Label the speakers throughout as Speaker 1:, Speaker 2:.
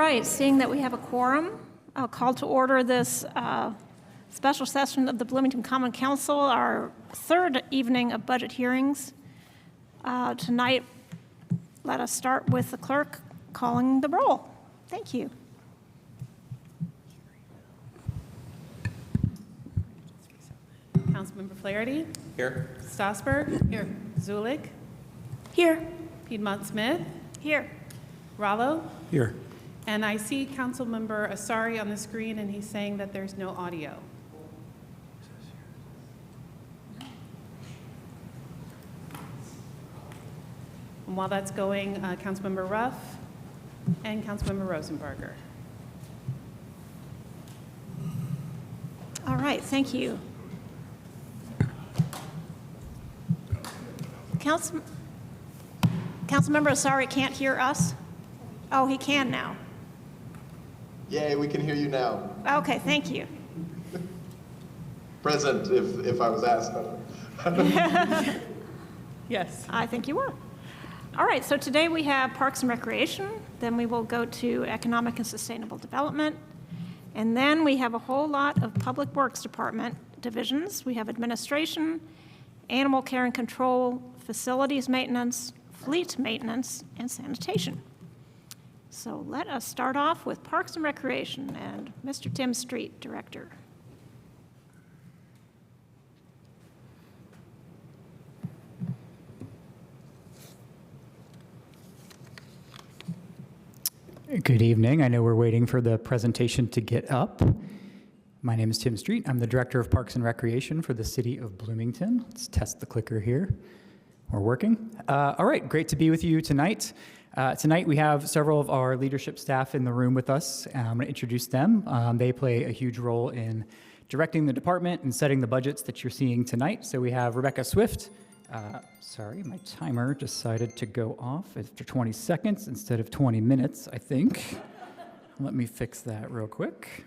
Speaker 1: right, seeing that we have a quorum, I'll call to order this special session of the Bloomington Common Council, our third evening of budget hearings. Tonight, let us start with the clerk calling the roll. Thank you.
Speaker 2: Councilmember Flaherty.
Speaker 3: Here.
Speaker 2: Strasburg. Here. Zulik.
Speaker 1: Here.
Speaker 2: Piedmont Smith.
Speaker 1: Here.
Speaker 2: Rallo.
Speaker 3: Here.
Speaker 2: And I see Councilmember Asari on the screen, and he's saying that there's no audio. And while that's going, Councilmember Ruff and Councilmember Rosenberger.
Speaker 1: All right, thank you. Councilmember Asari can't hear us? Oh, he can now.
Speaker 4: Yay, we can hear you now.
Speaker 1: Okay, thank you.
Speaker 4: Present, if I was asked.
Speaker 2: Yes.
Speaker 1: I think you were. All right, so today we have Parks and Recreation, then we will go to Economic and Sustainable Development, and then we have a whole lot of Public Works Department divisions. We have Administration, Animal Care and Control, Facilities Maintenance, Fleet Maintenance, and Sanitation. So let us start off with Parks and Recreation and Mr. Tim Street, Director.
Speaker 5: Good evening. I know we're waiting for the presentation to get up. My name is Tim Street. I'm the Director of Parks and Recreation for the City of Bloomington. Let's test the clicker here. We're working. All right, great to be with you tonight. Tonight we have several of our leadership staff in the room with us. I'm going to introduce them. They play a huge role in directing the department and setting the budgets that you're seeing tonight. So we have Rebecca Swift. Sorry, my timer decided to go off after 20 seconds instead of 20 minutes, I think. Let me fix that real quick.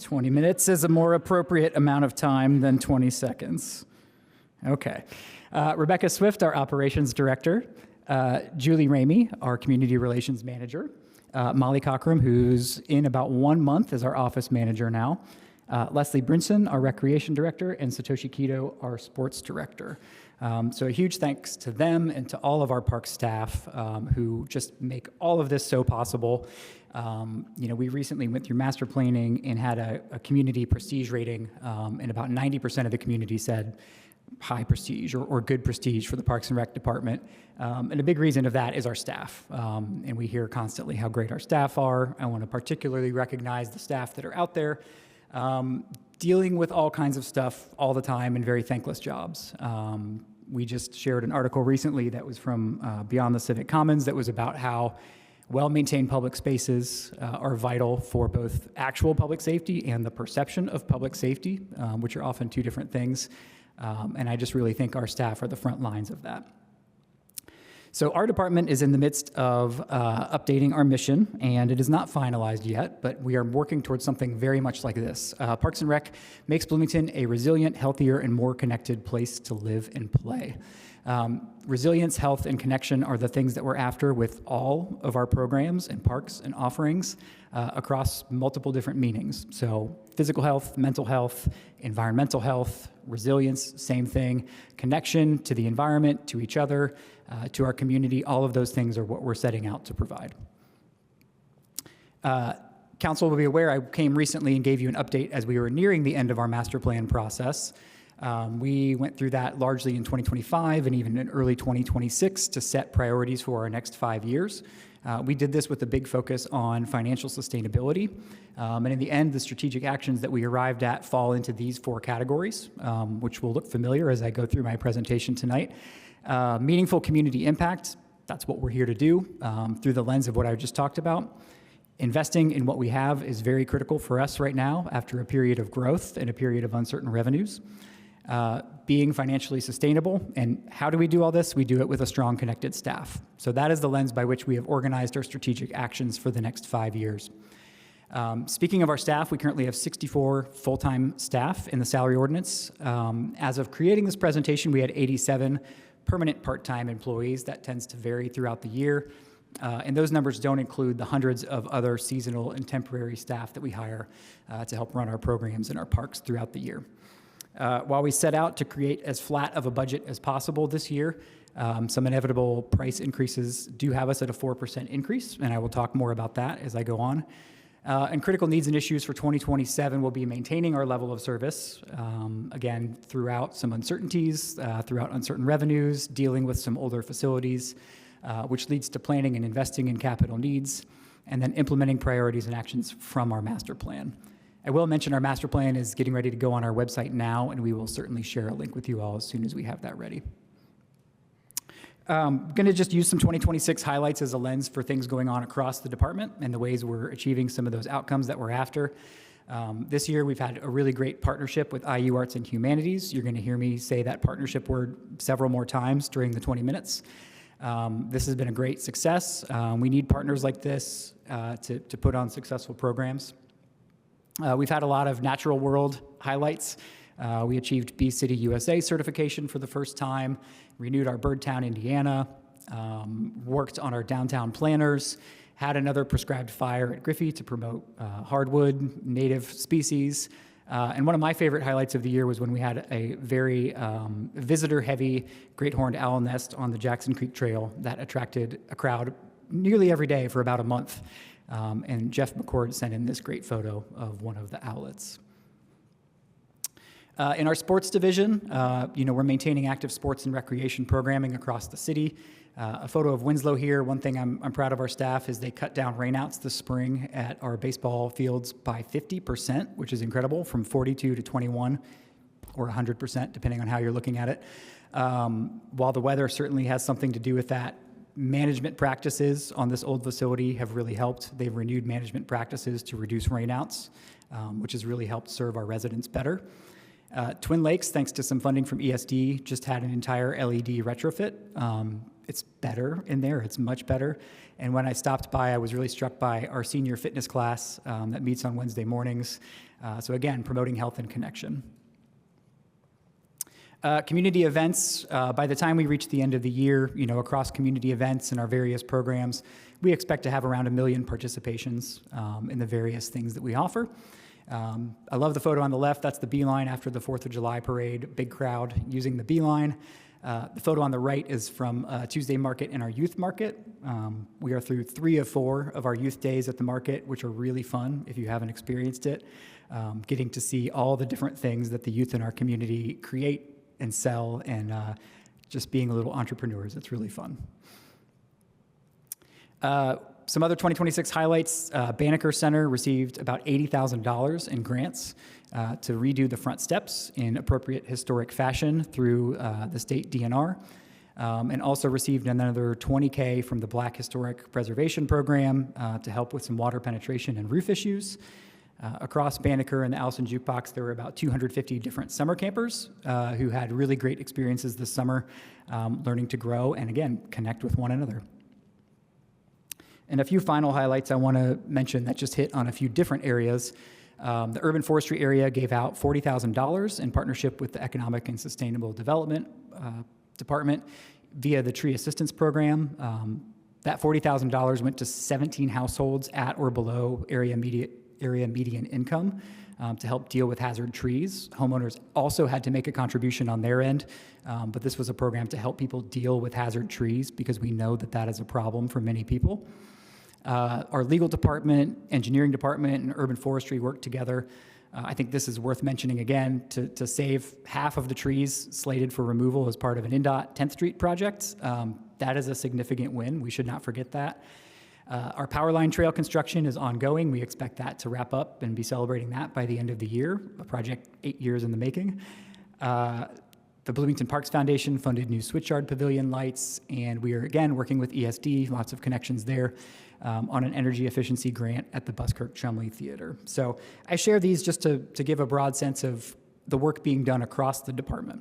Speaker 5: 20 minutes is a more appropriate amount of time than 20 seconds. Okay. Rebecca Swift, our operations director. Julie Ramey, our community relations manager. Molly Cockram, who's in about 1 month as our office manager now. Leslie Brinson, our recreation director, and Satoshi Kido, our sports director. So a huge thanks to them and to all of our park staff who just make all of this so possible. We recently went through master planning and had a community prestige rating, and about 90% of the community said high prestige or good prestige for the Parks and Rec department. And a big reason of that is our staff. And we hear constantly how great our staff are. I want to particularly recognize the staff that are out there dealing with all kinds of stuff all the time in very thankless jobs. We just shared an article recently that was from Beyond the Civic Commons that was about how well-maintained public spaces are vital for both actual public safety and the perception of public safety, which are often two different things. And I just really think our staff are the front lines of that. So our department is in the midst of updating our mission, and it is not finalized yet, but we are working towards something very much like this. Parks and Rec makes Bloomington a resilient, healthier, and more connected place to live and play. Resilience, health, and connection are the things that we're after with all of our programs and parks and offerings across multiple different meanings. So physical health, mental health, environmental health, resilience, same thing, connection to the environment, to each other, to our community, all of those things are what we're setting out to provide. Council will be aware I came recently and gave you an update as we were nearing the end of our master plan process. We went through that largely in 2025 and even in early 2026 to set priorities for our next 5 years. We did this with a big focus on financial sustainability. And in the end, the strategic actions that we arrived at fall into these 4 categories, which will look familiar as I go through my presentation tonight. Meaningful community impact, that's what we're here to do through the lens of what I just talked about. Investing in what we have is very critical for us right now after a period of growth and a period of uncertain revenues. Being financially sustainable, and how do we do all this? We do it with a strong, connected staff. So that is the lens by which we have organized our strategic actions for the next 5 years. Speaking of our staff, we currently have 64 full-time staff in the salary ordinance. As of creating this presentation, we had 87 permanent part-time employees. That tends to vary throughout the year. And those numbers don't include the hundreds of other seasonal and temporary staff that we hire to help run our programs in our parks throughout the year. While we set out to create as flat of a budget as possible this year, some inevitable price increases do have us at a 4% increase, and I will talk more about that as I go on. And critical needs and issues for 2027 will be maintaining our level of service, again, throughout some uncertainties, throughout uncertain revenues, dealing with some older facilities, which leads to planning and investing in capital needs, and then implementing priorities and actions from our master plan. I will mention our master plan is getting ready to go on our website now, and we will certainly share a link with you all as soon as we have that ready. Going to just use some 2026 highlights as a lens for things going on across the department and the ways we're achieving some of those outcomes that we're after. This year, we've had a really great partnership with IU Arts and Humanities. You're going to hear me say that partnership word several more times during the 20 minutes. This has been a great success. We need partners like this to put on successful programs. We've had a lot of natural world highlights. We achieved Bee City USA certification for the first time, renewed our Birdtown, Indiana, worked on our downtown planners, had another prescribed fire at Griffey to promote hardwood, native species. And one of my favorite highlights of the year was when we had a very visitor-heavy great horned owl nest on the Jackson Creek Trail that attracted a crowd nearly every day for about a month. And Jeff McCord sent in this great photo of one of the owlets. In our sports division, we're maintaining active sports and recreation programming across the city. A photo of Winslow here. One thing I'm proud of our staff is they cut down rainouts this spring at our baseball fields by 50%, which is incredible, from 42 to 21, or 100%, depending on how you're looking at it. While the weather certainly has something to do with that, management practices on this old facility have really helped. They've renewed management practices to reduce rainouts, which has really helped serve our residents better. Twin Lakes, thanks to some funding from ESD, just had an entire LED retrofit. It's better in there, it's much better. And when I stopped by, I was really struck by our senior fitness class that meets on Wednesday mornings. So again, promoting health and connection. Community events, by the time we reach the end of the year, across community events and our various programs, we expect to have around 1 million participations in the various things that we offer. I love the photo on the left. That's the Beeline after the 4th of July parade. Big crowd using the Beeline. The photo on the right is from Tuesday Market and our youth market. We are through 3 of 4 of our youth days at the market, which are really fun if you haven't experienced it. Getting to see all the different things that the youth in our community create and sell, and just being little entrepreneurs. It's really fun. Some other 2026 highlights. Banneker Center received about $80,000 in grants to redo the front steps in appropriate historic fashion through the state DNR, and also received another $20K from the Black Historic Preservation Program to help with some water penetration and roof issues. Across Banneker and the Allison Jukebox, there were about 250 different summer campers who had really great experiences this summer, learning to grow and, again, connect with one another. And a few final highlights I want to mention that just hit on a few different areas. The Urban Forestry area gave out $40,000 in partnership with the Economic and Sustainable Development Department via the Tree Assistance Program. That $40,000 went to 17 households at or below area median income to help deal with hazard trees. Homeowners also had to make a contribution on their end, but this was a program to help people deal with hazard trees because we know that that is a problem for many people. Our legal department, engineering department, and urban forestry worked together. I think this is worth mentioning again to save half of the trees slated for removal as part of an INDOT 10th Street project. That is a significant win. We should not forget that. Our power line trail construction is ongoing. We expect that to wrap up and be celebrating that by the end of the year, a project 8 years in the making. The Bloomington Parks Foundation funded new Switchyard Pavilion lights, and we are, again, working with ESD, lots of connections there, on an energy efficiency grant at the Buskirk Chumley Theater. So I share these just to give a broad sense of the work being done across the department.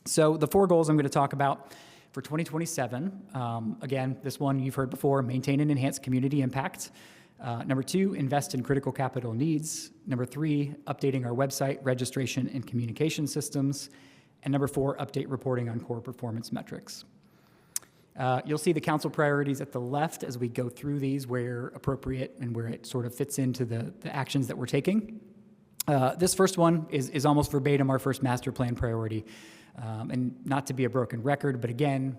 Speaker 5: So the 4 goals I'm going to talk about for 2027, again, this one you've heard before: maintain and enhance community impact. Number 2, invest in critical capital needs. Number 3, updating our website, registration, and communication systems. And number 4, update reporting on core performance metrics. You'll see the council priorities at the left as we go through these where appropriate and where it sort of fits into the actions that we're taking. This first one is almost verbatim our first master plan priority. And not to be a broken record, but again,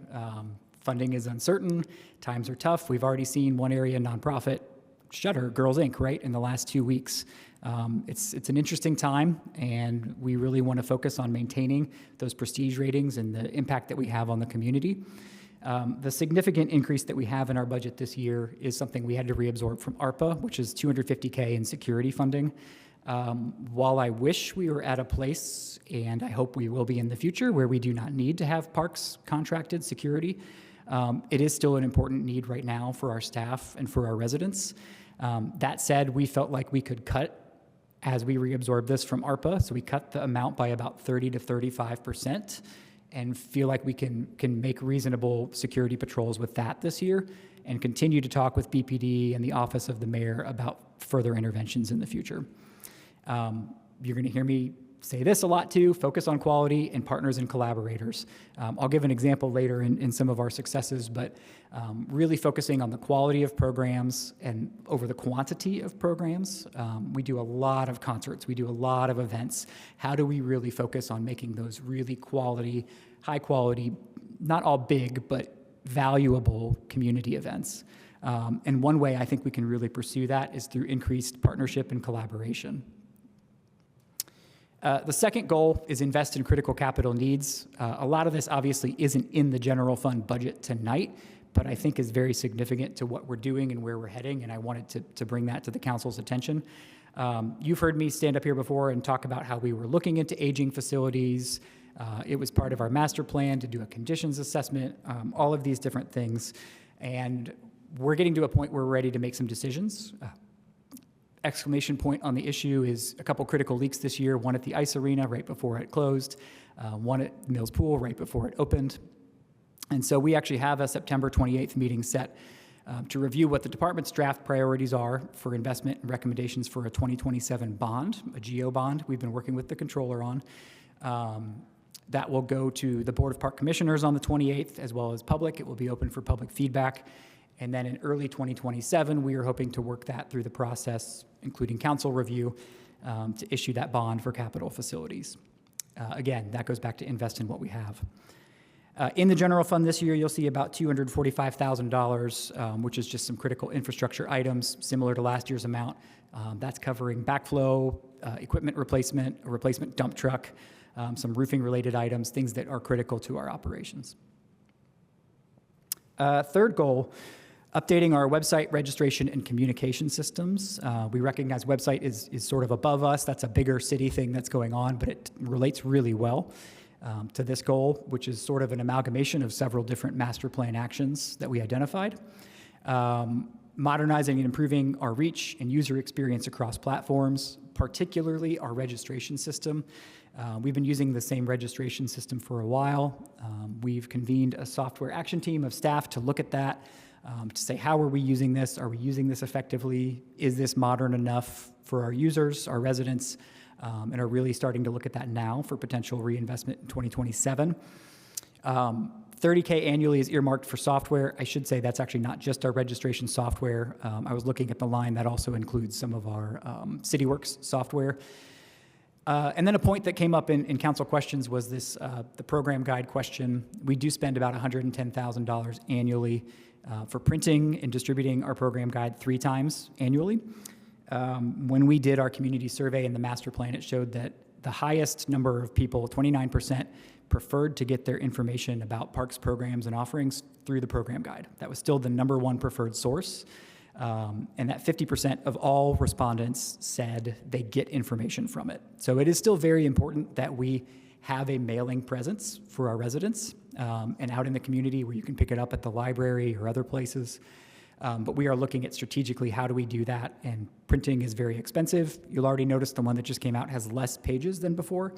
Speaker 5: funding is uncertain, times are tough. We've already seen one area nonprofit shutter, Girls Inc., right, in the last 2 weeks. It's an interesting time, and we really want to focus on maintaining those prestige ratings and the impact that we have on the community. The significant increase that we have in our budget this year is something we had to reabsorb from ARPA, which is $250K in security funding. While I wish we were at a place, and I hope we will be in the future, where we do not need to have parks contracted security, it is still an important need right now for our staff and for our residents. That said, we felt like we could cut as we reabsorb this from ARPA, so we cut the amount by about 30 to 35%, and feel like we can make reasonable security patrols with that this year, and continue to talk with BPD and the Office of the Mayor about further interventions in the future. You're going to hear me say this a lot too, focus on quality and partners and collaborators. I'll give an example later in some of our successes, but really focusing on the quality of programs and over the quantity of programs. We do a lot of concerts, we do a lot of events. How do we really focus on making those really quality, high quality, not all big, but valuable community events? And one way I think we can really pursue that is through increased partnership and collaboration. The second goal is invest in critical capital needs. A lot of this obviously isn't in the general fund budget tonight, but I think is very significant to what we're doing and where we're heading, and I wanted to bring that to the council's attention. You've heard me stand up here before and talk about how we were looking into aging facilities. It was part of our master plan to do a conditions assessment, all of these different things. And we're getting to a point where we're ready to make some decisions. Exclamation point on the issue is a couple critical leaks this year, one at the ice arena right before it closed, one at Mills Pool right before it opened. And so we actually have a September 28th meeting set to review what the department's draft priorities are for investment and recommendations for a 2027 bond, a GO bond we've been working with the controller on. That will go to the Board of Park Commissioners on the 28th, as well as public. It will be open for public feedback. And then in early 2027, we are hoping to work that through the process, including council review, to issue that bond for capital facilities. Again, that goes back to invest in what we have. In the general fund this year, you'll see about $245,000, which is just some critical infrastructure items, similar to last year's amount. That's covering backflow, equipment replacement, a replacement dump truck, some roofing-related items, things that are critical to our operations. Third goal, updating our website registration and communication systems. We recognize website is sort of above us. That's a bigger city thing that's going on, but it relates really well to this goal, which is sort of an amalgamation of several different master plan actions that we identified. Modernizing and improving our reach and user experience across platforms, particularly our registration system. We've been using the same registration system for a while. We've convened a software action team of staff to look at that, to say, how are we using this? Are we using this effectively? Is this modern enough for our users, our residents, and are really starting to look at that now for potential reinvestment in 2027. $30K annually is earmarked for software. I should say that's actually not just our registration software. I was looking at the line that also includes some of our CityWorks software. And then a point that came up in council questions was this, the program guide question. We do spend about $110,000 annually for printing and distributing our program guide 3 times annually. When we did our community survey in the master plan, it showed that the highest number of people, 29%, preferred to get their information about parks programs and offerings through the program guide. That was still the #1 preferred source. And that 50% of all respondents said they get information from it. So it is still very important that we have a mailing presence for our residents and out in the community where you can pick it up at the library or other places. But we are looking at strategically how do we do that, and printing is very expensive. You'll already notice the one that just came out has less pages than before,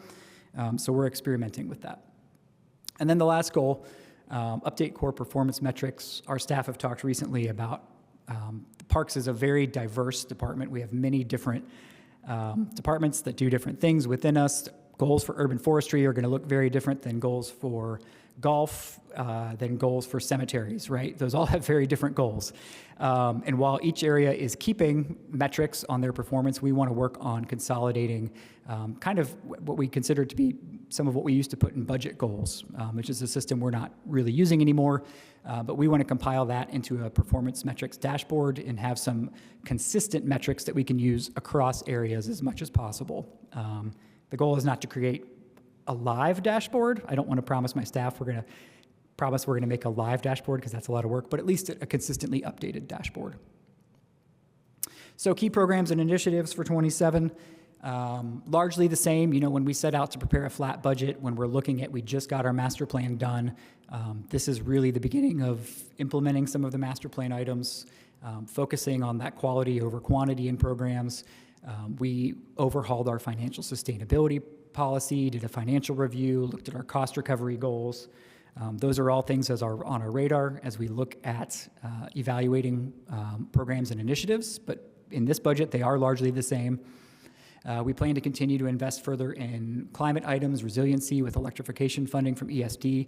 Speaker 5: so we're experimenting with that. And then the last goal, update core performance metrics. Our staff have talked recently about Parks is a very diverse department. We have many different departments that do different things within us. Goals for urban forestry are going to look very different than goals for golf, then goals for cemeteries, right? Those all have very different goals. And while each area is keeping metrics on their performance, we want to work on consolidating kind of what we consider to be some of what we used to put in budget goals, which is a system we're not really using anymore. But we want to compile that into a performance metrics dashboard and have some consistent metrics that we can use across areas as much as possible. The goal is not to create a live dashboard. I don't want to promise my staff we're going to make a live dashboard because that's a lot of work, but at least a consistently updated dashboard. So key programs and initiatives for 27, largely the same. You know, when we set out to prepare a flat budget, when we're looking at, we just got our master plan done. This is really the beginning of implementing some of the master plan items, focusing on that quality over quantity in programs. We overhauled our financial sustainability policy, did a financial review, looked at our cost recovery goals. Those are all things on our radar as we look at evaluating programs and initiatives, but in this budget, they are largely the same. We plan to continue to invest further in climate items, resiliency with electrification funding from ESD.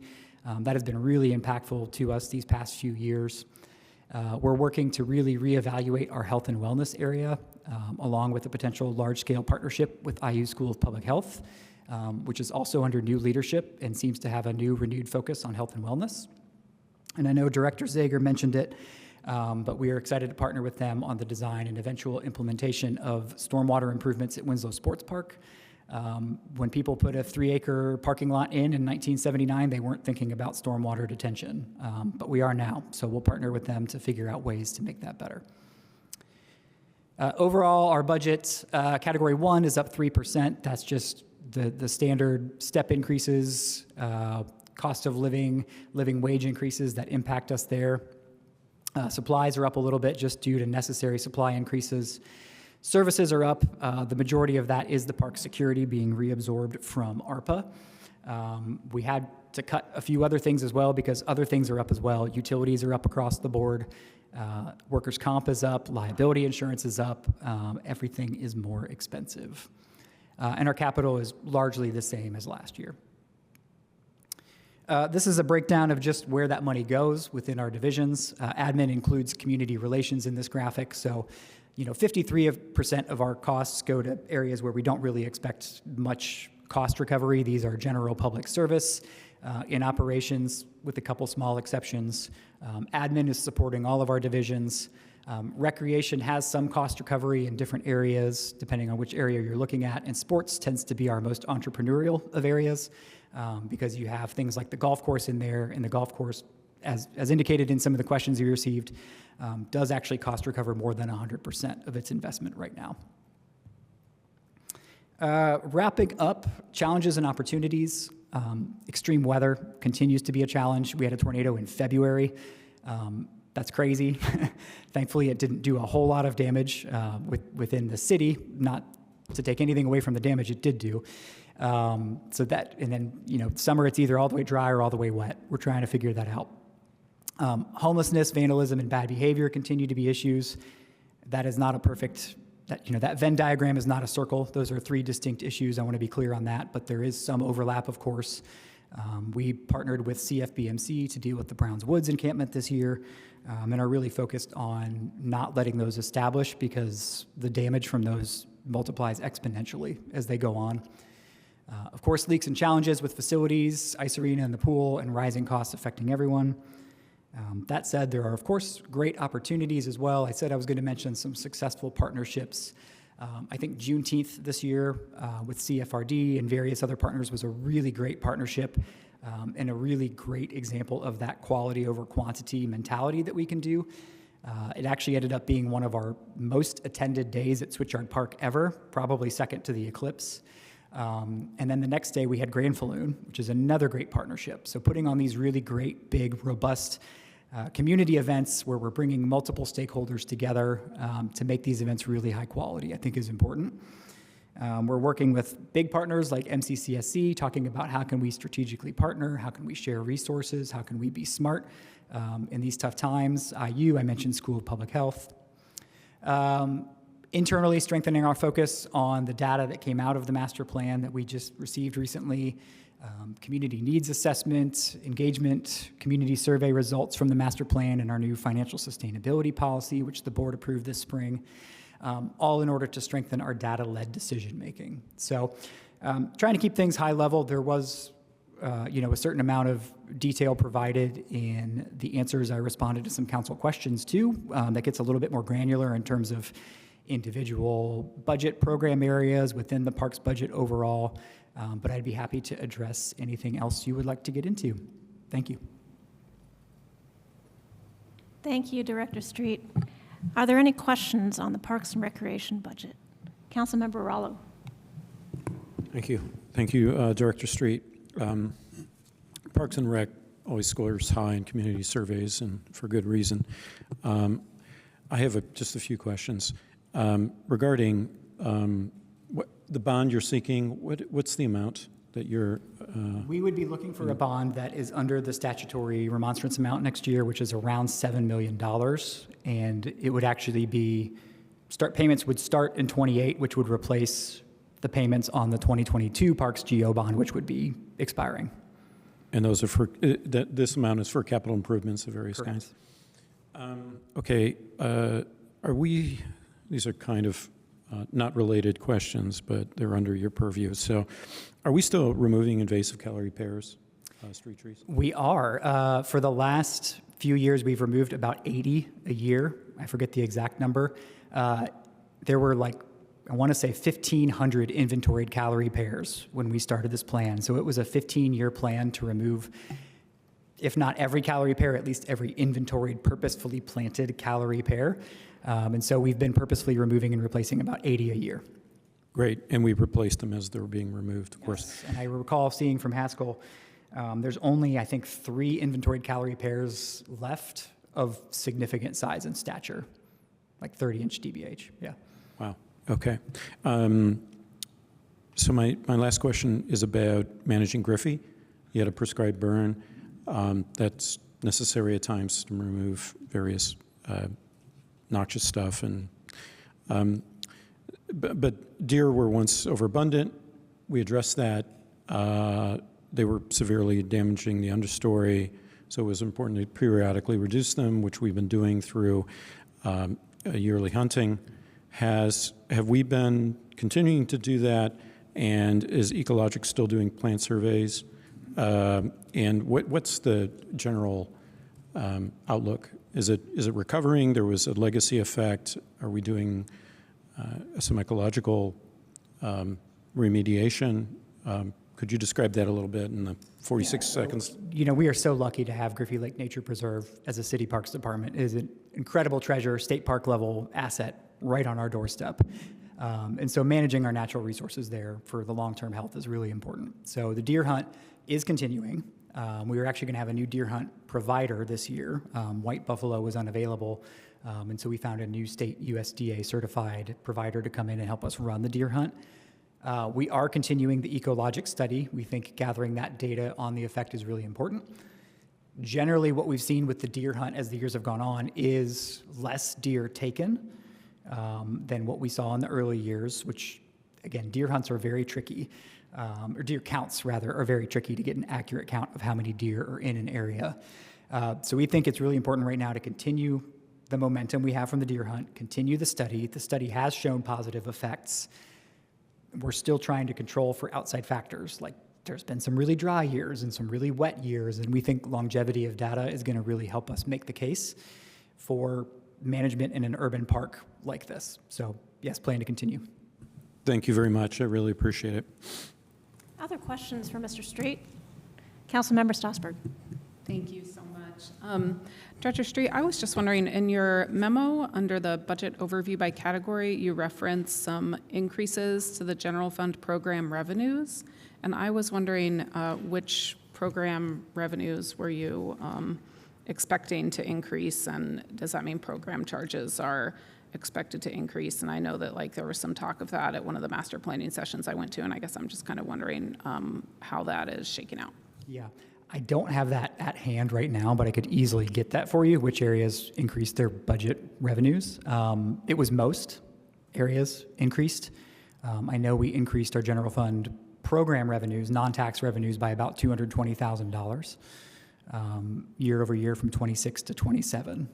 Speaker 5: That has been really impactful to us these past few years. We're working to really reevaluate our health and wellness area, along with a potential large-scale partnership with IU School of Public Health, which is also under new leadership and seems to have a new renewed focus on health and wellness. And I know Director Zager mentioned it, but we are excited to partner with them on the design and eventual implementation of stormwater improvements at Winslow Sports Park. When people put a 3-acre parking lot in 1979, they weren't thinking about stormwater detention, but we are now. So we'll partner with them to figure out ways to make that better. Overall, our budget, category 1 is up 3%. That's just the standard step increases, cost of living wage increases that impact us there. Supplies are up a little bit just due to necessary supply increases. Services are up. The majority of that is the park security being reabsorbed from ARPA. We had to cut a few other things as well because other things are up as well. Utilities are up across the board. Workers' comp is up. Liability insurance is up. Everything is more expensive. And our capital is largely the same as last year. This is a breakdown of just where that money goes within our divisions. Admin includes community relations in this graphic. So, 53% of our costs go to areas where we don't really expect much cost recovery. These are general public service, in operations, with a couple small exceptions. Admin is supporting all of our divisions. Recreation has some cost recovery in different areas, depending on which area you're looking at. And sports tends to be our most entrepreneurial of areas because you have things like the golf course in there, and the golf course, as indicated in some of the questions you received, does actually cost recover more than 100% of its investment right now. Wrapping up, challenges and opportunities. Extreme weather continues to be a challenge. We had a tornado in February. That's crazy. Thankfully, it didn't do a whole lot of damage within the city, not to take anything away from the damage it did do. And then, summer, it's either all the way dry or all the way wet. We're trying to figure that out. Homelessness, vandalism, and bad behavior continue to be issues. That is not a perfect, that Venn diagram is not a circle. Those are 3 distinct issues. I want to be clear on that, but there is some overlap, of course. We partnered with CFBMC to deal with the Browns Woods encampment this year and are really focused on not letting those establish because the damage from those multiplies exponentially as they go on. Of course, leaks and challenges with facilities, ice arena and the pool, and rising costs affecting everyone. That said, there are, of course, great opportunities as well. I said I was going to mention some successful partnerships. I think Juneteenth this year with CFRD and various other partners was a really great partnership and a really great example of that quality over quantity mentality that we can do. It actually ended up being one of our most attended days at Switchyard Park ever, probably second to the eclipse. And then the next day we had Grand Falloon, which is another great partnership. So putting on these really great, big, robust community events where we're bringing multiple stakeholders together to make these events really high quality, I think is important. We're working with big partners like MCCSC, talking about how can we strategically partner, how can we share resources, how can we be smart in these tough times. IU, I mentioned School of Public Health. Internally, strengthening our focus on the data that came out of the master plan that we just received recently, community needs assessment, engagement, community survey results from the master plan and our new financial sustainability policy, which the board approved this spring, all in order to strengthen our data-led decision-making. So trying to keep things high level, there was a certain amount of detail provided in the answers I responded to some council questions too. That gets a little bit more granular in terms of individual budget program areas within the parks budget overall. But I'd be happy to address anything else you would like to get into. Thank you.
Speaker 1: Thank you, Director Street. Are there any questions on the Parks and Recreation budget? Councilmember Rallo.
Speaker 3: Thank you. Thank you, Director Street. Parks and Rec always scores high in community surveys, and for good reason. I have just a few questions. Regarding what the bond you're seeking, what's the amount that you're...
Speaker 5: We would be looking for a bond that is under the statutory remonstrance amount next year, which is around $7 million. And it would actually be, payments would start in 28, which would replace the payments on the 2022 Parks GO bond, which would be expiring.
Speaker 3: And those are for, this amount is for capital improvements of various
Speaker 5: Correct.
Speaker 3: kinds? Okay, these are kind of not related questions, but they're under your purview. So are we still removing invasive calorie pears, street trees?
Speaker 5: We are. For the last few years, we've removed about 80 a year. I forget the exact number. There were I want to say 1,500 inventoried calorie pears when we started this plan. So it was a 15-year plan to remove, if not every calorie pear, at least every inventoried, purposefully planted calorie pear. And so we've been purposefully removing and replacing about 80 a year.
Speaker 3: Great, and we replaced them as they were being removed, of course.
Speaker 5: And I recall seeing from Haskell, there's only, I think, 3 inventoried calorie pears left of significant size and stature, like 30-inch DBH, yeah.
Speaker 3: Wow, okay. So my last question is about managing Griffey. You had a prescribed burn. That's necessary at times to remove various noxious stuff. But deer were once overabundant. We addressed that. They were severely damaging the understory, so it was important to periodically reduce them, which we've been doing through yearly hunting. Have we been continuing to do that? And is Ecologic still doing plant surveys? And what's the general outlook? Is it recovering? There was a legacy effect. Are we doing some ecological remediation? Could you describe that a little bit in the 46 seconds?
Speaker 5: You know, we are so lucky to have Griffey Lake Nature Preserve as a city parks department. It is an incredible treasure, state park level asset right on our doorstep. And so managing our natural resources there for the long-term health is really important. So the deer hunt is continuing. We were actually going to have a new deer hunt provider this year. White buffalo was unavailable, and so we found a new state USDA certified provider to come in and help us run the deer hunt. We are continuing the Ecologic study. We think gathering that data on the effect is really important. Generally, what we've seen with the deer hunt as the years have gone on is less deer taken than what we saw in the early years, which, again, deer hunts are very tricky. Or deer counts, rather, are very tricky to get an accurate count of how many deer are in an area. So we think it's really important right now to continue the momentum we have from the deer hunt, continue the study. The study has shown positive effects. We're still trying to control for outside factors, like there's been some really dry years and some really wet years, and we think longevity of data is going to really help us make the case for management in an urban park like this. So yes, plan to continue.
Speaker 3: Thank you very much. I really appreciate it.
Speaker 1: Other questions for Mr. Street? Councilmember Strasburg.
Speaker 2: Thank you so much. Director Street, I was just wondering, in your memo under the budget overview by category, you referenced some increases to the general fund program revenues, and I was wondering which program revenues were you expecting to increase, and does that mean program charges are expected to increase? And I know that there was some talk of that at one of the master planning sessions I went to, and I guess I'm just kind of wondering how that is shaking out.
Speaker 5: Yeah, I don't have that at hand right now, but I could easily get that for you, which areas increased their budget revenues. It was most areas increased. I know we increased our general fund program revenues, non-tax revenues, by about $220,000 year over year from 26 to 27.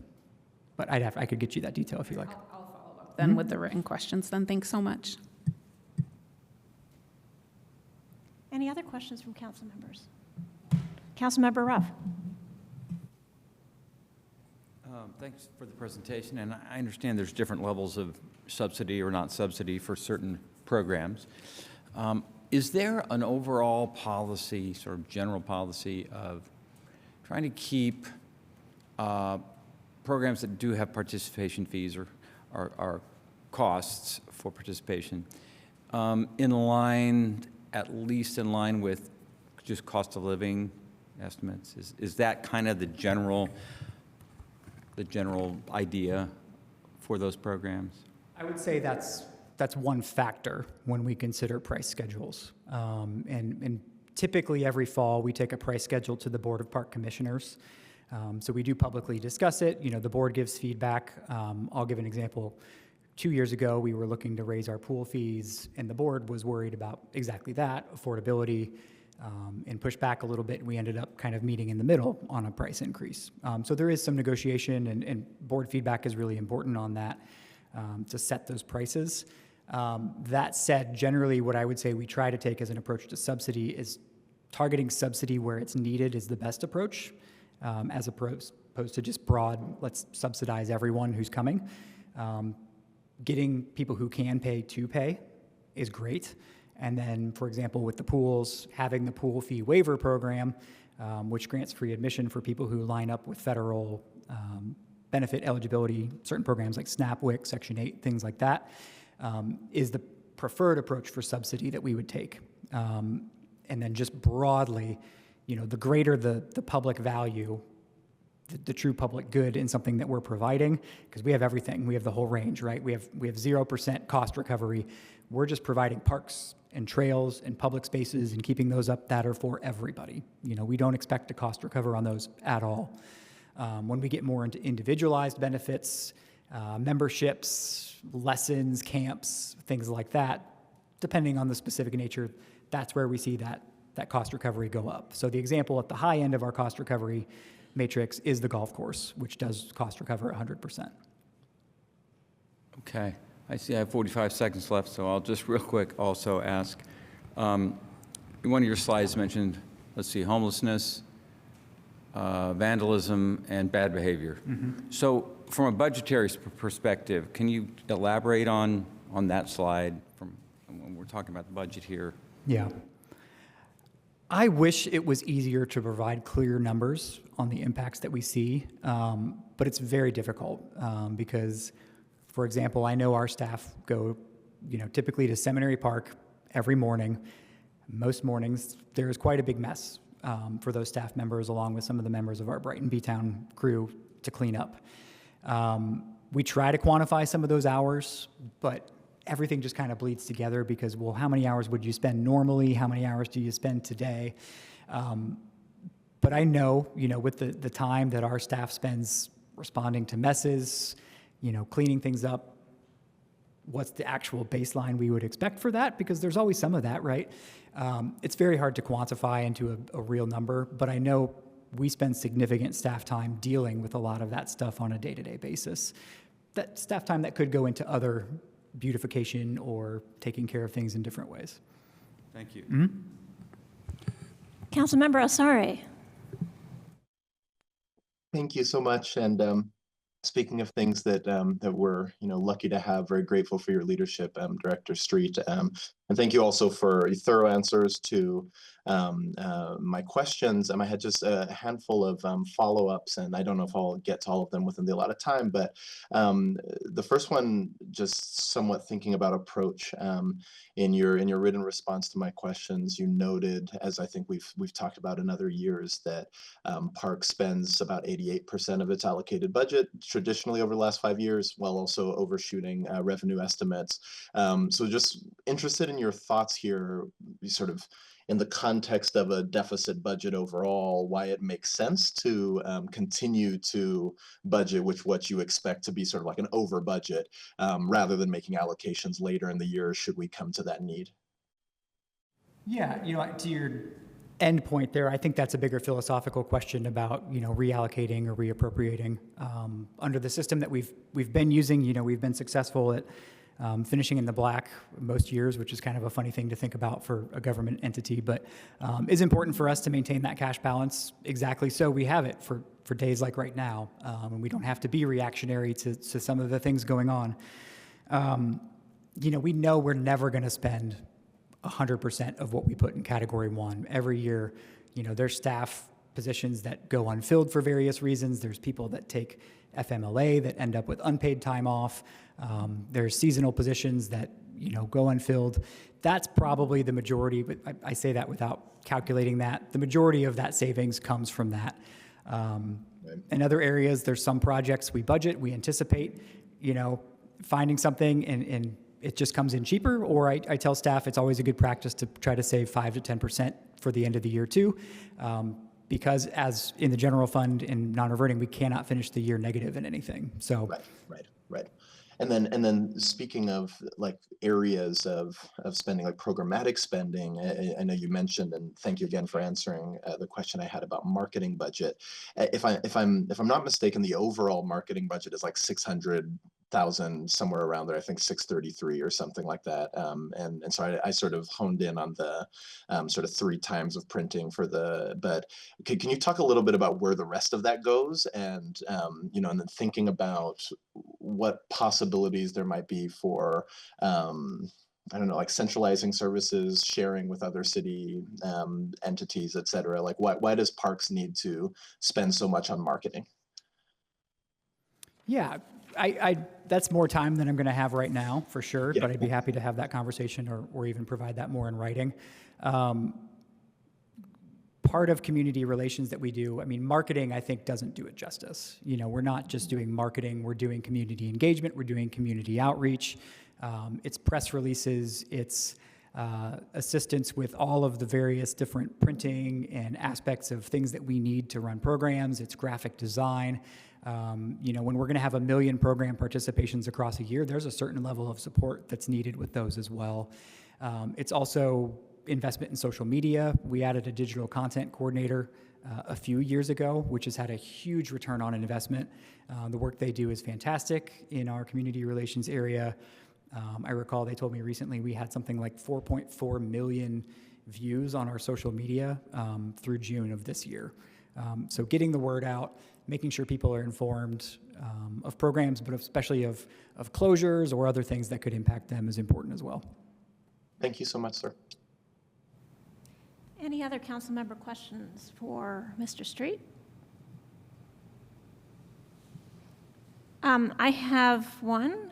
Speaker 5: But I could get you that detail if you like.
Speaker 2: I'll follow up then with the written questions then. Thanks so much.
Speaker 1: Any other questions from council members? Councilmember Ruff.
Speaker 6: Thanks for the presentation, and I understand there's different levels of subsidy or not subsidy for certain programs. Is there an overall policy, sort of general policy, of trying to keep programs that do have participation fees or costs for participation in line, at least in line with just cost of living estimates? Is that kind of the general idea for those programs?
Speaker 5: I would say that's one factor when we consider price schedules. And typically every fall, we take a price schedule to the Board of Park Commissioners. So we do publicly discuss it. You know, the board gives feedback. I'll give an example. 2 years ago, we were looking to raise our pool fees, and the board was worried about exactly that, affordability, and pushed back a little bit. We ended up kind of meeting in the middle on a price increase. So there is some negotiation, and board feedback is really important on that to set those prices. That said, generally what I would say we try to take as an approach to subsidy is targeting subsidy where it's needed is the best approach, as opposed to just broad, let's subsidize everyone who's coming. Getting people who can pay to pay is great. And then, for example, with the pools, having the pool fee waiver program, which grants free admission for people who line up with federal benefit eligibility, certain programs like SNAP, WIC, Section 8, things like that, is the preferred approach for subsidy that we would take. And then just broadly, you know, the greater the public value, the true public good in something that we're providing, because we have everything. We have the whole range, right? We have 0% cost recovery. We're just providing parks and trails and public spaces and keeping those up that are for everybody. You know, we don't expect to cost recover on those at all. When we get more into individualized benefits, memberships, lessons, camps, things like that, depending on the specific nature, that's where we see that cost recovery go up. So the example at the high end of our cost recovery matrix is the golf course, which does cost recover 100%.
Speaker 6: Okay. I see I have 45 seconds left, so I'll just real quick also ask. One of your slides mentioned, let's see, homelessness, vandalism, and bad behavior. Mm-hmm. So from a budgetary perspective, can you elaborate on that slide from when we're talking about the budget here?
Speaker 5: Yeah. I wish it was easier to provide clear numbers on the impacts that we see, but it's very difficult because, for example, I know our staff go, you know, typically to Seminary Park every morning. Most mornings, there is quite a big mess for those staff members, along with some of the members of our Brighton B-Town crew, to clean up. We try to quantify some of those hours, but everything just kind of bleeds together because, well, how many hours would you spend normally? How many hours do you spend today? But I know, you know, with the time that our staff spends responding to messes, you know, cleaning things up, what's the actual baseline we would expect for that? Because there's always some of that, right? It's very hard to quantify into a real number, but I know we spend significant staff time dealing with a lot of that stuff on a day-to-day basis. That staff time that could go into other beautification or taking care of things in different ways.
Speaker 6: Thank you.
Speaker 5: Mm-hmm.
Speaker 1: Councilmember Osari.
Speaker 4: Thank you so much. And speaking of things that we're lucky to have, very grateful for your leadership, Director Street. And thank you also for thorough answers to my questions. I had just a handful of follow-ups, and I don't know if I'll get to all of them within the allotted time, but the first one, just somewhat thinking about approach. In your written response to my questions, you noted, as I think we've talked about in other years, that Park spends about 88% of its allocated budget traditionally over the last 5 years, while also overshooting revenue estimates. So just interested in your thoughts here, sort of in the context of a deficit budget overall, why it makes sense to continue to budget with what you expect to be sort of like an over budget, rather than making allocations later in the year should we come to that need.
Speaker 5: Yeah, to your end point there, I think that's a bigger philosophical question about, reallocating or reappropriating. Under the system that we've been using, we've been successful at finishing in the black most years, which is kind of a funny thing to think about for a government entity, but is important for us to maintain that cash balance. Exactly so we have it for days like right now, and we don't have to be reactionary to some of the things going on. We know we're never going to spend 100% of what we put in Category 1. Every year, there's staff positions that go unfilled for various reasons. There's people that take FMLA that end up with unpaid time off. There's seasonal positions that, go unfilled. That's probably the majority, but I say that without calculating that. The majority of that savings comes from that. In other areas, there's some projects we budget, we anticipate, finding something and it just comes in cheaper, or I tell staff it's always a good practice to try to save 5 to 10% for the end of the year too, because as in the general fund in non-reverting, we cannot finish the year negative in anything. So
Speaker 4: right. And then speaking of like areas of spending, like programmatic spending, I know you mentioned, and thank you again for answering the question I had about marketing budget. If I'm not mistaken, the overall marketing budget is like 600,000, somewhere around there. I think 633 or something like that. And so I sort of honed in on the sort of 3 times of printing for the. But can you talk a little bit about where the rest of that goes, and and then thinking about what possibilities there might be for I don't know, like centralizing services, sharing with other city entities, et cetera. Like why does Parks need to spend so much on marketing?
Speaker 5: yeah, I that's more time than I'm going to have right now for sure, but I'd be happy to have that conversation or even provide that more in writing. Part of community relations that we do, marketing, I think, doesn't do it justice. We're not just doing marketing, we're doing community engagement, we're doing community outreach. It's press releases, it's assistance with all of the various different printing and aspects of things that we need to run programs. It's graphic design. When we're going to have 1 million program participations across a year, there's a certain level of support that's needed with those as well. It's also investment in social media. We added a digital content coordinator a few years ago, which has had a huge return on investment. The work they do is fantastic in our community relations area. I recall they told me recently we had something like 4.4 million views on our social media through June of this year. So getting the word out, making sure people are informed of programs, but especially of closures or other things that could impact them is important as well.
Speaker 4: Thank you so much, sir.
Speaker 1: Any other council member questions for Mr. Street? I have one.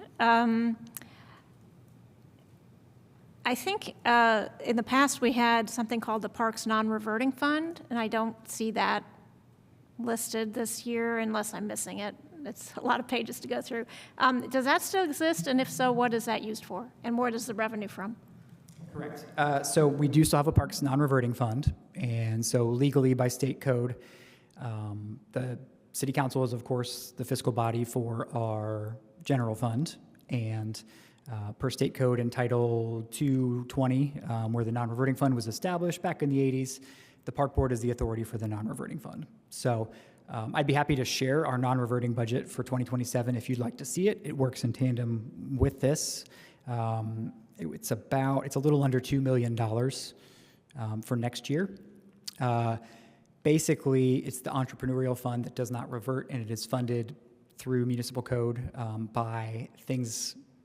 Speaker 1: I think in the past we had something called the Parks Non-Reverting Fund, and I don't see that listed this year unless I'm missing it. It's a lot of pages to go through. Does that still exist? And if so, what is that used for? And where does the revenue from?
Speaker 5: Correct. So we do still have a Parks Non-Reverting Fund, and so legally by state code, the City Council is, of course, the fiscal body for our general fund, and per state code in Title 220, where the Non-Reverting Fund was established back in the 80s, the Park Board is the authority for the Non-Reverting Fund. So I'd be happy to share our non-reverting budget for 2027 if you'd like to see it. It works in tandem with this. It's a little under $2 million for next year. Basically, it's the entrepreneurial fund that does not revert, and it is funded through municipal code by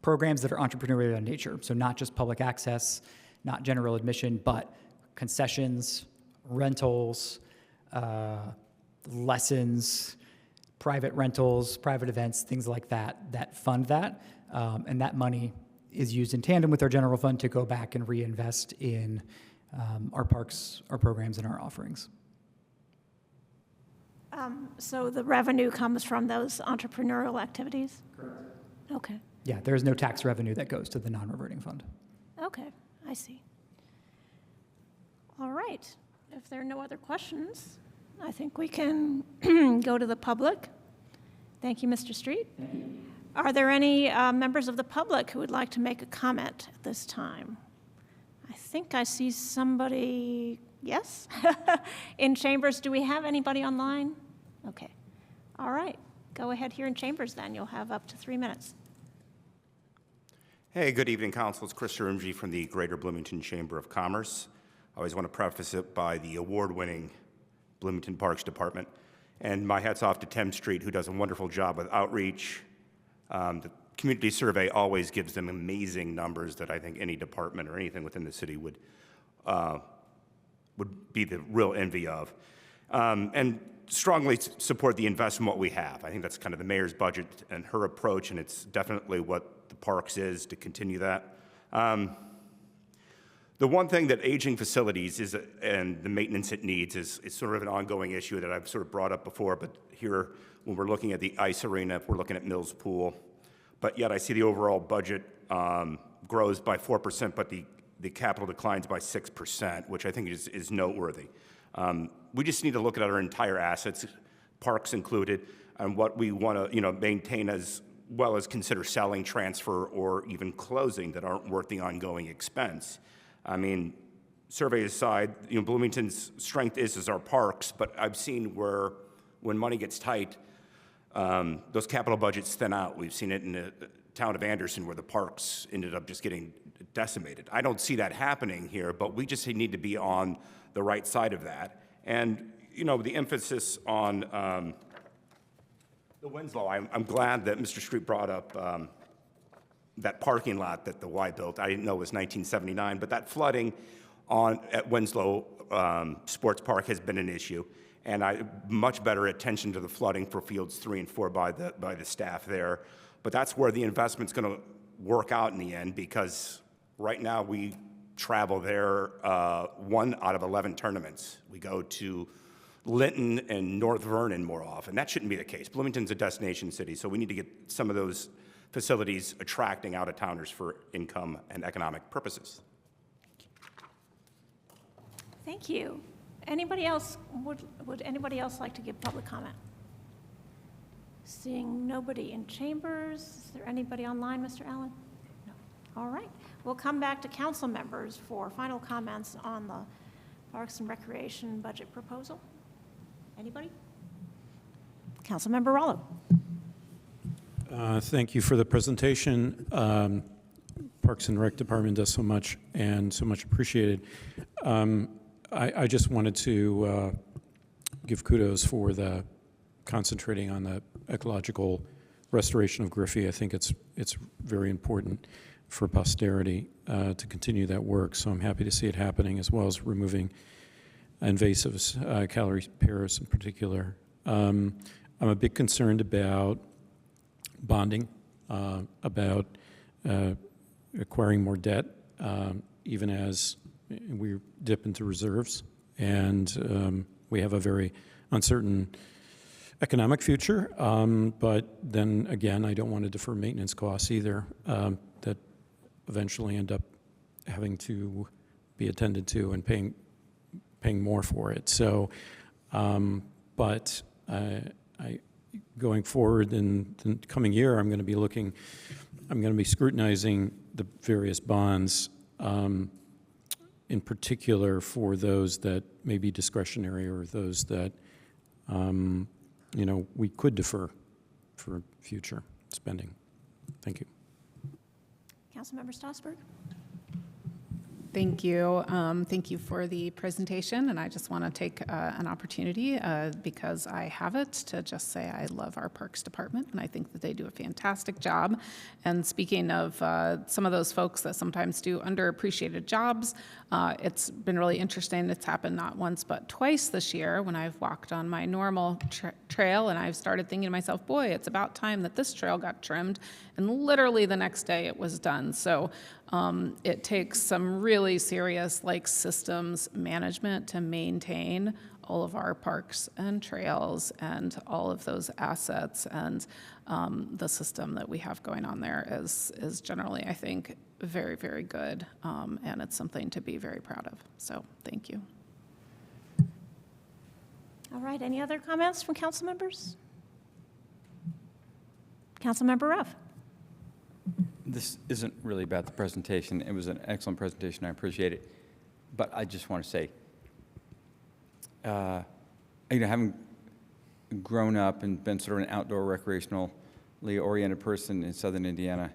Speaker 5: programs that are entrepreneurial in nature. So not just public access, not general admission, but concessions, rentals, lessons, private rentals, private events, things like that fund that. And that money is used in tandem with our general fund to go back and reinvest in our parks, our programs, and our offerings.
Speaker 1: So the revenue comes from those entrepreneurial activities?
Speaker 5: Correct.
Speaker 1: Okay.
Speaker 5: Yeah, there is no tax revenue that goes to the non-reverting fund.
Speaker 1: Okay, I see. All right. If there are no other questions, I think we can go to the public. Thank you, Mr. Street. Are there any members of the public who would like to make a comment at this time? I think I see somebody, yes, in chambers. Do we have anybody online? Okay. All right. Go ahead here in chambers then. You'll have up to 3 minutes.
Speaker 7: Hey, good evening, Council. It's Chris Urumji from the Greater Bloomington Chamber of Commerce. I always want to preface it by the award-winning Bloomington Parks Department. And my hat's off to Tim Street, who does a wonderful job with outreach. The community survey always gives them amazing numbers that I think any department or anything within the city would be the real envy of. And strongly support the investment what we have. I think that's kind of the mayor's budget and her approach, and it's definitely what the parks is to continue that. The one thing that aging facilities is, and the maintenance it needs is sort of an ongoing issue that I've sort of brought up before, but here, when we're looking at the ice arena, if we're looking at Mills Pool, but yet I see the overall budget grows by 4%, but the capital declines by 6%, which I think is noteworthy. We just need to look at our entire assets, parks included, and what we want to maintain as well as consider selling, transfer, or even closing that aren't worth the ongoing expense. I mean, survey aside, Bloomington's strength is our parks, but I've seen where when money gets tight, those capital budgets thin out. We've seen it in the town of Anderson where the parks ended up just getting decimated. I don't see that happening here, but we just need to be on the right side of that. And, the emphasis on the Winslow, I'm glad that Mr. Street brought up that parking lot that the Y built. I didn't know it was 1979, but that flooding at Winslow Sports Park has been an issue. And much better attention to the flooding for fields 3 and 4 by the staff there. But that's where the investment's going to work out in the end, because right now we travel there 1 out of 11 tournaments. We go to Linton and North Vernon more often. That shouldn't be the case. Bloomington's a destination city, so we need to get some of those facilities attracting out-of-towners for income and economic purposes.
Speaker 1: Thank you. Anybody else, would anybody else like to give public comment? Seeing nobody in chambers, is there anybody online, Mr. Allen? No. All right. We'll come back to council members for final comments on the Parks and Recreation budget proposal. Anybody? Councilmember Rollo.
Speaker 3: Thank you for the presentation. Parks and Rec Department does so much, and so much appreciated. I just wanted to give kudos for the concentrating on the ecological restoration of Griffey. I think it's very important for posterity to continue that work, so I'm happy to see it happening, as well as removing invasives, calorie pairs in particular. I'm a bit concerned about bonding, about acquiring more debt, even as we dip into reserves, and we have a very uncertain economic future, but then again, I don't want to defer maintenance costs either that eventually end up having to be attended to and paying more for it. So, but going forward in the coming year, I'm going to be scrutinizing the various bonds, in particular for those that may be discretionary or those that we could defer for future spending. Thank you.
Speaker 1: Councilmember Strasburg.
Speaker 2: Thank you. Thank you for the presentation, and I just want to take an opportunity, because I have it, to just say I love our Parks Department, and I think that they do a fantastic job. And speaking of some of those folks that sometimes do underappreciated jobs, it's been really interesting. It's happened not once but twice this year when I've walked on my normal trail, and I've started thinking to myself, boy, it's about time that this trail got trimmed, and literally the next day it was done. So it takes some really serious systems management to maintain all of our parks and trails and all of those assets, and the system that we have going on there is generally, I think, very, very good, and it's something to be very proud of. So thank you.
Speaker 1: All right, any other comments from council members? Councilmember Ruff.
Speaker 6: this isn't really about the presentation. It was an excellent presentation. I appreciate it. But I just want to say, having grown up and been sort of an outdoor recreationally oriented person in southern Indiana,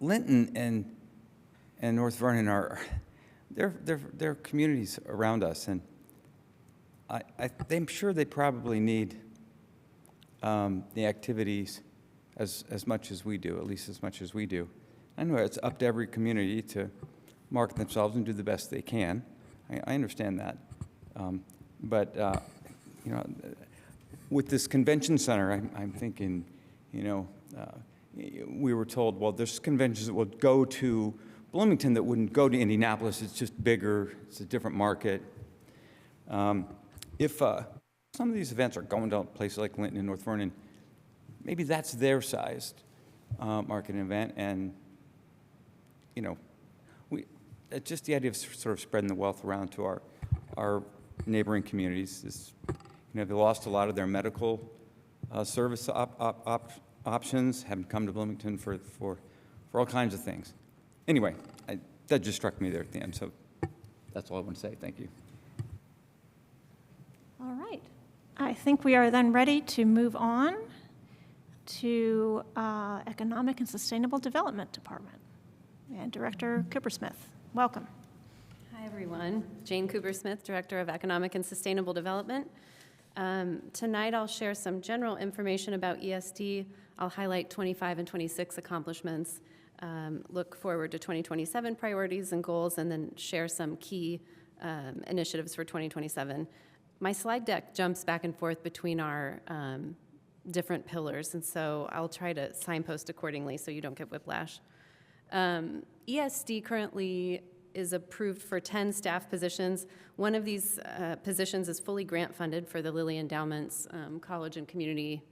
Speaker 6: Linton and North Vernon they're communities around us, and I'm sure they probably need the activities as much as we do, at least as much as we do. I know it's up to every community to market themselves and do the best they can. I understand that, but with this convention center, I'm thinking, we were told, well, there's conventions that will go to Bloomington that wouldn't go to Indianapolis. It's just bigger. It's a different market. If some of these events are going to places like Linton and North Vernon, maybe that's their sized marketing event, and just the idea of sort of spreading the wealth around to our neighboring communities is, they lost a lot of their medical service options, haven't come to Bloomington for all kinds of things. Anyway, that just struck me there at the end, so that's all I want to say. Thank you.
Speaker 1: All right. I think we are then ready to move on to Economic and Sustainable Development Department. And Director Coopersmith, welcome.
Speaker 8: Hi, everyone. Jane Coopersmith, Director of Economic and Sustainable Development. Tonight, I'll share some general information about ESD. I'll highlight 25 and 26 accomplishments, look forward to 2027 priorities and goals, and then share some key initiatives for 2027. My slide deck jumps back and forth between our different pillars, and so I'll try to signpost accordingly so you don't get whiplash. ESD currently is approved for 10 staff positions. One of these positions is fully grant funded for the Lilly Endowment's College and Community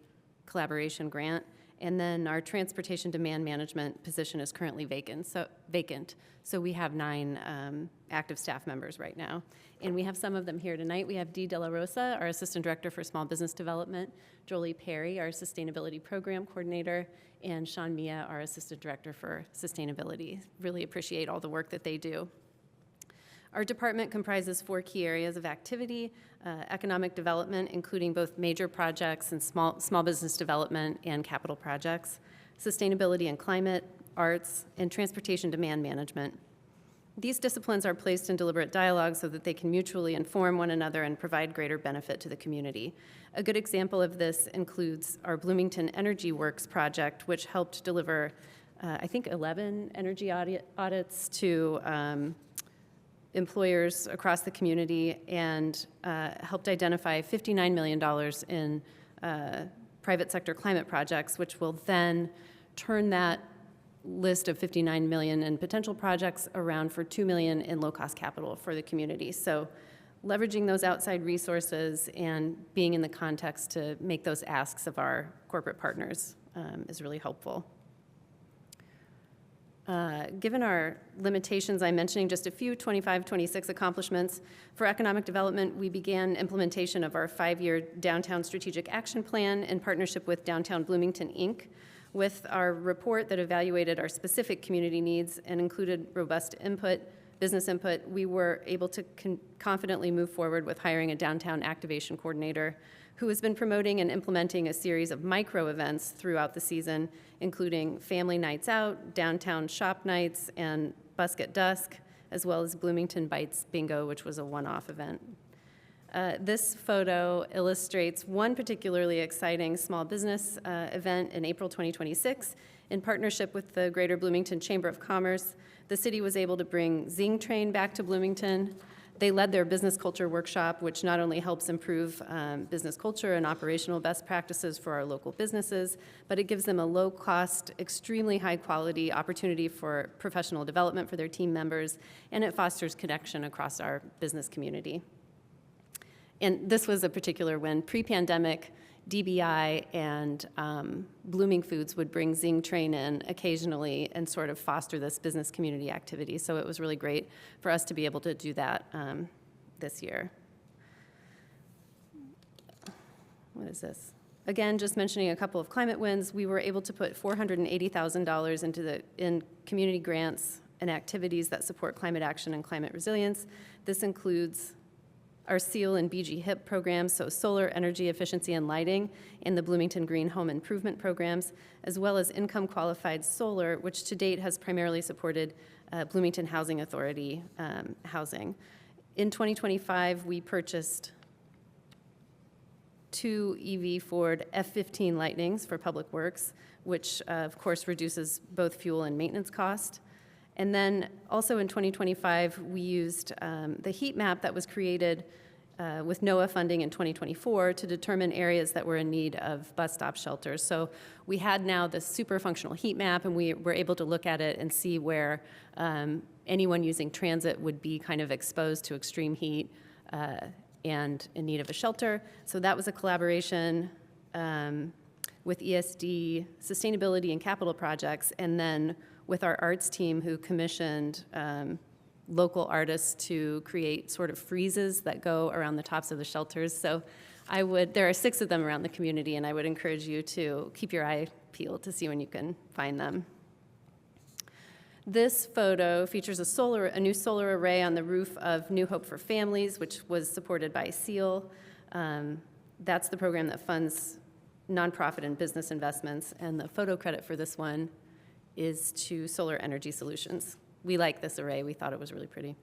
Speaker 8: Collaboration Grant. And then our transportation demand management position is currently vacant. So we have 9 active staff members right now. And we have some of them here tonight. We have Dee De La Rosa, our Assistant Director for Small Business Development, Jolie Perry, our Sustainability Program Coordinator, and Sean Mia, our Assistant Director for Sustainability. Really appreciate all the work that they do. Our department comprises 4 key areas of activity: economic development, including both major projects and small business development and capital projects, sustainability and climate, arts, and transportation demand management. These disciplines are placed in deliberate dialogue so that they can mutually inform one another and provide greater benefit to the community. A good example of this includes our Bloomington Energy Works project, which helped deliver, I think, 11 energy audits to employers across the community, and helped identify $59 million in private sector climate projects, which will then turn that list of $59 million in potential projects around for $2 million in low-cost capital for the community. So leveraging those outside resources and being in the context to make those asks of our corporate partners is really helpful. Given our limitations, I'm mentioning just a few 25, 26 accomplishments. For economic development, we began implementation of our 5-year Downtown Strategic Action Plan in partnership with Downtown Bloomington, Inc. With our report that evaluated our specific community needs and included robust input, business input, we were able to confidently move forward with hiring a downtown activation coordinator who has been promoting and implementing a series of micro events throughout the season, including family nights out, downtown shop nights, and Busk at Dusk, as well as Bloomington Bites Bingo, which was a one-off event. This photo illustrates one particularly exciting small business event in April 2026. In partnership with the Greater Bloomington Chamber of Commerce, the city was able to bring Zing Train back to Bloomington. They led their business culture workshop, which not only helps improve business culture and operational best practices for our local businesses, but it gives them a low-cost, extremely high-quality opportunity for professional development for their team members, and it fosters connection across our business community. And this was a particular win. Pre-pandemic, DBI and Blooming Foods would bring Zing Train in occasionally and sort of foster this business community activity. So it was really great for us to be able to do that this year. What is this? Again, just mentioning a couple of climate wins, we were able to put $480,000 in community grants and activities that support climate action and climate resilience. This includes our SEAL and BG HIP programs, so solar energy efficiency and lighting, and the Bloomington Green Home Improvement programs, as well as income qualified solar, which to date has primarily supported Bloomington Housing Authority housing. In 2025, we purchased 2 EV Ford F-15 Lightnings for Public Works, which of course reduces both fuel and maintenance cost. And then also in 2025, we used the heat map that was created with NOAA funding in 2024 to determine areas that were in need of bus stop shelters. So we had now this super functional heat map, and we were able to look at it and see where anyone using transit would be kind of exposed to extreme heat and in need of a shelter. So that was a collaboration with ESD, sustainability and capital projects, and then with our arts team who commissioned local artists to create sort of friezes that go around the tops of the shelters. So there are 6 of them around the community, and I would encourage you to keep your eye peeled to see when you can find them. This photo features a new solar array on the roof of New Hope for Families, which was supported by SEAL. That's the program that funds nonprofit and business investments, and the photo credit for this one is to Solar Energy Solutions. We like this array. We thought it was really pretty.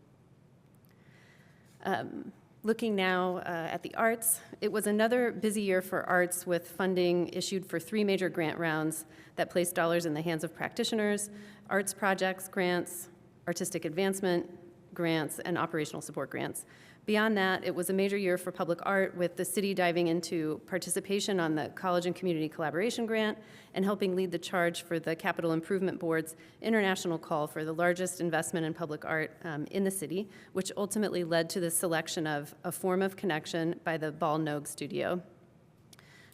Speaker 8: Looking now at the arts, it was another busy year for arts with funding issued for 3 major grant rounds that placed dollars in the hands of practitioners, arts projects grants, artistic advancement grants, and operational support grants. Beyond that, it was a major year for public art, with the city diving into participation on the College and Community Collaboration Grant and helping lead the charge for the Capital Improvement Board's international call for the largest investment in public art in the city, which ultimately led to the selection of A Form of Connection by the Ball Nogue Studio.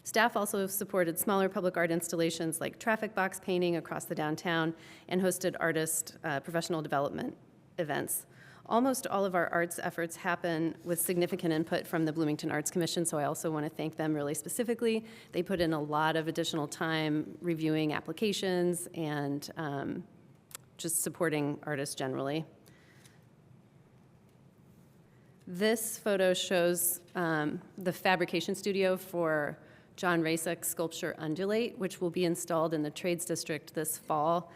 Speaker 8: Staff also supported smaller public art installations like traffic box painting across the downtown and hosted artist professional development events. Almost all of our arts efforts happen with significant input from the Bloomington Arts Commission, so I also want to thank them really specifically. They put in a lot of additional time reviewing applications and just supporting artists generally. This photo shows the fabrication studio for John Rasek's sculpture Undulate, which will be installed in the Trades District this fall.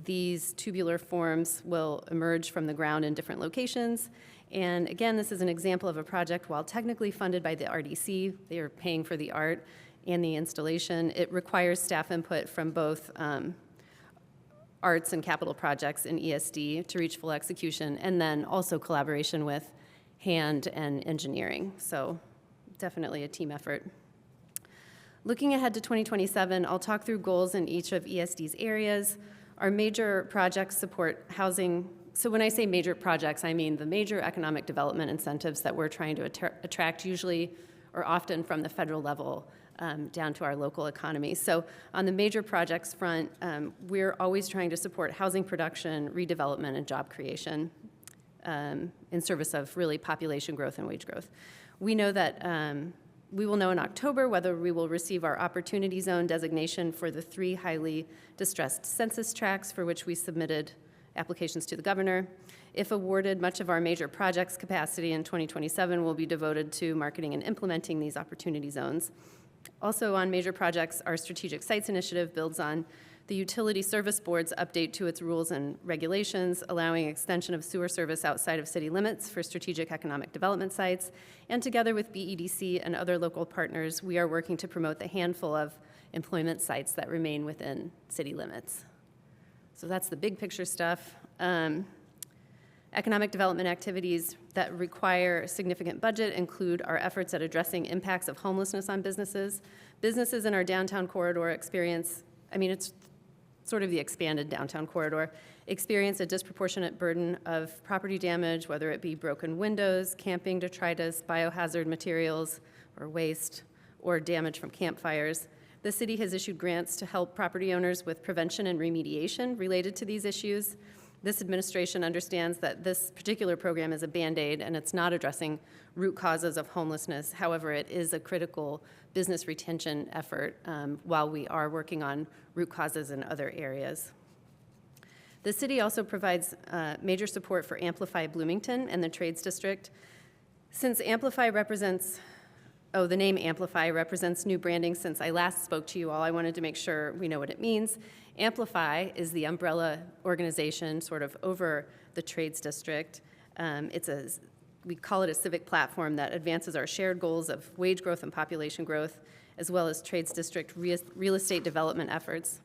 Speaker 8: These tubular forms will emerge from the ground in different locations. And again, this is an example of a project, while technically funded by the RDC, they are paying for the art and the installation. It requires staff input from both arts and capital projects in ESD to reach full execution, and then also collaboration with hand and engineering. So definitely a team effort. Looking ahead to 2027, I'll talk through goals in each of ESD's areas. Our major projects support housing. So when I say major projects, I mean the major economic development incentives that we're trying to attract, usually or often from the federal level down to our local economy. So on the major projects front, we're always trying to support housing production, redevelopment, and job creation in service of really population growth and wage growth. We know that we will know in October whether we will receive our Opportunity Zone designation for the 3 highly distressed census tracts for which we submitted applications to the governor. If awarded, much of our major projects capacity in 2027 will be devoted to marketing and implementing these Opportunity Zones. Also on major projects, our Strategic Sites Initiative builds on the Utility Service Board's update to its rules and regulations, allowing extension of sewer service outside of city limits for strategic economic development sites. And together with BEDC and other local partners, we are working to promote the handful of employment sites that remain within city limits. So that's the big picture stuff. Economic development activities that require significant budget include our efforts at addressing impacts of homelessness on businesses. Businesses in our downtown corridor it's sort of the expanded downtown corridor, experience a disproportionate burden of property damage, whether it be broken windows, camping detritus, biohazard materials or waste, or damage from campfires. The city has issued grants to help property owners with prevention and remediation related to these issues. This administration understands that this particular program is a Band-Aid and it's not addressing root causes of homelessness. However, it is a critical business retention effort while we are working on root causes in other areas. The city also provides major support for Amplify Bloomington and the Trades District. Since Amplify represents, the name Amplify represents new branding since I last spoke to you all, I wanted to make sure we know what it means. Amplify is the umbrella organization sort of over the Trades District. We call it a civic platform that advances our shared goals of wage growth and population growth, as well as Trades District real estate development efforts.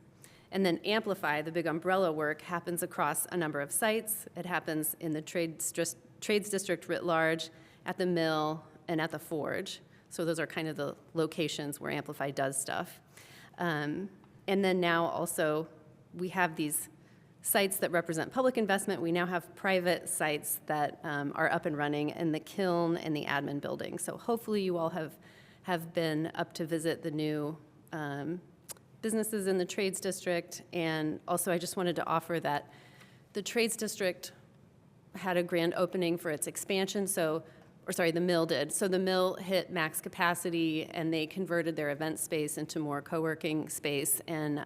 Speaker 8: And then Amplify, the big umbrella work, happens across a number of sites. It happens in the Trades District writ large, at the mill, and at the forge. So those are kind of the locations where Amplify does stuff. And then now also, we have these sites that represent public investment. We now have private sites that are up and running in the kiln and the admin building. So hopefully you all have been up to visit the new businesses in the Trades District. And also I just wanted to offer that the Trades District had a grand opening for its expansion. The mill did. So the mill hit max capacity and they converted their event space into more co-working space. And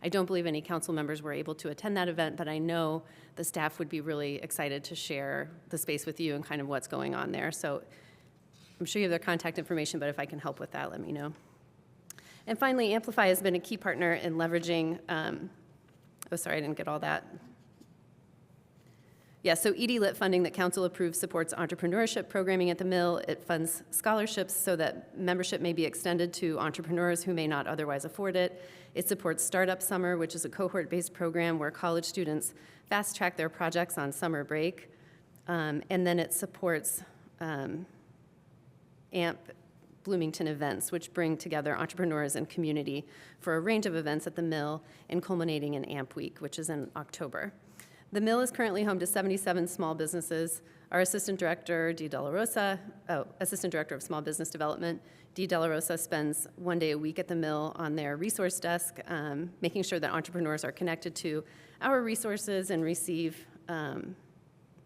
Speaker 8: I don't believe any council members were able to attend that event, but I know the staff would be really excited to share the space with you and kind of what's going on there. So I'm sure you have their contact information, but if I can help with that, let me know. And finally, Amplify has been a key partner in leveraging, I didn't get all that. Yeah, so ED-Lit funding that council approves supports entrepreneurship programming at the mill. It funds scholarships so that membership may be extended to entrepreneurs who may not otherwise afford it. It supports Startup Summer, which is a cohort-based program where college students fast-track their projects on summer break. And then it supports AMP Bloomington events, which bring together entrepreneurs and community for a range of events at the mill and culminating in AMP Week, which is in October. The mill is currently home to 77 small businesses. Our Assistant Director, Assistant Director of Small Business Development, Dee De La Rosa, spends one day a week at the mill on their resource desk, making sure that entrepreneurs are connected to our resources and receive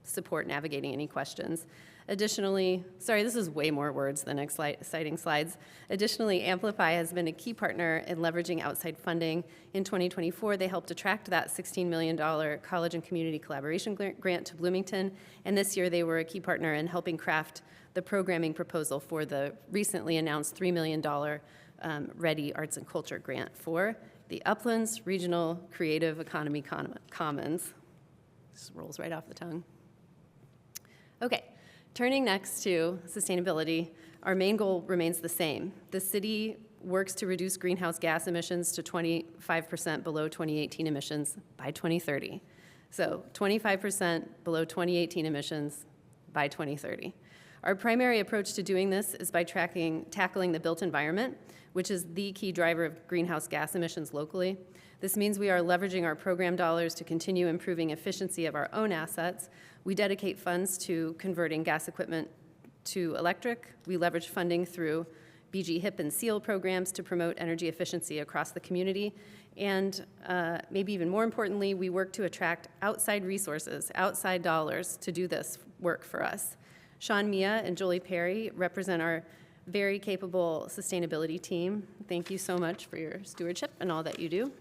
Speaker 8: support navigating any questions. Additionally, this is way more words than exciting slides. Additionally, Amplify has been a key partner in leveraging outside funding. In 2024, they helped attract that $16 million college and community collaboration grant to Bloomington. And this year, they were a key partner in helping craft the programming proposal for the recently announced $3 million Ready Arts and Culture grant for the Uplands Regional Creative Economy Commons. This rolls right off the tongue. Okay. Turning next to sustainability, our main goal remains the same. The city works to reduce greenhouse gas emissions to 25% below 2018 emissions by 2030. So 25% below 2018 emissions by 2030. Our primary approach to doing this is by tackling the built environment, which is the key driver of greenhouse gas emissions locally. This means we are leveraging our program dollars to continue improving efficiency of our own assets. We dedicate funds to converting gas equipment to electric. We leverage funding through BG HIP and SEAL programs to promote energy efficiency across the community. And maybe even more importantly, we work to attract outside resources, outside dollars to do this work for us. Sean Mia and Jolie Perry represent our very capable sustainability team. Thank you so much for your stewardship and all that you do.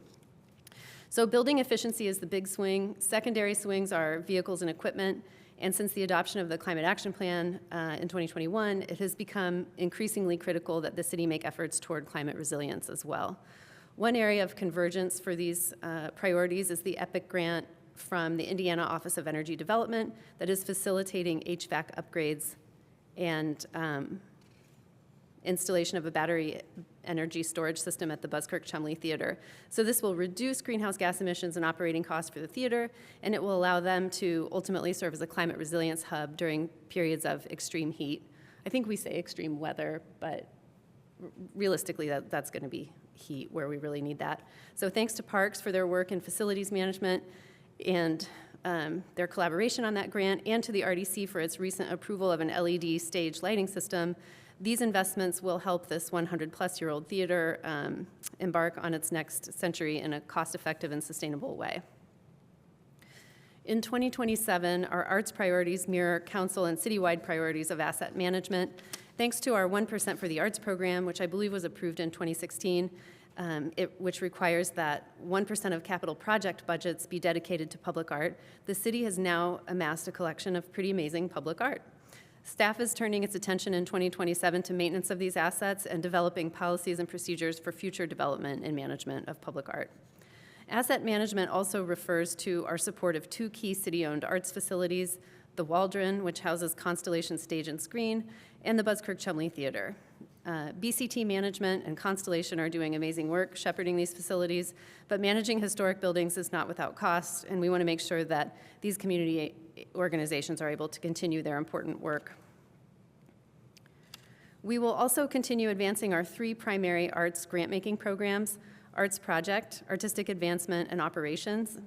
Speaker 8: So building efficiency is the big swing. Secondary swings are vehicles and equipment. And since the adoption of the Climate Action Plan in 2021, it has become increasingly critical that the city make efforts toward climate resilience as well. One area of convergence for these priorities is the EPIC grant from the Indiana Office of Energy Development that is facilitating HVAC upgrades and installation of a battery energy storage system at the Buskirk-Chumley Theater. So this will reduce greenhouse gas emissions and operating costs for the theater, and it will allow them to ultimately serve as a climate resilience hub during periods of extreme heat. I think we say extreme weather, but realistically that's going to be heat where we really need that. So thanks to Parks for their work in facilities management and their collaboration on that grant, and to the RDC for its recent approval of an LED stage lighting system. These investments will help this 100-plus-year-old theater embark on its next century in a cost-effective and sustainable way. In 2027, our arts priorities mirror council and citywide priorities of asset management. Thanks to our 1% for the Arts program, which I believe was approved in 2016, which requires that 1% of capital project budgets be dedicated to public art, the city has now amassed a collection of pretty amazing public art. Staff is turning its attention in 2027 to maintenance of these assets and developing policies and procedures for future development and management of public art. Asset management also refers to our support of two key city-owned arts facilities, the Waldron, which houses Constellation Stage and Screen, and the Buskirk-Chumley Theater. BCT Management and Constellation are doing amazing work shepherding these facilities, but managing historic buildings is not without cost, and we want to make sure that these community organizations are able to continue their important work. We will also continue advancing our three primary arts grant-making programs: Arts Project, Artistic Advancement, and Operations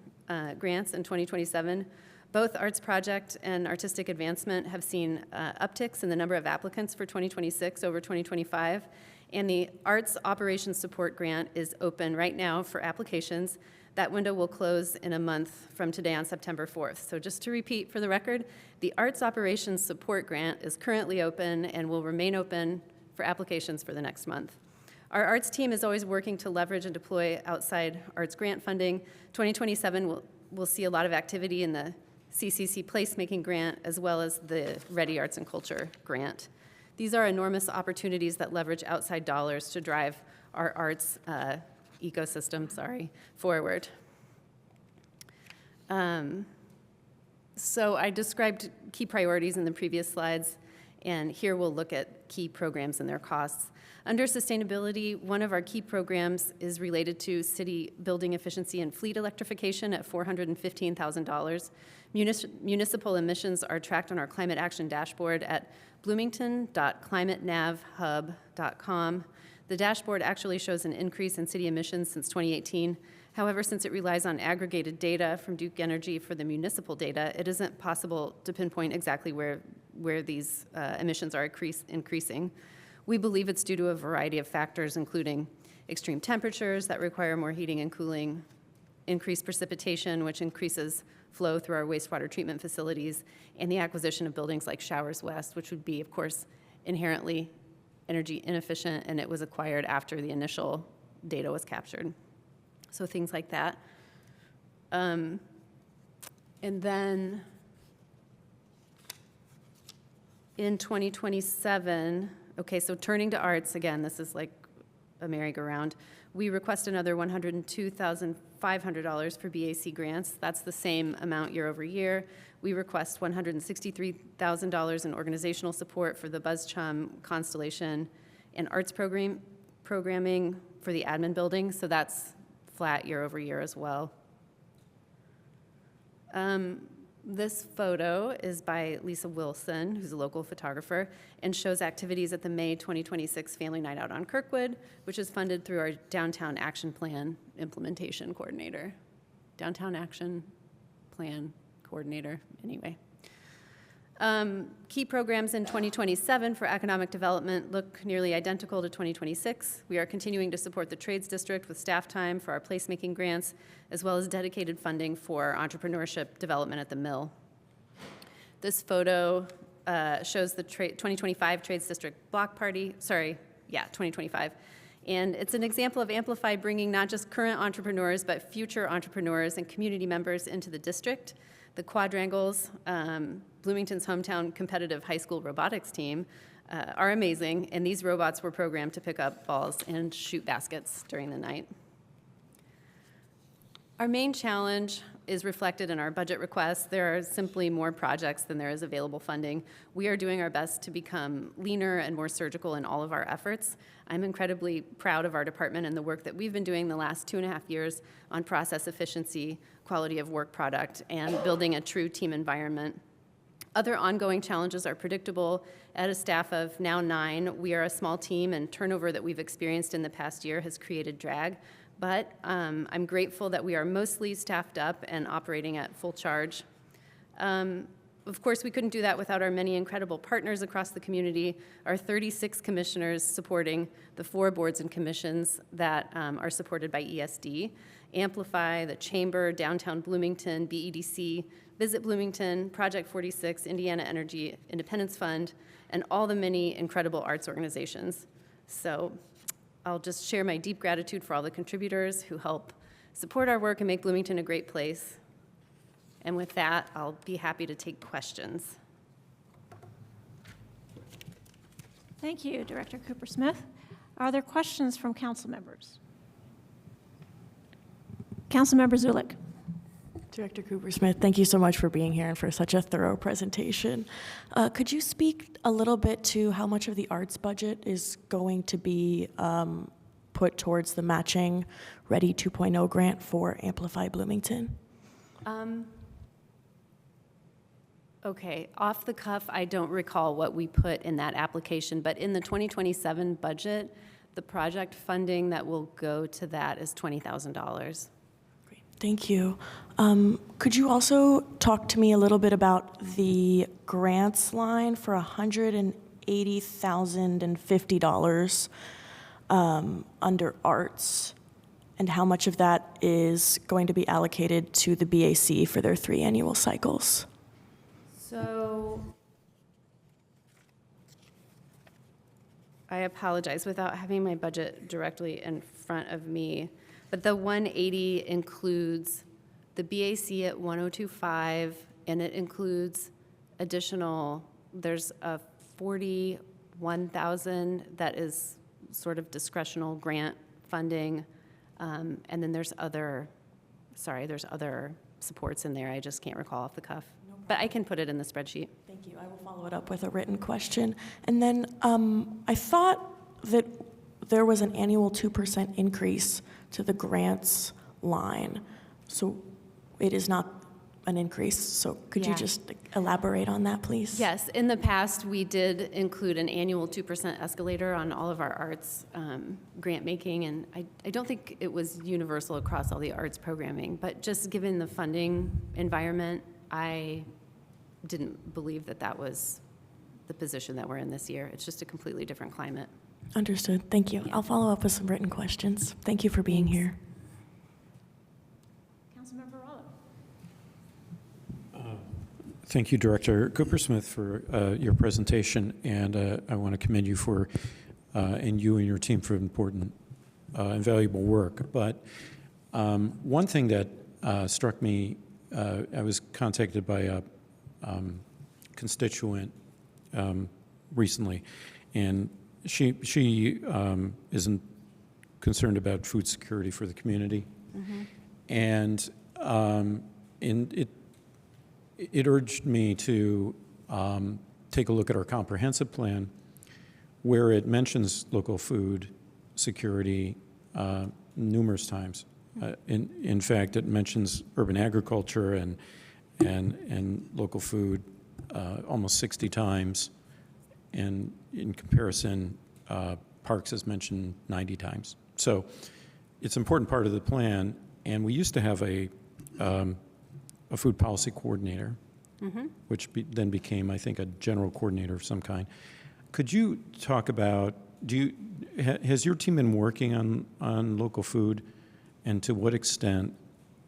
Speaker 8: grants in 2027. Both Arts Project and Artistic Advancement have seen upticks in the number of applicants for 2026 over 2025, and the Arts Operations Support Grant is open right now for applications. That window will close in a month from today on September 4th. So just to repeat for the record, the Arts Operations Support Grant is currently open and will remain open for applications for the next month. Our arts team is always working to leverage and deploy outside arts grant funding. 2027 will see a lot of activity in the CCC Placemaking Grant as well as the Ready Arts and Culture Grant. These are enormous opportunities that leverage outside dollars to drive our arts ecosystem, forward. So I described key priorities in the previous slides, and here we'll look at key programs and their costs. Under sustainability, one of our key programs is related to city building efficiency and fleet electrification at $415,000. Municipal emissions are tracked on our climate action dashboard at bloomington.climatenavhub.com. The dashboard actually shows an increase in city emissions since 2018. However, since it relies on aggregated data from Duke Energy for the municipal data, it isn't possible to pinpoint exactly where these emissions are increasing. We believe it's due to a variety of factors, including extreme temperatures that require more heating and cooling, increased precipitation, which increases flow through our wastewater treatment facilities, and the acquisition of buildings like Showers West, which would be, of course, inherently energy inefficient, and it was acquired after the initial data was captured. So things like that. And then in 2027, okay, so turning to arts, again, this is like a merry-go-round. We request another $102,500 for BAC grants. That's the same amount year over year. We request $163,000 in organizational support for the BuzzChum, Constellation, and arts programming for the admin building, so that's flat year over year as well. This photo is by Lisa Wilson, who's a local photographer, and shows activities at the May 2026 Family Night Out on Kirkwood, which is funded through our Downtown Action Plan Implementation Coordinator. Downtown Action Plan Coordinator, anyway. Key programs in 2027 for economic development look nearly identical to 2026. We are continuing to support the Trades District with staff time for our placemaking grants, as well as dedicated funding for entrepreneurship development at the Mill. This photo shows the 2025 Trades District Block Party, 2025. And it's an example of Amplify bringing not just current entrepreneurs, but future entrepreneurs and community members into the district. The Quadrangles, Bloomington's hometown competitive high school robotics team, are amazing, and these robots were programmed to pick up balls and shoot baskets during the night. Our main challenge is reflected in our budget requests. There are simply more projects than there is available funding. We are doing our best to become leaner and more surgical in all of our efforts. I'm incredibly proud of our department and the work that we've been doing the last 2.5 years on process efficiency, quality of work product, and building a true team environment. Other ongoing challenges are predictable. At a staff of now 9, we are a small team, and turnover that we've experienced in the past year has created drag. But I'm grateful that we are mostly staffed up and operating at full charge. Of course, we couldn't do that without our many incredible partners across the community, our 36 commissioners supporting the 4 boards and commissions that are supported by ESD, Amplify, the Chamber, Downtown Bloomington, BEDC, Visit Bloomington, Project 46, Indiana Energy Independence Fund, and all the many incredible arts organizations. So I'll just share my deep gratitude for all the contributors who help support our work and make Bloomington a great place. And with that, I'll be happy to take questions.
Speaker 1: Thank you, Director Cooper-Smith. Are there questions from council members? Councilmember Zulik.
Speaker 9: Director Cooper-Smith, thank you so much for being here and for such a thorough presentation. Could you speak a little bit to how much of the arts budget is going to be put towards the matching Ready 2.0 grant for Amplify Bloomington?
Speaker 8: Okay, off the cuff, I don't recall what we put in that application, but in the 2027 budget, the project funding that will go to that is $20,000.
Speaker 9: Great, thank you. Could you also talk to me a little bit about the grants line for $180,050 under arts, and how much of that is going to be allocated to the BAC for their 3 annual cycles?
Speaker 8: So I apologize without having my budget directly in front of me, but the 180 includes the BAC at 102.5, and it includes additional, there's a 41,000 that is sort of discretional grant funding, and then there's other supports in there. I just can't recall off the cuff. But I can put it in the spreadsheet.
Speaker 9: Thank you. I will follow it up with a written question. And then I thought that there was an annual 2% increase to the grants line. So it is not an increase. So could you just elaborate on that, please?
Speaker 8: Yes, in the past, we did include an annual 2% escalator on all of our arts grant making, and I don't think it was universal across all the arts programming, but just given the funding environment, I didn't believe that that was the position that we're in this year. It's just a completely different climate.
Speaker 9: Understood. Thank you.
Speaker 8: Yeah.
Speaker 9: I'll follow up with some written questions. Thank you for being here.
Speaker 1: Councilmember Rollo.
Speaker 3: Thank you, Director Cooper-Smith, for your presentation, and I want to commend you for, and you and your team for important and valuable work. But one thing that struck me, I was contacted by a constituent recently, and she isn't concerned about food security for the community, and it urged me to take a look at our comprehensive plan, where it mentions local food security numerous times. In fact, it mentions urban agriculture and local food almost 60 times, and in comparison, parks is mentioned 90 times. So it's an important part of the plan, and we used to have a food policy coordinator, which then became, I think, a general coordinator of some kind. Could you talk about, has your team been working on local food, and to what extent,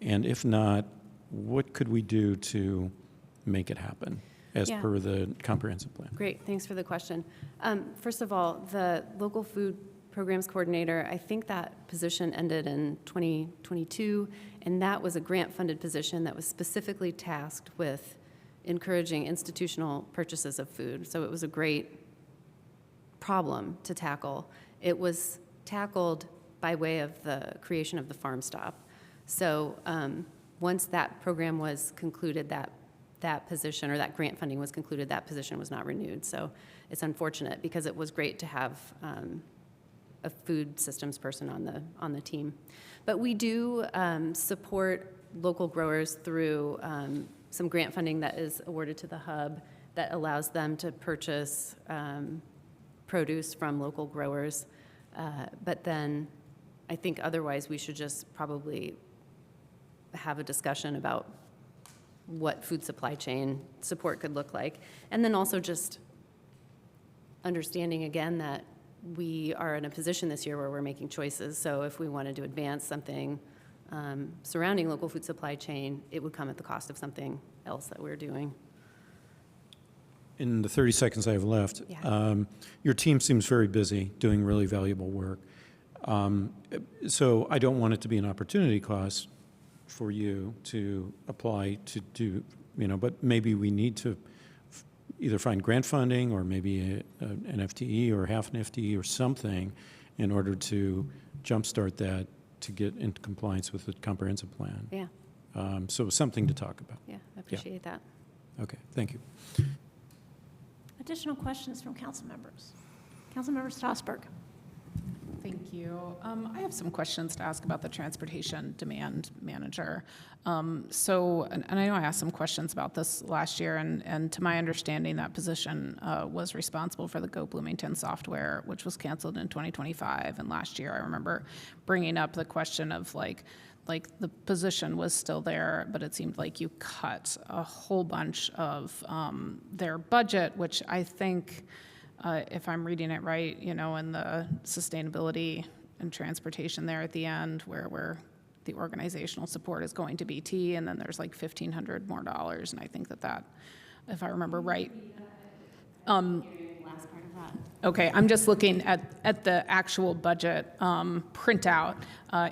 Speaker 3: and if not, what could we do to make it happen as per the comprehensive plan?
Speaker 8: Great, thanks for the question. First of all, the local food programs coordinator, I think that position ended in 2022, and that was a grant-funded position that was specifically tasked with encouraging institutional purchases of food. So it was a great problem to tackle. It was tackled by way of the creation of the Farm Stop. So once that program was concluded, that position, or that grant funding was concluded, that position was not renewed. So it's unfortunate, because it was great to have a food systems person on the team. But we do support local growers through some grant funding that is awarded to the hub that allows them to purchase produce from local growers. But then I think otherwise we should just probably have a discussion about what food supply chain support could look like. And then also just understanding again that we are in a position this year where we're making choices. So if we wanted to advance something surrounding local food supply chain, it would come at the cost of something else that we're doing.
Speaker 3: In the 30 seconds I have left,
Speaker 8: Yeah.
Speaker 3: Your team seems very busy doing really valuable work. So I don't want it to be an opportunity cost for you to apply to do, but maybe we need to either find grant funding or maybe an FTE or half an FTE or something in order to jumpstart that to get into compliance with the comprehensive plan.
Speaker 8: Yeah,
Speaker 3: So something to talk about.
Speaker 8: yeah, I appreciate that.
Speaker 3: Okay, thank you.
Speaker 1: Additional questions from council members? Councilmember Strasburg.
Speaker 2: Thank you. I have some questions to ask about the transportation demand manager. And I know I asked some questions about this last year, and to my understanding, that position was responsible for the Go Bloomington software, which was canceled in 2025. And last year, I remember bringing up the question of like the position was still there, but it seemed like you cut a whole bunch of their budget, which I think, if I'm reading it right, in the sustainability and transportation there at the end, where the organizational support is going to BT, and then there's like $1,500 more, and I think that, if I remember right.
Speaker 8: Last part of that.
Speaker 2: Okay, I'm just looking at the actual budget printout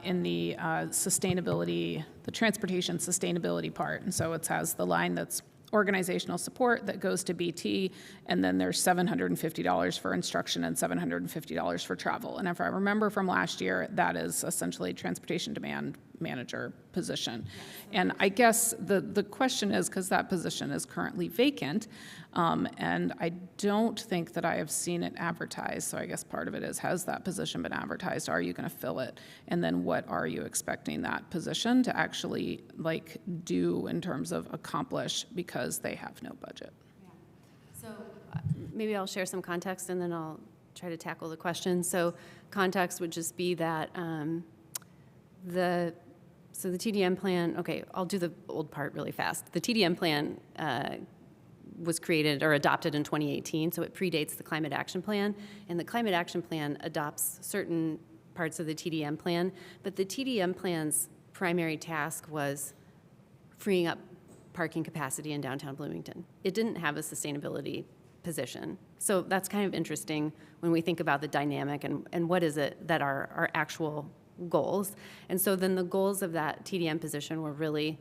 Speaker 2: in the sustainability, the transportation sustainability part. And so it has the line that's organizational support that goes to BT, and then there's $750 for instruction and $750 for travel. And if I remember from last year, that is essentially transportation demand manager position. And I guess the question is, because that position is currently vacant, and I don't think that I have seen it advertised, so I guess part of it is, has that position been advertised? Are you going to fill it? And then what are you expecting that position to actually do in terms of accomplish, because they have no budget?
Speaker 8: So maybe I'll share some context and then I'll try to tackle the question. So context would just be that the TDM plan, okay, I'll do the old part really fast. The TDM plan was created or adopted in 2018, so it predates the Climate Action Plan. And the Climate Action Plan adopts certain parts of the TDM plan, but the TDM plan's primary task was freeing up parking capacity in downtown Bloomington. It didn't have a sustainability position. So that's kind of interesting when we think about the dynamic and what is it that are our actual goals. And so then the goals of that TDM position were really,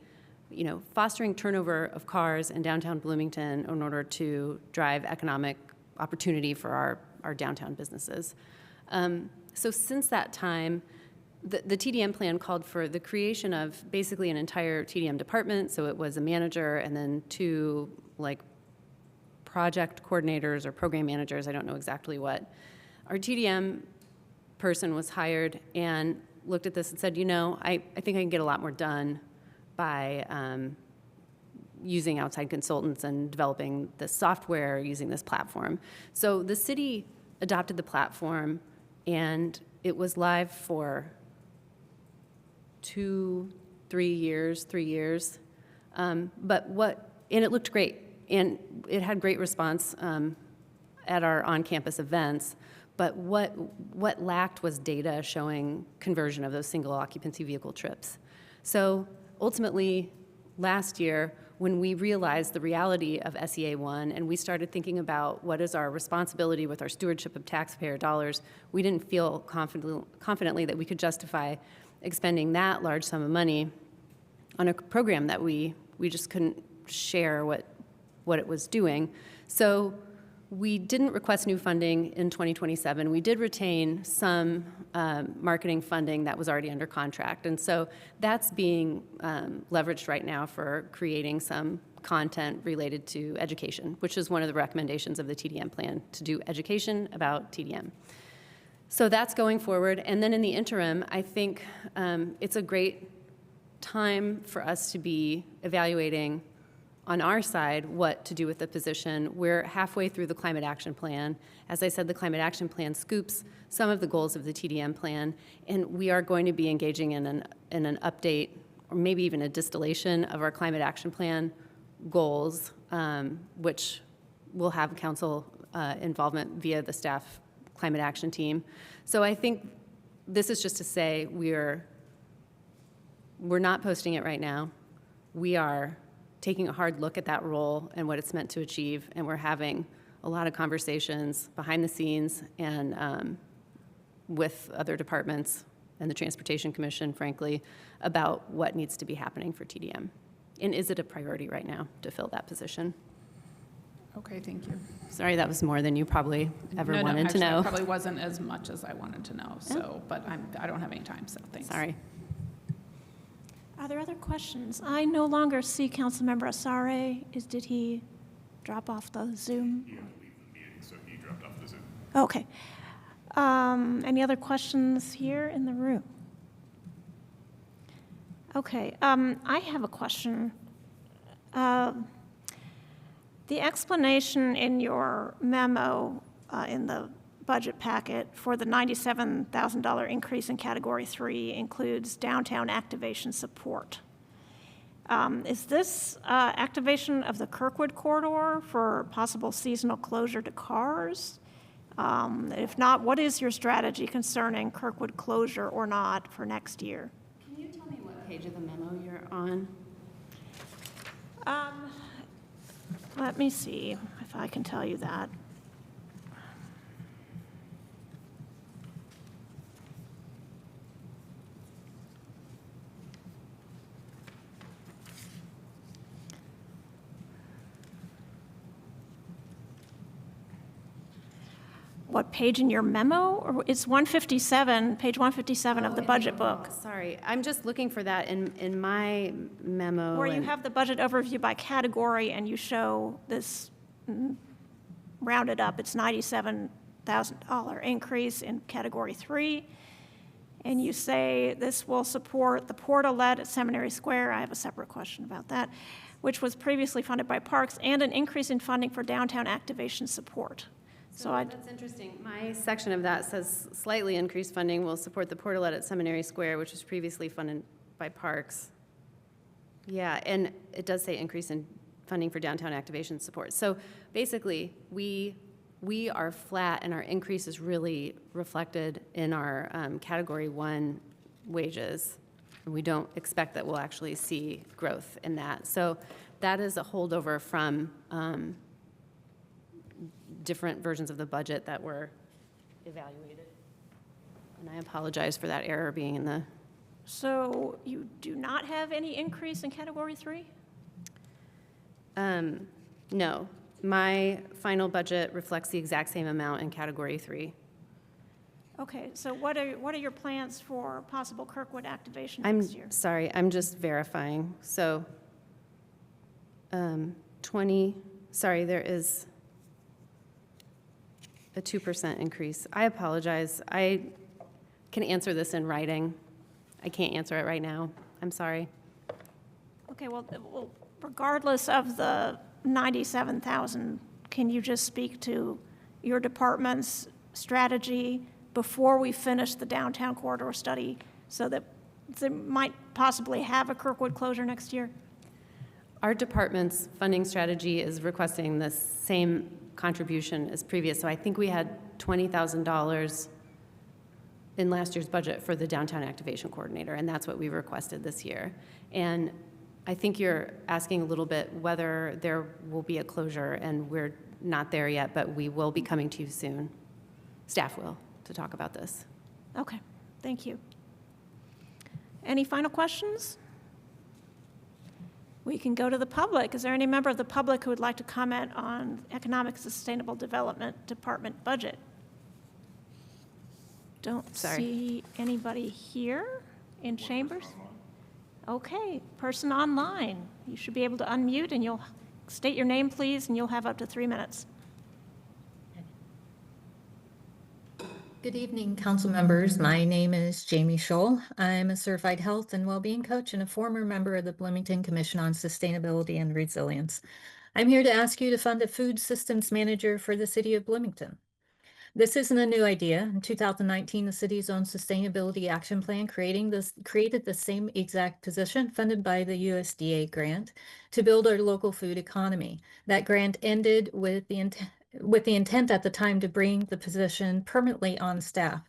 Speaker 8: fostering turnover of cars in downtown Bloomington in order to drive economic opportunity for our downtown businesses. So since that time, the TDM plan called for the creation of basically an entire TDM department. So it was a manager and then two project coordinators or program managers, I don't know exactly what. Our TDM person was hired and looked at this and said, I think I can get a lot more done by using outside consultants and developing the software, using this platform. So the city adopted the platform, and it was live for 3 years. And it looked great, and it had great response at our on-campus events. But what lacked was data showing conversion of those single occupancy vehicle trips. So ultimately, last year, when we realized the reality of SEA 1 and we started thinking about what is our responsibility with our stewardship of taxpayer dollars, we didn't feel confidently that we could justify expending that large sum of money on a program that we just couldn't share what it was doing. So we didn't request new funding in 2027. We did retain some marketing funding that was already under contract. And so that's being leveraged right now for creating some content related to education, which is one of the recommendations of the TDM plan, to do education about TDM. So that's going forward. And then in the interim, I think it's a great time for us to be evaluating on our side what to do with the position. We're halfway through the Climate Action Plan. As I said, the Climate Action Plan scoops some of the goals of the TDM plan, and we are going to be engaging in an update or maybe even a distillation of our climate action plan goals, which will have council involvement via the staff climate action team. So I think this is just to say we're not posting it right now. We are taking a hard look at that role and what it's meant to achieve, and we're having a lot of conversations behind the scenes and with other departments and the Transportation Commission, frankly, about what needs to be happening for TDM. And is it a priority right now to fill that position?
Speaker 2: Okay, thank you.
Speaker 8: Sorry, that was more than you probably ever
Speaker 2: No,
Speaker 8: wanted
Speaker 2: actually,
Speaker 8: to know.
Speaker 2: it probably wasn't as much as I wanted to know, so, but I don't have any time, so thanks.
Speaker 8: Sorry.
Speaker 1: Are there other questions? I no longer see Councilmember Asare. Did he drop off the Zoom?
Speaker 10: He had to leave the meeting, so he dropped off the Zoom.
Speaker 1: Okay. Any other questions here in the room? Okay, I have a question. The explanation in your memo in the budget packet for the $97,000 increase in Category 3 includes downtown activation support. Is this activation of the Kirkwood corridor for possible seasonal closure to cars? If not, what is your strategy concerning Kirkwood closure or not for next year?
Speaker 8: Can you tell me what page of the memo you're on?
Speaker 1: Let me see if I can tell you that. What page in your memo? Or it's 157, page 157 of the budget book.
Speaker 8: Sorry, I'm just looking for that in my memo.
Speaker 1: Where you
Speaker 8: and-
Speaker 1: have the budget overview by category and you show this rounded up, it's $97,000 increase in Category 3. And you say this will support the portalet at Seminary Square. I have a separate question about that, which was previously funded by Parks, and an increase in funding for downtown activation support.
Speaker 8: So that's interesting. My section of that says slightly increased funding will support the portalet at Seminary Square, which was previously funded by Parks. Yeah, and it does say increase in funding for downtown activation support. So basically, we are flat, and our increase is really reflected in our Category 1 wages. And we don't expect that we'll actually see growth in that. So that is a holdover from different versions of the budget that were evaluated. And I apologize for that error being in the...
Speaker 1: So you do not have any increase in Category 3?
Speaker 8: No. My final budget reflects the exact same amount in Category 3.
Speaker 1: Okay, so what are your plans for possible Kirkwood activation
Speaker 8: I'm
Speaker 1: next year?
Speaker 8: sorry, I'm just verifying. So sorry, there is a 2% increase. I apologize. I can answer this in writing. I can't answer it right now. I'm sorry.
Speaker 1: Okay, well, regardless of the 97,000, can you just speak to your department's strategy before we finish the downtown corridor study so that they might possibly have a Kirkwood closure next year?
Speaker 8: Our department's funding strategy is requesting the same contribution as previous. So I think we had $20,000 in last year's budget for the downtown activation coordinator, and that's what we requested this year. And I think you're asking a little bit whether there will be a closure, and we're not there yet, but we will be coming to you soon. Staff will, to talk about this.
Speaker 1: Okay, thank you. Any final questions? We can go to the public. Is there any member of the public who would like to comment on Economic Sustainable Development Department budget? Don't see anybody here in chambers. Okay, person online. You should be able to unmute, and you'll state your name, please, and you'll have up to 3 minutes.
Speaker 11: Good evening, council members. My name is Jamie Scholl. I'm a certified health and well-being coach and a former member of the Bloomington Commission on Sustainability and Resilience. I'm here to ask you to fund a food systems manager for the city of Bloomington. This isn't a new idea. In 2019, the city's own Sustainability Action Plan created the same exact position funded by the USDA grant to build our local food economy. That grant ended with the intent at the time to bring the position permanently on staff,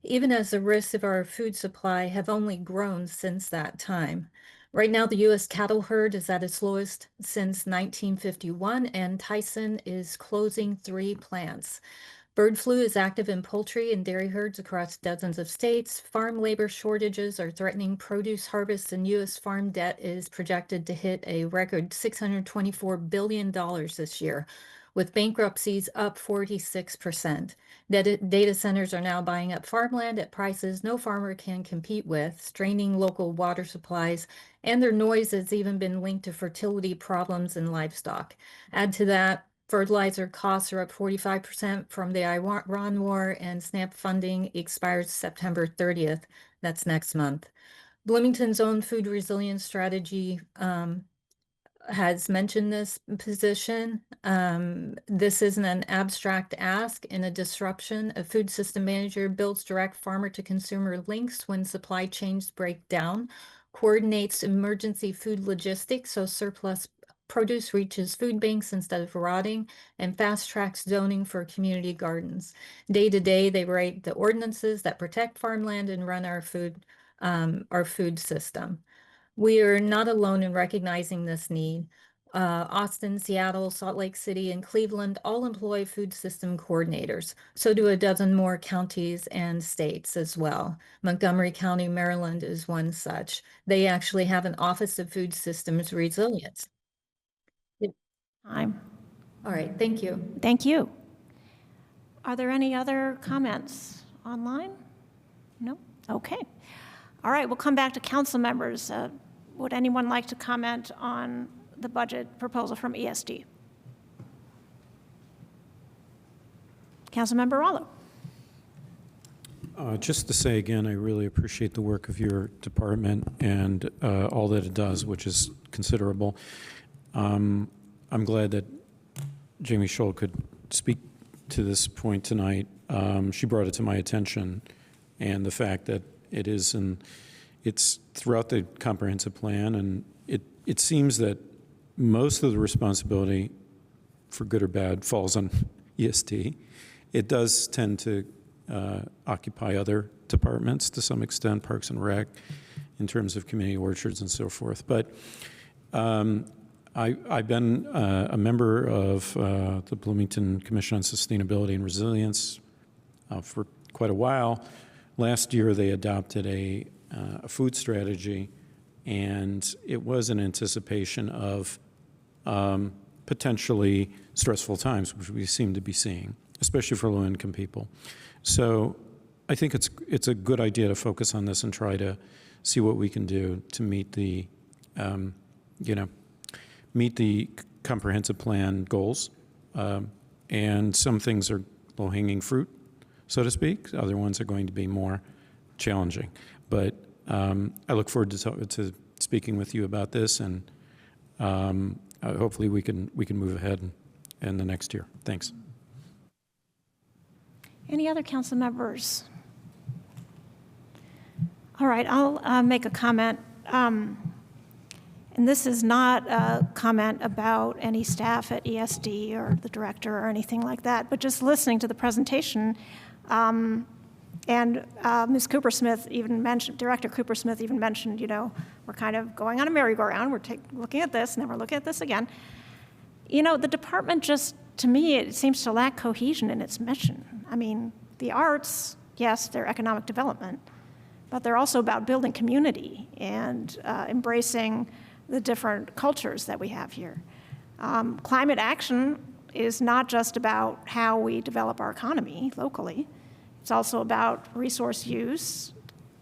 Speaker 11: even as the risks of our food supply have only grown since that time. Right now, the U.S. cattle herd is at its lowest since 1951, and Tyson is closing 3 plants. Bird flu is active in poultry and dairy herds across dozens of states. Farm labor shortages are threatening produce harvests, and U.S. farm debt is projected to hit a record $624 billion this year, with bankruptcies up 46%. Data centers are now buying up farmland at prices no farmer can compete with, straining local water supplies, and their noise has even been linked to fertility problems in livestock. Add to that, fertilizer costs are up 45% from the Iran war, and SNAP funding expires September 30th. That's next month. Bloomington's own food resilience strategy has mentioned this position. This isn't an abstract ask. In a disruption, a food system manager builds direct farmer to consumer links when supply chains break down, coordinates emergency food logistics so surplus produce reaches food banks instead of rotting, and fast tracks zoning for community gardens. Day to day, they write the ordinances that protect farmland and run our food system. We are not alone in recognizing this need. Austin, Seattle, Salt Lake City, and Cleveland all employ food system coordinators. So do a dozen more counties and states as well. Montgomery County, Maryland is one such. They actually have an Office of Food Systems Resilience.
Speaker 1: Time.
Speaker 11: All right, thank you.
Speaker 1: Thank you. Are there any other comments online? No? Okay. All right, we'll come back to council members. Would anyone like to comment on the budget proposal from ESD? Councilmember Rollo.
Speaker 3: Just to say again, I really appreciate the work of your department and all that it does, which is considerable. I'm glad that Jamie Scholl could speak to this point tonight. She brought it to my attention, and the fact that it's throughout the comprehensive plan, and it seems that most of the responsibility, for good or bad, falls on ESD. It does tend to occupy other departments to some extent, Parks and Rec, in terms of community orchards and so forth. But I've been a member of the Bloomington Commission on Sustainability and Resilience for quite a while. Last year, they adopted a food strategy, and it was in anticipation of potentially stressful times, which we seem to be seeing, especially for low-income people. So I think it's a good idea to focus on this and try to see what we can do to meet the comprehensive plan goals. And some things are low-hanging fruit, so to speak. Other ones are going to be more challenging. But I look forward to speaking with you about this, and hopefully we can move ahead in the next year. Thanks.
Speaker 1: Any other council members? All right, I'll make a comment. And this is not a comment about any staff at ESD or the director or anything like that, but just listening to the presentation. And Ms. Cooper-Smith even mentioned, Director Cooper-Smith even mentioned, we're kind of going on a merry-go-round. We're looking at this, and then we're looking at this again. The department just, to me, it seems to lack cohesion in its mission. I mean, the arts, yes, they're economic development, but they're also about building community and embracing the different cultures that we have here. Climate action is not just about how we develop our economy locally. It's also about resource use,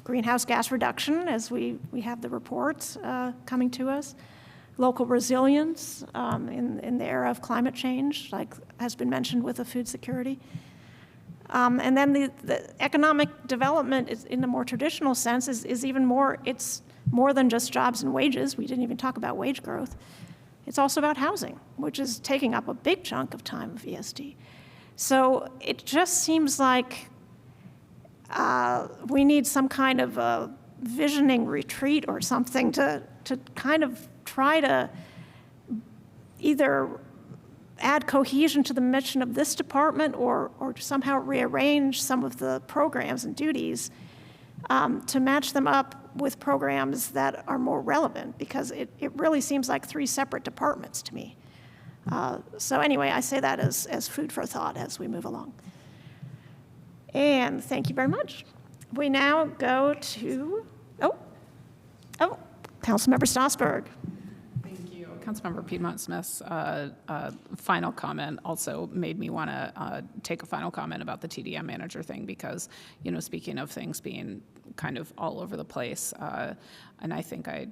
Speaker 1: greenhouse gas reduction, as we have the reports coming to us, local resilience in the era of climate change, like has been mentioned with the food security. And then the economic development is, in the more traditional sense, is even more, it's more than just jobs and wages. We didn't even talk about wage growth. It's also about housing, which is taking up a big chunk of time of ESD. So it just seems like we need some kind of a visioning retreat or something to kind of try to either add cohesion to the mission of this department or somehow rearrange some of the programs and duties to match them up with programs that are more relevant, because it really seems like three separate departments to me. So anyway, I say that as food for thought as we move along. And thank you very much. We now go to, Councilmember Strasburg.
Speaker 2: Thank you. Councilmember Piedmont Smith's final comment also made me want to take a final comment about the TDM manager thing, because, you know, speaking of things being kind of all over the place, and I think I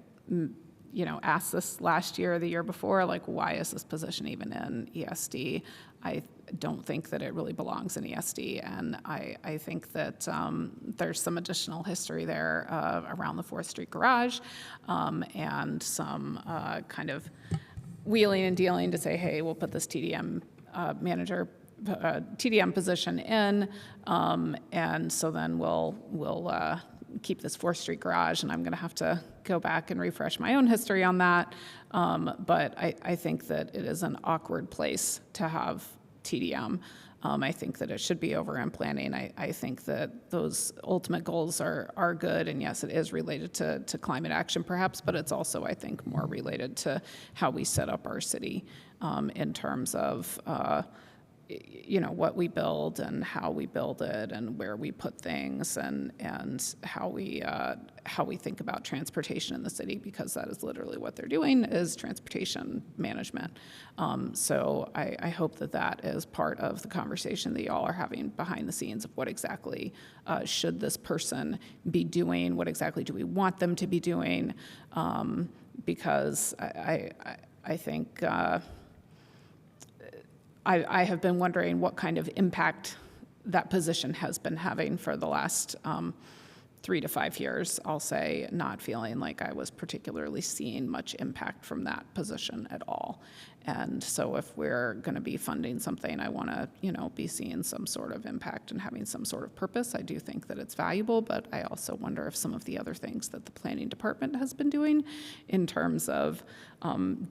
Speaker 2: asked this last year or the year before, like, why is this position even in ESD? I don't think that it really belongs in ESD, and I think that there's some additional history there around the 4th Street garage and some kind of wheeling and dealing to say, hey, we'll put this TDM manager TDM position in, and so then we'll keep this 4th Street garage, and I'm going to have to go back and refresh my own history on that. But I think that it is an awkward place to have TDM. I think that it should be over in planning. I think that those ultimate goals are good, and yes, it is related to climate action perhaps, but it's also, I think, more related to how we set up our city in terms of what we build and how we build it and where we put things and how we think about transportation in the city, because that is literally what they're doing, is transportation management. So I hope that is part of the conversation that y'all are having behind the scenes of what exactly should this person be doing, what exactly do we want them to be doing, because I think I have been wondering what kind of impact that position has been having for the last 3 to 5 years, I'll say, not feeling like I was particularly seeing much impact from that position at all. And so if we're going to be funding something, I want to, be seeing some sort of impact and having some sort of purpose. I do think that it's valuable, but I also wonder if some of the other things that the planning department has been doing in terms of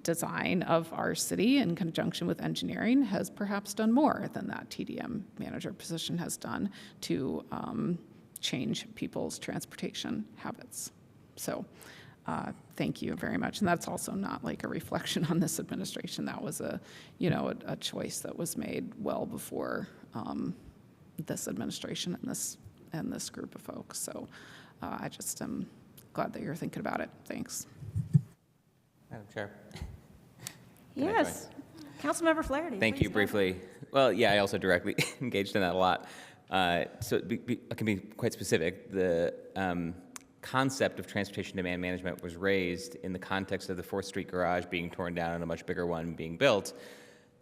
Speaker 2: design of our city in conjunction with engineering has perhaps done more than that TDM manager position has done to change people's transportation habits. So thank you very much. And that's also not like a reflection on this administration. That was a choice that was made well before this administration and this group of folks. So I just am glad that you're thinking about it. Thanks.
Speaker 12: Madam Chair.
Speaker 1: Yes. Councilmember Flaherty.
Speaker 12: Thank you briefly. Well, yeah, I also directly engaged in that a lot. So I can be quite specific. The concept of transportation demand management was raised in the context of the 4th Street garage being torn down and a much bigger one being built.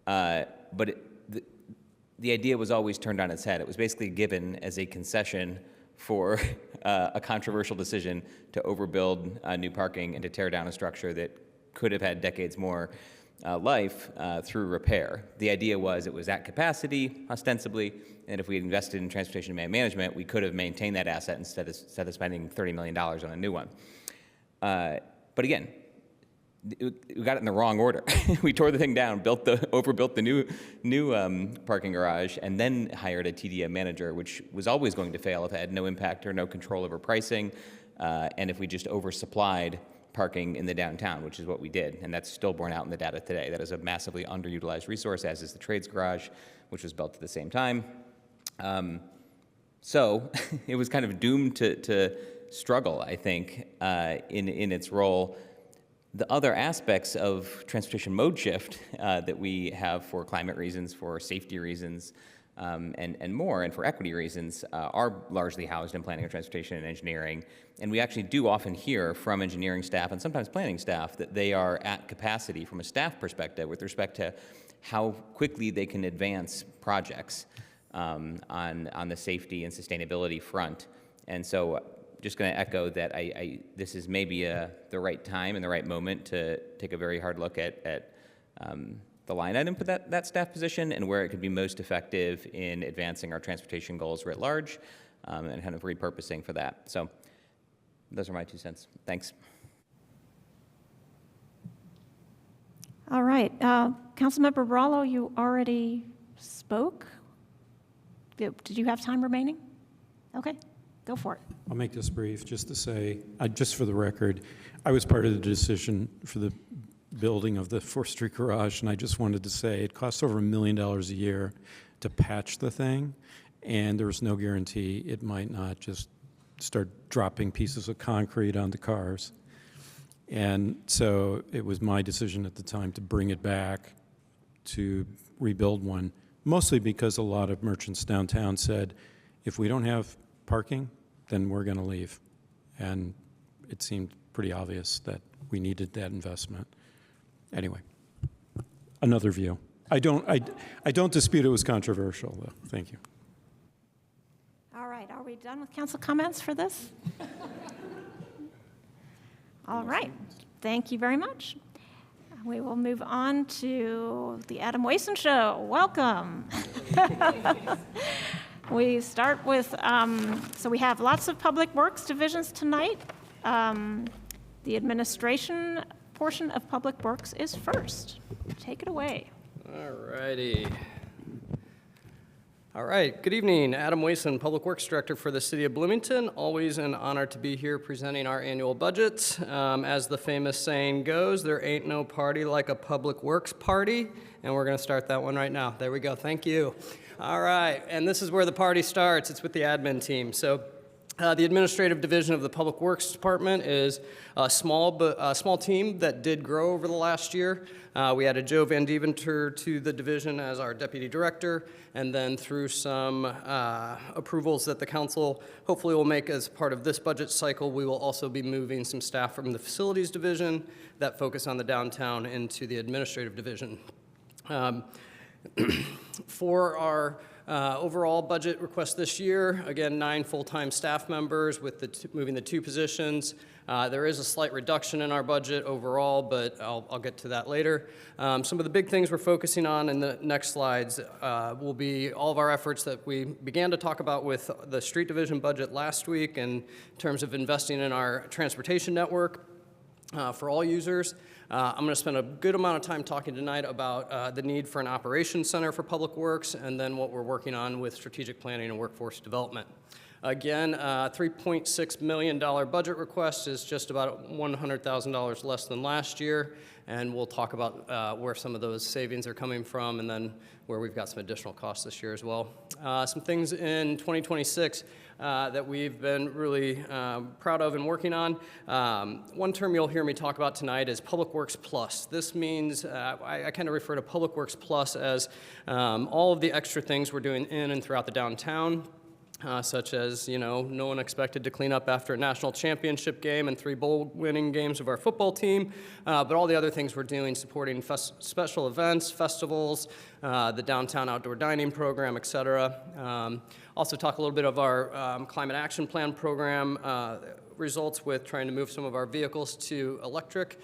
Speaker 12: But the idea was always turned on its head. It was basically given as a concession for a controversial decision to overbuild new parking and to tear down a structure that could have had decades more life through repair. The idea was it was at capacity, ostensibly, and if we had invested in transportation demand management, we could have maintained that asset instead of spending $30 million on a new one. But again, we got it in the wrong order. We tore the thing down, overbuilt the new parking garage, and then hired a TDM manager, which was always going to fail if it had no impact or no control over pricing, and if we just oversupplied parking in the downtown, which is what we did, and that's still borne out in the data today. That is a massively underutilized resource, as is the trades garage, which was built at the same time. So it was kind of doomed to struggle, I think, in its role. The other aspects of transportation mode shift that we have for climate reasons, for safety reasons, and more, and for equity reasons, are largely housed in planning of transportation and engineering. And we actually do often hear from engineering staff and sometimes planning staff that they are at capacity from a staff perspective with respect to how quickly they can advance projects on the safety and sustainability front. And so just going to echo that this is maybe the right time and the right moment to take a very hard look at the line item for that staff position and where it could be most effective in advancing our transportation goals writ large, and kind of repurposing for that. So those are my 2 cents. Thanks.
Speaker 1: All right. Councilmember Rallo, you already spoke. Did you have time remaining? Okay, go for it.
Speaker 3: I'll make this brief, just to say, just for the record, I was part of the decision for the building of the 4th Street garage, and I just wanted to say it costs over $1 million a year to patch the thing, and there was no guarantee it might not just start dropping pieces of concrete onto cars. And so it was my decision at the time to bring it back to rebuild one, mostly because a lot of merchants downtown said, if we don't have parking, then we're going to leave. And it seemed pretty obvious that we needed that investment. Anyway, another view. I don't dispute it was controversial, though. Thank you.
Speaker 1: All right, are we done with council comments for this? All right, thank you very much. We will move on to the Adam Wason Show. Welcome. We start with, so we have lots of public works divisions tonight. The administration portion of public works is first. Take it away.
Speaker 13: All righty. All right, good evening. Adam Wason, Public Works Director for the City of Bloomington. Always an honor to be here presenting our annual budget. As the famous saying goes, there ain't no party like a public works party, and we're gonna start that one right now. There we go, thank you. All right, and this is where the party starts. It's with the admin team. So the administrative division of the Public Works Department is a small team that did grow over the last year. We added Joe Van Deventer to the division as our deputy director, and then through some approvals that the council hopefully will make as part of this budget cycle, we will also be moving some staff from the facilities division that focus on the downtown into the administrative division. For our overall budget request this year, again, 9 full-time staff members with moving the 2 positions. There is a slight reduction in our budget overall, but I'll get to that later. Some of the big things we're focusing on in the next slides will be all of our efforts that we began to talk about with the street division budget last week in terms of investing in our transportation network for all users. I'm going to spend a good amount of time talking tonight about the need for an operations center for public works, and then what we're working on with strategic planning and workforce development. Again, $3.6 million budget request is just about $100,000 less than last year, and we'll talk about where some of those savings are coming from, and then where we've got some additional costs this year as well. Some things in 2026 that we've been really proud of and working on. One term you'll hear me talk about tonight is Public Works Plus. This means, I kind of refer to Public Works Plus as all of the extra things we're doing in and throughout the downtown. Such as, no one expected to clean up after a national championship game and 3 bowl-winning games of our football team, but all the other things we're doing, supporting special events, festivals, the downtown outdoor dining program, et cetera. Also talk a little bit of our climate action plan program results with trying to move some of our vehicles to electric,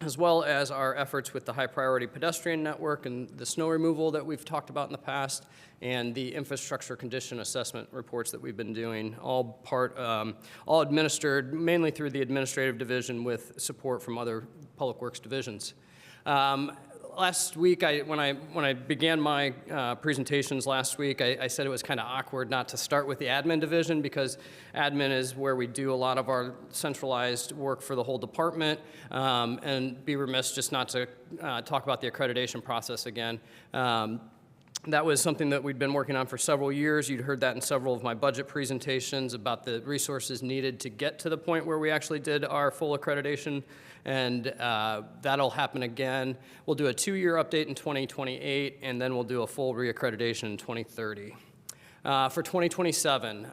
Speaker 13: as well as our efforts with the high-priority pedestrian network and the snow removal that we've talked about in the past, and the infrastructure condition assessment reports that we've been doing, all administered mainly through the administrative division with support from other public works divisions. Last week, when I began my presentations last week, I said it was kind of awkward not to start with the admin division because admin is where we do a lot of our centralized work for the whole department, and be remiss just not to talk about the accreditation process again. That was something that we'd been working on for several years. You'd heard that in several of my budget presentations about the resources needed to get to the point where we actually did our full accreditation, and that'll happen again. We'll do a 2-year update in 2028, and then we'll do a full reaccreditation in 2030. For 2027,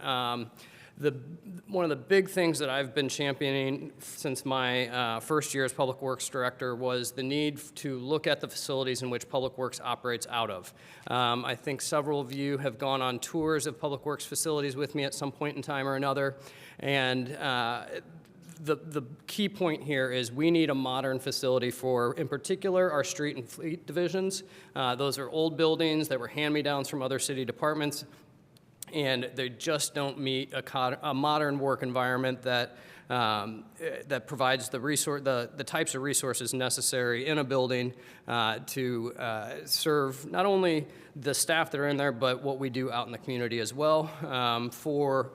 Speaker 13: one of the big things that I've been championing since my first year as Public Works Director was the need to look at the facilities in which Public Works operates out of. I think several of you have gone on tours of Public Works facilities with me at some point in time or another, and the key point here is we need a modern facility for, in particular, our street and fleet divisions. Those are old buildings that were hand-me-downs from other city departments, and they just don't meet a modern work environment that that provides the types of resources necessary in a building to serve not only the staff that are in there, but what we do out in the community as well. For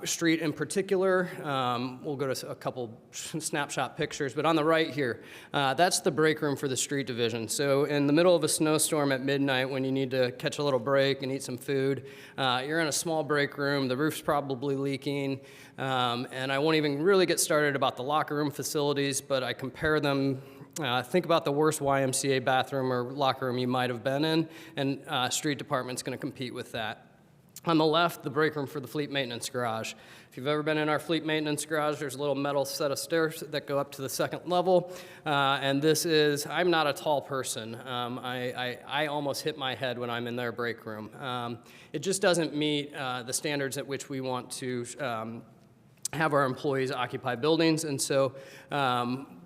Speaker 13: street in particular, we'll go to a couple snapshot pictures, but on the right here, that's the break room for the street division. So in the middle of a snowstorm at midnight when you need to catch a little break and eat some food, you're in a small break room, the roof's probably leaking, and I won't even really get started about the locker room facilities, but I compare them. Think about the worst YMCA bathroom or locker room you might have been in, and street department's going to compete with that. On the left, the break room for the fleet maintenance garage. If you've ever been in our fleet maintenance garage, there's a little metal set of stairs that go up to the second level. And this is, I'm not a tall person. I almost hit my head when I'm in their break room. It just doesn't meet the standards at which we want to have our employees occupy buildings. And so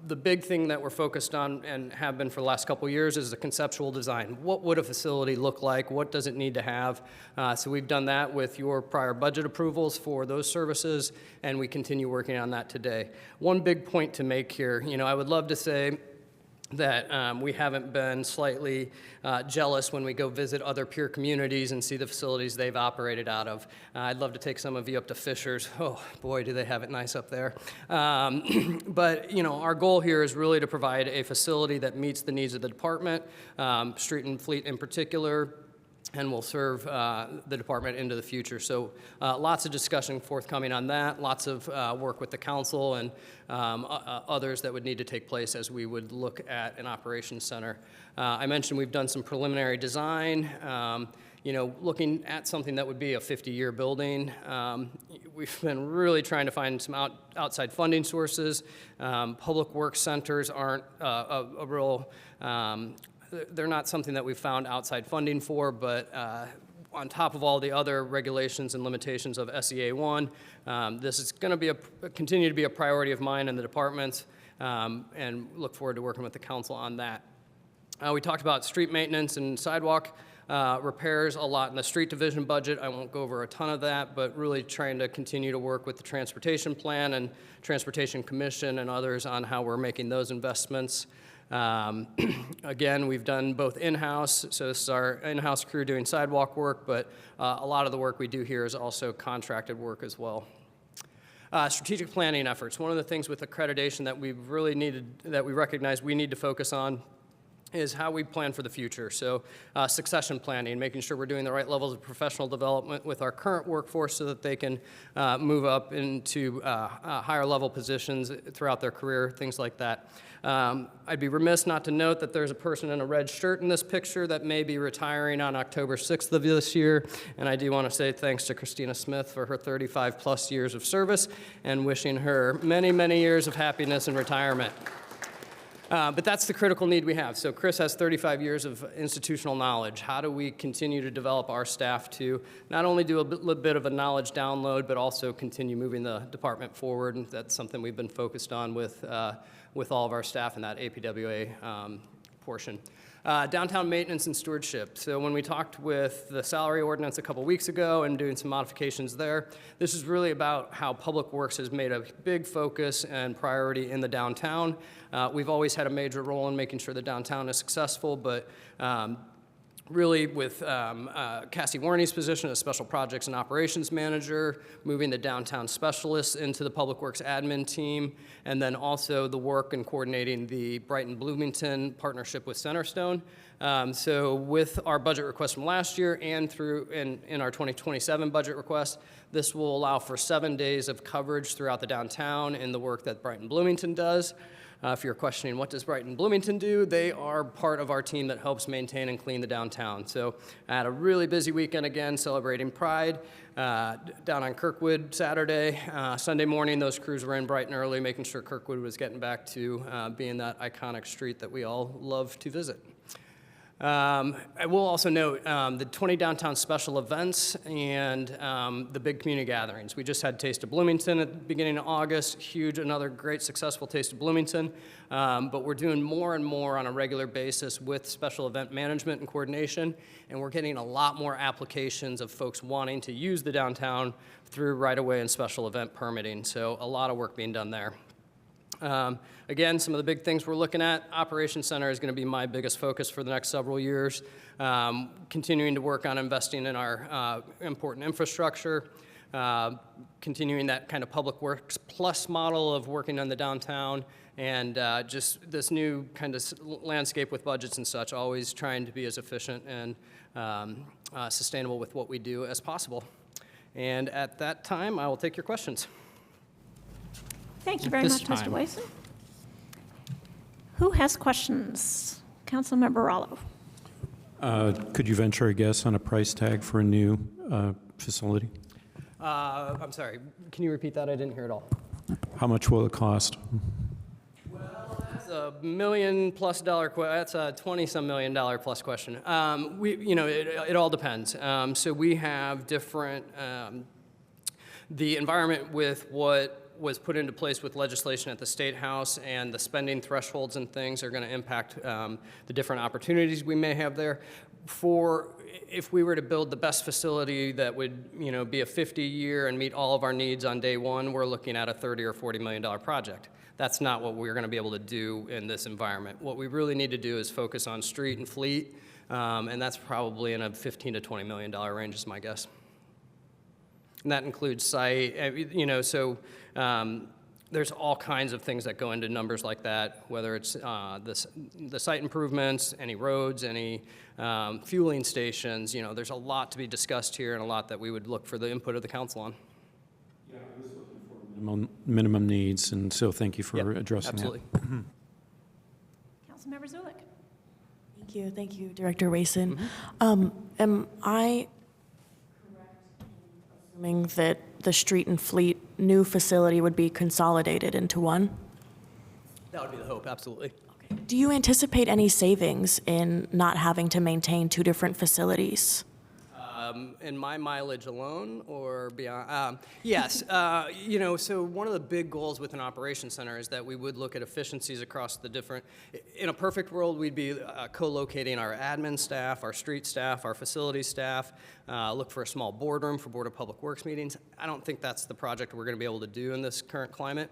Speaker 13: the big thing that we're focused on and have been for the last couple of years is the conceptual design. What would a facility look like? What does it need to have? So we've done that with your prior budget approvals for those services, and we continue working on that today. One big point to make here, I would love to say that we haven't been slightly jealous when we go visit other peer communities and see the facilities they've operated out of. I'd love to take some of you up to Fisher's. Oh, boy, do they have it nice up there. But, our goal here is really to provide a facility that meets the needs of the department, street and fleet in particular, and will serve the department into the future. So lots of discussion forthcoming on that, lots of work with the council and others that would need to take place as we would look at an operations center. I mentioned we've done some preliminary design, looking at something that would be a 50-year building. We've been really trying to find some outside funding sources. Public works centers aren't a real they're not something that we've found outside funding for, but on top of all the other regulations and limitations of SEA 1, this is going to continue to be a priority of mine and the department's, and look forward to working with the council on that. We talked about street maintenance and sidewalk repairs a lot in the street division budget. I won't go over a ton of that, but really trying to continue to work with the transportation plan and transportation commission and others on how we're making those investments. Again, we've done both in-house, so this is our in-house crew doing sidewalk work, but a lot of the work we do here is also contracted work as well. Strategic planning efforts. One of the things with accreditation that we recognize we need to focus on is how we plan for the future. So succession planning, making sure we're doing the right levels of professional development with our current workforce so that they can move up into higher level positions throughout their career, things like that. I'd be remiss not to note that there's a person in a red shirt in this picture that may be retiring on October 6th of this year, and I do want to say thanks to Christina Smith for her 35 plus years of service and wishing her many, many years of happiness in retirement. But that's the critical need we have. So Chris has 35 years of institutional knowledge. How do we continue to develop our staff to not only do a bit of a knowledge download, but also continue moving the department forward? And that's something we've been focused on with all of our staff in that APWA portion. Downtown maintenance and stewardship. So when we talked with the salary ordinance a couple weeks ago and doing some modifications there, this is really about how Public Works has made a big focus and priority in the downtown. We've always had a major role in making sure the downtown is successful, but really with Cassie Warney's position as Special Projects and Operations Manager, moving the downtown specialists into the Public Works admin team, and then also the work in coordinating the Brighton-Bloomington partnership with Centerstone. So with our budget request from last year and through in our 2027 budget request, this will allow for 7 days of coverage throughout the downtown in the work that Brighton-Bloomington does. If you're questioning what does Brighton-Bloomington do, they are part of our team that helps maintain and clean the downtown. So I had a really busy weekend again celebrating Pride down on Kirkwood Saturday. Sunday morning, those crews were in Brighton early, making sure Kirkwood was getting back to being that iconic street that we all love to visit. I will also note the 20 downtown special events and the big community gatherings. We just had Taste of Bloomington at the beginning of August, huge, another great successful Taste of Bloomington. But we're doing more and more on a regular basis with special event management and coordination, and we're getting a lot more applications of folks wanting to use the downtown through right-of-way and special event permitting. So a lot of work being done there. Again, some of the big things we're looking at, Operations Center is going to be my biggest focus for the next several years. Continuing to work on investing in our important infrastructure, continuing that kind of public works plus model of working on the downtown, and just this new kind of landscape with budgets and such, always trying to be as efficient and sustainable with what we do as possible. And at that time, I will take your questions.
Speaker 1: Thank you very much, Mr. Wason. Who has questions? Councilmember Rallo.
Speaker 3: Could you venture a guess on a price tag for a new facility?
Speaker 13: I'm sorry, can you repeat that? I didn't hear it all.
Speaker 3: How much will it cost?
Speaker 13: Well, that's a $1 million+ that's a $20-some million plus question. It all depends. So we have different, the environment with what was put into place with legislation at the State House and the spending thresholds and things are going to impact the different opportunities we may have there. If we were to build the best facility that would be a 50-year and meet all of our needs on day one, we're looking at a $30 or $40 million project. That's not what we're going to be able to do in this environment. What we really need to do is focus on street and fleet, and that's probably in a $15 to $20 million range is my guess. And that includes site, there's all kinds of things that go into numbers like that, whether it's the site improvements, any roads, any fueling stations. There's a lot to be discussed here and a lot that we would look for the input of the council on.
Speaker 3: Yeah, I was looking for minimum needs, and so thank you for addressing
Speaker 13: absolutely.
Speaker 3: that.
Speaker 1: Councilmember Zulik.
Speaker 9: Thank you, Director Wason. Am I assuming that the street and fleet new facility would be consolidated into one?
Speaker 13: That would be the hope, absolutely.
Speaker 9: Okay. Do you anticipate any savings in not having to maintain two different facilities?
Speaker 13: In my mileage alone or beyond? Yes. So one of the big goals with an operations center is that we would look at efficiencies across the different, in a perfect world, we'd be co-locating our admin staff, our street staff, our facilities staff, look for a small boardroom for Board of Public Works meetings. I don't think that's the project we're going to be able to do in this current climate.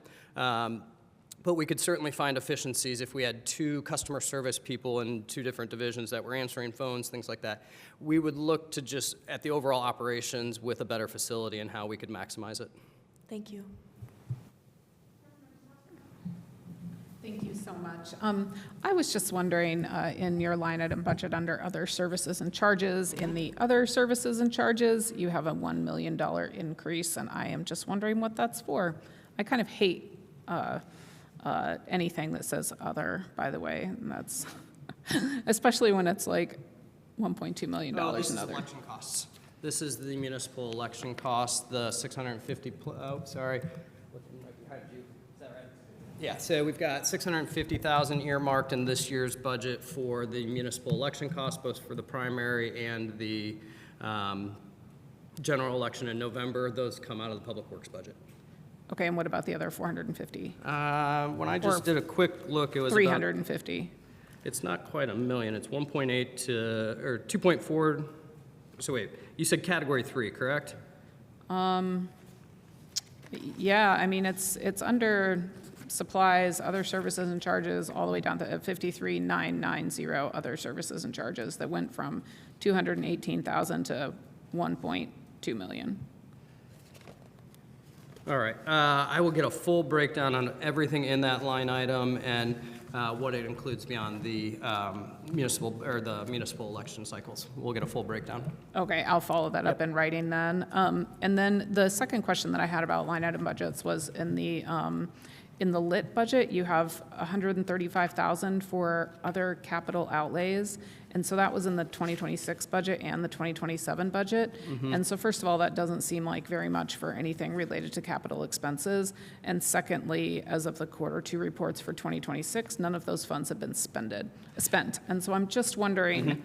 Speaker 13: But we could certainly find efficiencies if we had two customer service people in two different divisions that were answering phones, things like that. We would look to just at the overall operations with a better facility and how we could maximize it.
Speaker 9: Thank you.
Speaker 2: Thank you so much. I was just wondering, in your line item budget under other services and charges, in the other services and charges, you have a $1 million increase, and I am just wondering what that's for. I kind of hate anything that says other, by the way, and that's especially when it's like $1.2 million in
Speaker 13: This is
Speaker 2: other.
Speaker 13: election costs. This is the municipal election cost, the 650, sorry. How did you, is that right? Yeah, so we've got 650,000 earmarked in this year's budget for the municipal election costs, both for the primary and the general election in November. Those come out of the Public Works budget.
Speaker 2: Okay, and what about the other 450?
Speaker 13: When I just did a quick look, it was
Speaker 2: 350.
Speaker 13: It's not quite $1 million. It's 1.8 to, or 2.4. So wait, you said category 3, correct?
Speaker 2: Yeah, I mean, it's under supplies, other services and charges, all the way down to 53,990 other services and charges that went from 218,000 to 1.2 million.
Speaker 13: All right, I will get a full breakdown on everything in that line item and what it includes beyond the municipal election cycles. We'll get a full breakdown.
Speaker 2: Okay, I'll follow that up in writing then. And then the second question that I had about line item budgets was in the in the lit budget, you have 135,000 for other capital outlays. And so that was in the 2026 budget and the 2027 budget. And so first of all, that doesn't seem like very much for anything related to capital expenses. And secondly, as of the quarter two reports for 2026, none of those funds have been spent. And so I'm just wondering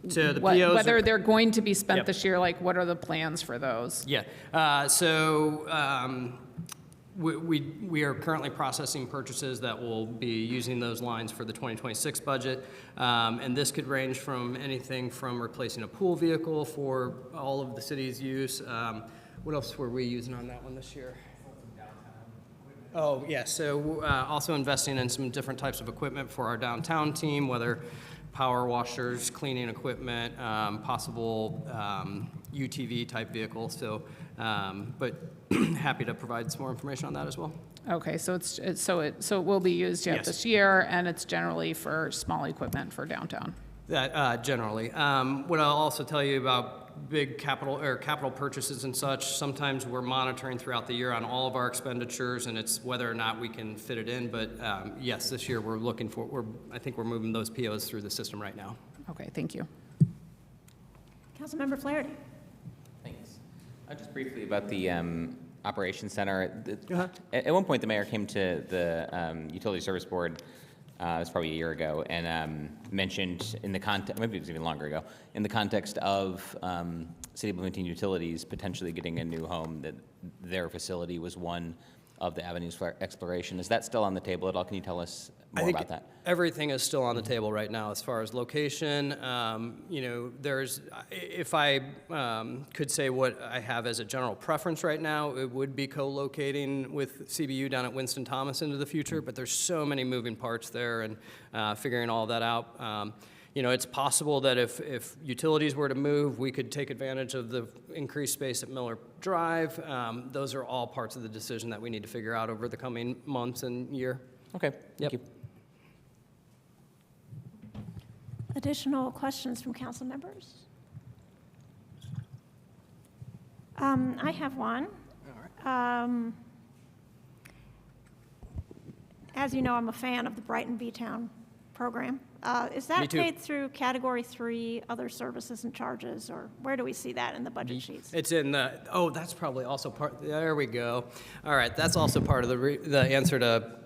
Speaker 13: So the POs
Speaker 2: whether they're going to be spent
Speaker 13: Yep.
Speaker 2: this year, like what are the plans for those?
Speaker 13: Yeah. We are currently processing purchases that will be using those lines for the 2026 budget. And this could range from anything from replacing a pool vehicle for all of the city's use. What else were we using on that one this year? Oh, yeah, so also investing in some different types of equipment for our downtown team, whether power washers, cleaning equipment, possible UTV type vehicles. So, but happy to provide some more information on that as well.
Speaker 2: Okay, so it will be used yet
Speaker 13: Yes.
Speaker 2: this year, and it's generally for small equipment for downtown.
Speaker 13: That generally. What I'll also tell you about big capital purchases and such, sometimes we're monitoring throughout the year on all of our expenditures, and it's whether or not we can fit it in. But yes, this year I think we're moving those POs through the system right now.
Speaker 2: Okay, thank you.
Speaker 1: Councilmember Flaherty.
Speaker 12: Thanks. Just briefly about the operations center. At one point, the mayor came to the utility service board. It was probably a year ago, and mentioned in the context, maybe it was even longer ago, in the context of City of Bloomington Utilities potentially getting a new home, that their facility was one of the avenues for exploration. Is that still on the table at all? Can you tell us more about that?
Speaker 13: Everything is still on the table right now as far as location. If I could say what I have as a general preference right now, it would be co-locating with CBU down at Winston Thomas into the future, but there's so many moving parts there and figuring all that out. It's possible that if utilities were to move, we could take advantage of the increased space at Miller Drive. Those are all parts of the decision that we need to figure out over the coming months and year.
Speaker 12: Okay, thank you.
Speaker 1: Additional questions from council members? I have one. As you know, I'm a fan of the Brighton B-Town program. Is
Speaker 13: Me
Speaker 1: that
Speaker 13: too.
Speaker 1: paid through Category 3, other services and charges, or where do we see that in the budget sheets?
Speaker 13: It's in the, that's probably also part, there we go. All right, that's also part of the answer to,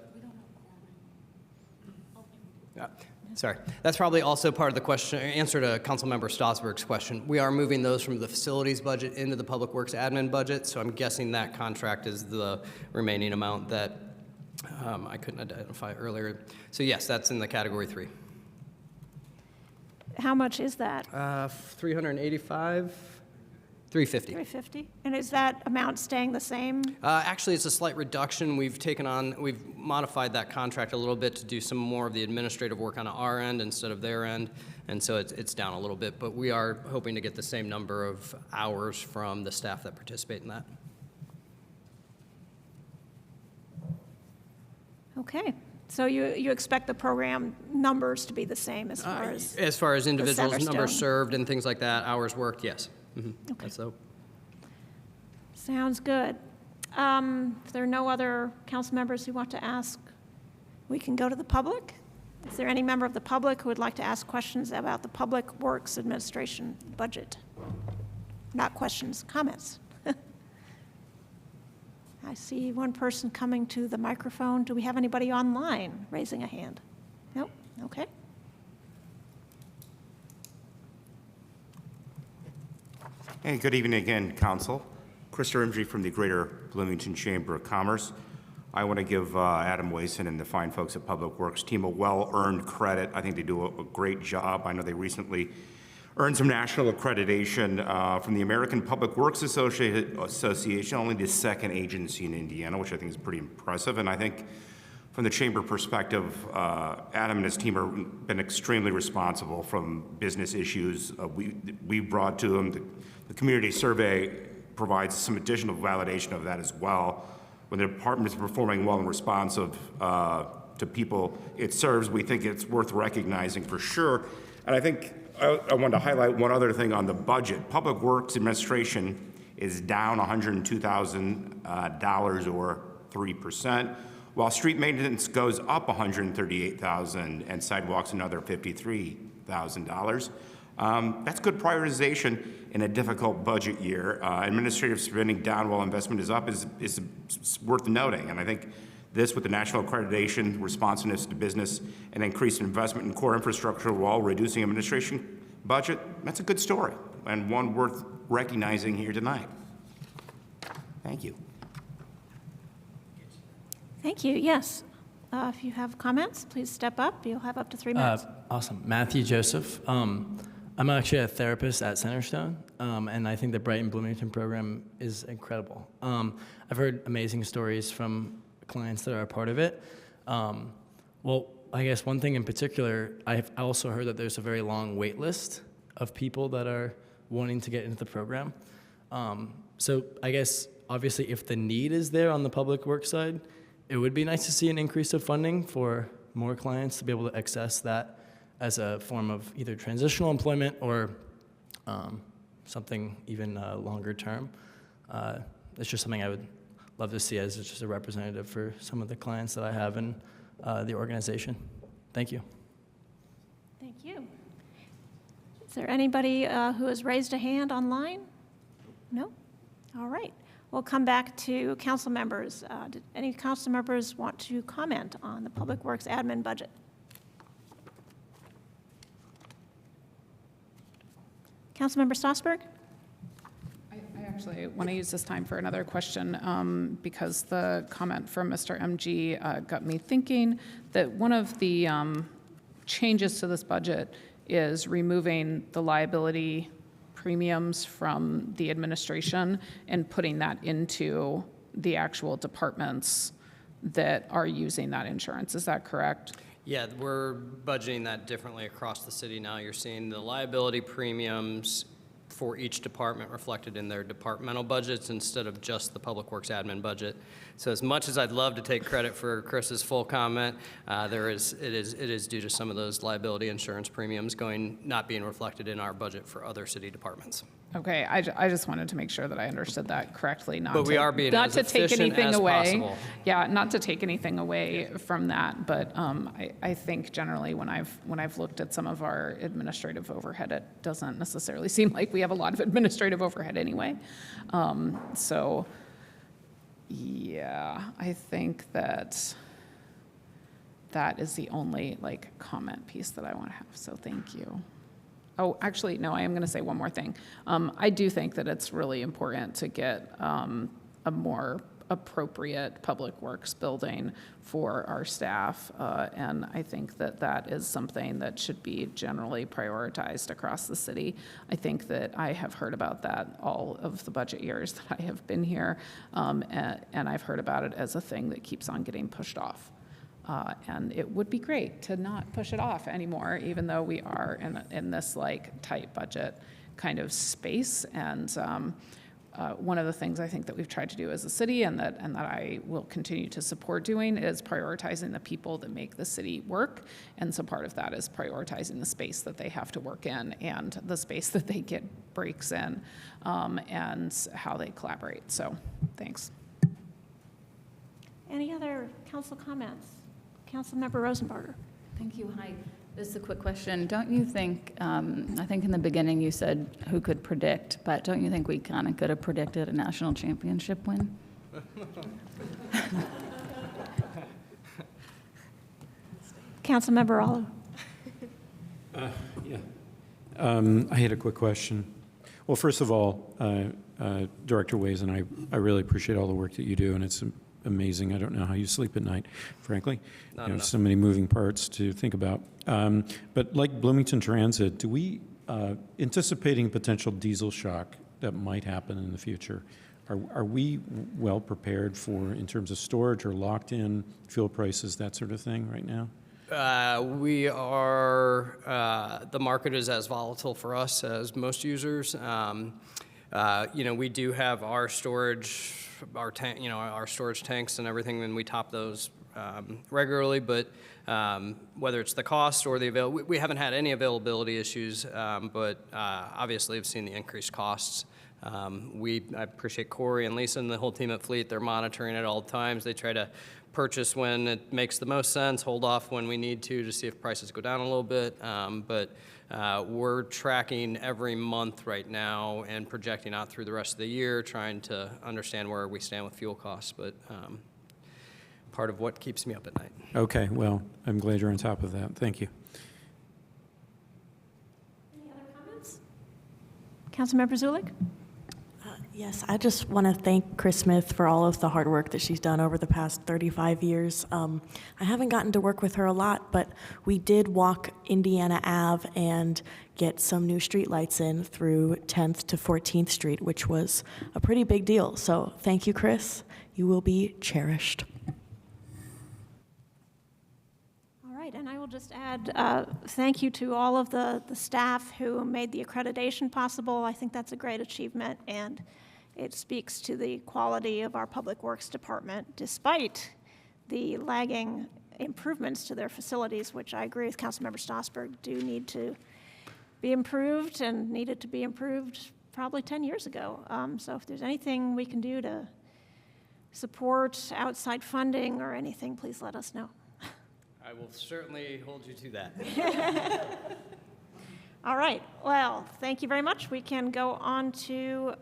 Speaker 13: sorry, that's probably also part of the answer to Councilmember Strasburg's question. We are moving those from the facilities budget into the Public Works admin budget, so I'm guessing that contract is the remaining amount that I couldn't identify earlier. So yes, that's in the Category 3.
Speaker 1: How much is that?
Speaker 13: 385, 350.
Speaker 1: 350? And is that amount staying the same?
Speaker 13: Actually, it's a slight reduction. We've modified that contract a little bit to do some more of the administrative work on our end instead of their end, and so it's down a little bit, but we are hoping to get the same number of hours from the staff that participate in that.
Speaker 1: Okay. So you expect the program numbers to be the same as far as
Speaker 13: individuals,
Speaker 1: Centerstone.
Speaker 13: numbers served and things like that, hours worked, yes.
Speaker 1: Okay.
Speaker 13: So.
Speaker 1: Sounds good. If there are no other council members who want to ask, we can go to the public. Is there any member of the public who would like to ask questions about the Public Works Administration budget? Not questions, comments. I see one person coming to the microphone. Do we have anybody online raising a hand? Nope. Okay.
Speaker 7: Hey, good evening again, Council. Chris Rimsey from the Greater Bloomington Chamber of Commerce. I want to give Adam Wason and the fine folks at Public Works team a well-earned credit. I think they do a great job. I know they recently earned some national accreditation from the American Public Works Association, only the second agency in Indiana, which I think is pretty impressive. And I think from the chamber perspective, Adam and his team have been extremely responsible from business issues we brought to them. The community survey provides some additional validation of that as well. When the department is performing well and responsive to people it serves, we think it's worth recognizing for sure. And I think I wanted to highlight one other thing on the budget. Public Works Administration is down $102,000 or 3%, while street maintenance goes up $138,000 and sidewalks another $53,000. That's good prioritization in a difficult budget year. Administrative spending down while investment is up is worth noting, and I think this, with the national accreditation, responsiveness to business, and increased investment in core infrastructure while reducing administration budget, that's a good story and one worth recognizing here tonight. Thank you.
Speaker 1: Thank you. Yes. If you have comments, please step up. You'll have up to 3 minutes.
Speaker 14: Awesome. Matthew Joseph. I'm actually a therapist at Centerstone, and I think the Brighton Bloomington program is incredible. I've heard amazing stories from clients that are a part of it. Well, I guess one thing in particular, I've also heard that there's a very long wait list of people that are wanting to get into the program. So I guess, obviously, if the need is there on the public works side, it would be nice to see an increase of funding for more clients to be able to access that as a form of either transitional employment or something even longer term. It's just something I would love to see as just a representative for some of the clients that I have in the organization. Thank you.
Speaker 1: Thank you. Is there anybody who has raised a hand online? No? All right. We'll come back to council members. Did any council members want to comment on the Public Works admin budget? Councilmember Strasburg?
Speaker 2: I actually want to use this time for another question because the comment from Mr. MG got me thinking that one of the changes to this budget is removing the liability premiums from the administration and putting that into the actual departments that are using that insurance. Is that correct?
Speaker 13: Yeah, we're budgeting that differently across the city now. You're seeing the liability premiums for each department reflected in their departmental budgets instead of just the Public Works admin budget. So as much as I'd love to take credit for Chris's full comment, it is due to some of those liability insurance premiums not being reflected in our budget for other city departments.
Speaker 2: Okay, I just wanted to make sure that I understood that correctly.
Speaker 13: But we are being as efficient as possible.
Speaker 2: Yeah, not to take anything away from that, but I think generally when I've looked at some of our administrative overhead, it doesn't necessarily seem like we have a lot of administrative overhead anyway. So yeah, I think that is the only comment piece that I want to have. So thank you. Oh, actually, no, I am going to say one more thing. I do think that it's really important to get a more appropriate public works building for our staff, and I think that is something that should be generally prioritized across the city. I think that I have heard about that all of the budget years that I have been here, and I've heard about it as a thing that keeps on getting pushed off. And it would be great to not push it off anymore, even though we are in this tight budget kind of space. And one of the things I think that we've tried to do as a city and that I will continue to support doing is prioritizing the people that make the city work. And so part of that is prioritizing the space that they have to work in and the space that they get breaks in and how they collaborate. So thanks.
Speaker 1: Any other council comments? Councilmember Rosenbarger.
Speaker 15: Thank you. Hi. This is a quick question. Don't you think, I think in the beginning you said who could predict, but don't you think we kind of could have predicted a national championship win?
Speaker 1: Councilmember Olive.
Speaker 3: Yeah. I had a quick question. Well, first of all, Director Ways and I really appreciate all the work that you do, and it's amazing. I don't know how you sleep at night, frankly.
Speaker 13: Not enough.
Speaker 3: So many moving parts to think about. But like Bloomington Transit, do we, anticipating potential diesel shock that might happen in the future, are we well prepared for, in terms of storage or locked in fuel prices, that sort of thing right now?
Speaker 13: We are, the market is as volatile for us as most users. We do have our storage, our storage tanks and everything, and we top those regularly, but whether it's the cost or the we haven't had any availability issues, but obviously have seen the increased costs. I appreciate Corey and Lisa and the whole team at Fleet. They're monitoring it all the times. They try to purchase when it makes the most sense, hold off when we need to see if prices go down a little bit. But we're tracking every month right now and projecting out through the rest of the year, trying to understand where we stand with fuel costs. But part of what keeps me up at night.
Speaker 3: Okay, well, I'm glad you're on top of that. Thank you.
Speaker 1: Any other comments? Councilmember Zulik?
Speaker 9: Yes, I just want to thank Chris Smith for all of the hard work that she's done over the past 35 years. I haven't gotten to work with her a lot, but we did walk Indiana Ave and get some new streetlights in through 10th to 14th Street, which was a pretty big deal. So thank you, Chris. You will be cherished.
Speaker 1: All right, and I will just add thank you to all of the staff who made the accreditation possible. I think that's a great achievement, and it speaks to the quality of our Public Works Department, despite the lagging improvements to their facilities, which I agree with Councilmember Strasburg do need to be improved and needed to be improved probably 10 years ago. So if there's anything we can do to support outside funding or anything, please let us know.
Speaker 13: I will certainly hold you to that.
Speaker 1: All right, well, thank you very much. We can go on to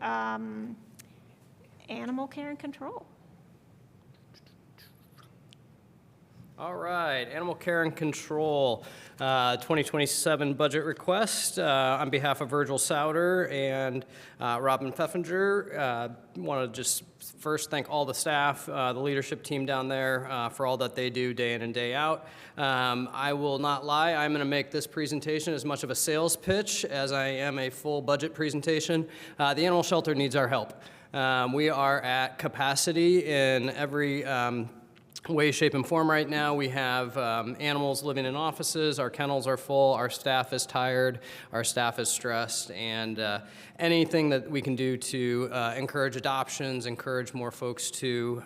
Speaker 1: animal care and control.
Speaker 13: All right, animal care and control, 2027 budget request. On behalf of Virgil Souter and Robin Pfeffinger, want to just first thank all the staff, the leadership team down there for all that they do day in and day out. I will not lie, I'm going to make this presentation as much of a sales pitch as I am a full budget presentation. The animal shelter needs our help. We are at capacity in every way, shape, and form right now. We have animals living in offices, our kennels are full, our staff is tired, our staff is stressed, and anything that we can do to encourage adoptions, encourage more folks to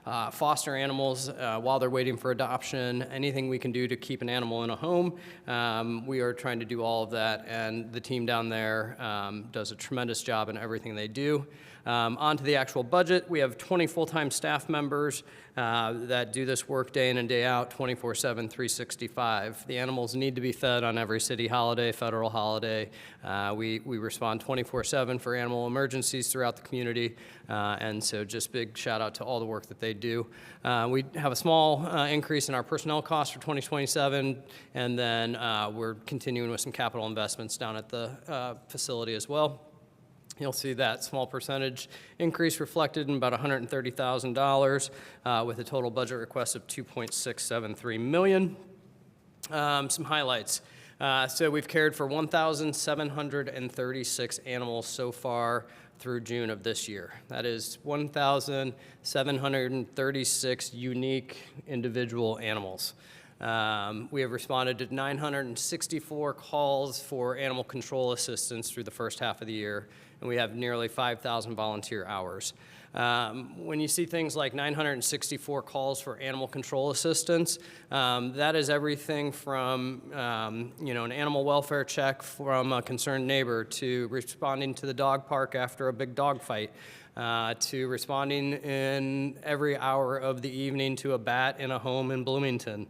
Speaker 13: foster animals while they're waiting for adoption, anything we can do to keep an animal in a home, we are trying to do all of that, and the team down there does a tremendous job in everything they do. On to the actual budget, we have 20 full-time staff members that do this work day in and day out, 24/7, 365. The animals need to be fed on every city holiday, federal holiday. We respond 24/7 for animal emergencies throughout the community, and so just big shout out to all the work that they do. We have a small increase in our personnel costs for 2027, and then we're continuing with some capital investments down at the facility as well. You'll see that small percentage increase reflected in about $130,000 with a total budget request of $2.673 million. Some highlights. So we've cared for 1,736 animals so far through June of this year. That is 1,736 unique individual animals. We have responded to 964 calls for animal control assistance through the first half of the year, and we have nearly 5,000 volunteer hours. When you see things like 964 calls for animal control assistance, that is everything from an animal welfare check from a concerned neighbor to responding to the dog park after a big dog fight, to responding in every hour of the evening to a bat in a home in Bloomington.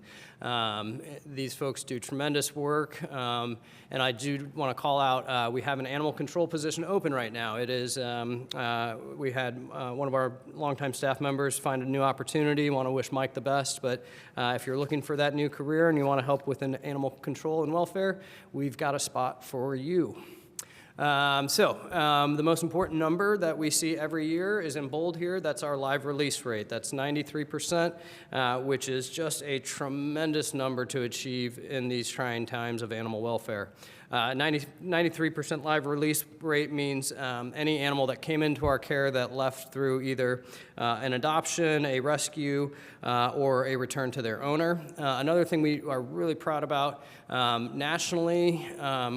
Speaker 13: These folks do tremendous work, and I do want to call out, we have an animal control position open right now. It is, we had one of our longtime staff members find a new opportunity, want to wish Mike the best, but if you're looking for that new career and you want to help with animal control and welfare, we've got a spot for you. The most important number that we see every year is in bold here. That's our live release rate. That's 93%, which is just a tremendous number to achieve in these trying times of animal welfare. 93% live release rate means any animal that came into our care that left through either an adoption, a rescue, or a return to their owner. Another thing we are really proud about nationally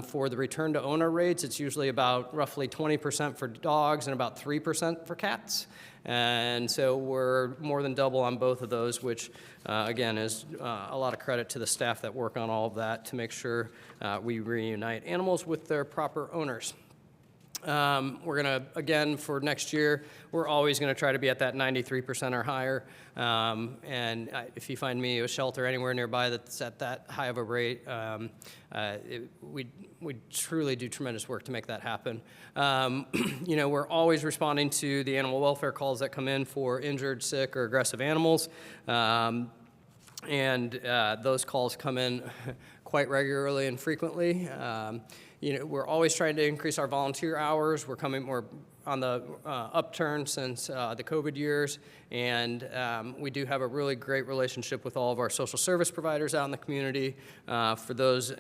Speaker 13: for the return to owner rates, it's usually about roughly 20% for dogs and about 3% for cats. And so we're more than double on both of those, which again is a lot of credit to the staff that work on all of that to make sure we reunite animals with their proper owners. We're going to, again, for next year, we're always going to try to be at that 93% or higher. If you find me a shelter anywhere nearby that's at that high of a rate, we truly do tremendous work to make that happen. We're always responding to the animal welfare calls that come in for injured, sick, or aggressive animals. Those calls come in quite regularly and frequently. We're always trying to increase our volunteer hours. We're on the upturn since the COVID years, and we do have a really great relationship with all of our social service providers out in the community for those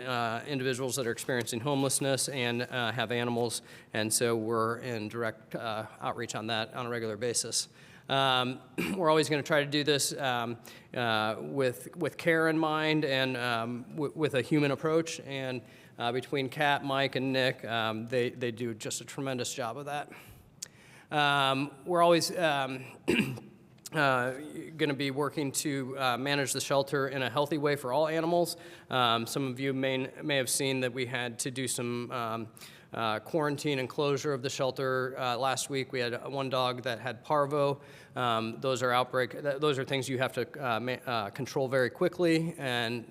Speaker 13: individuals that are experiencing homelessness and have animals, and so we're in direct outreach on that on a regular basis. We're always going to try to do this with care in mind and with a human approach, and between Kat, Mike, and Nick, they do just a tremendous job of that. We're always going to be working to manage the shelter in a healthy way for all animals. Some of you may have seen that we had to do some quarantine and closure of the shelter last week. We had one dog that had parvo. Those are things you have to control very quickly. And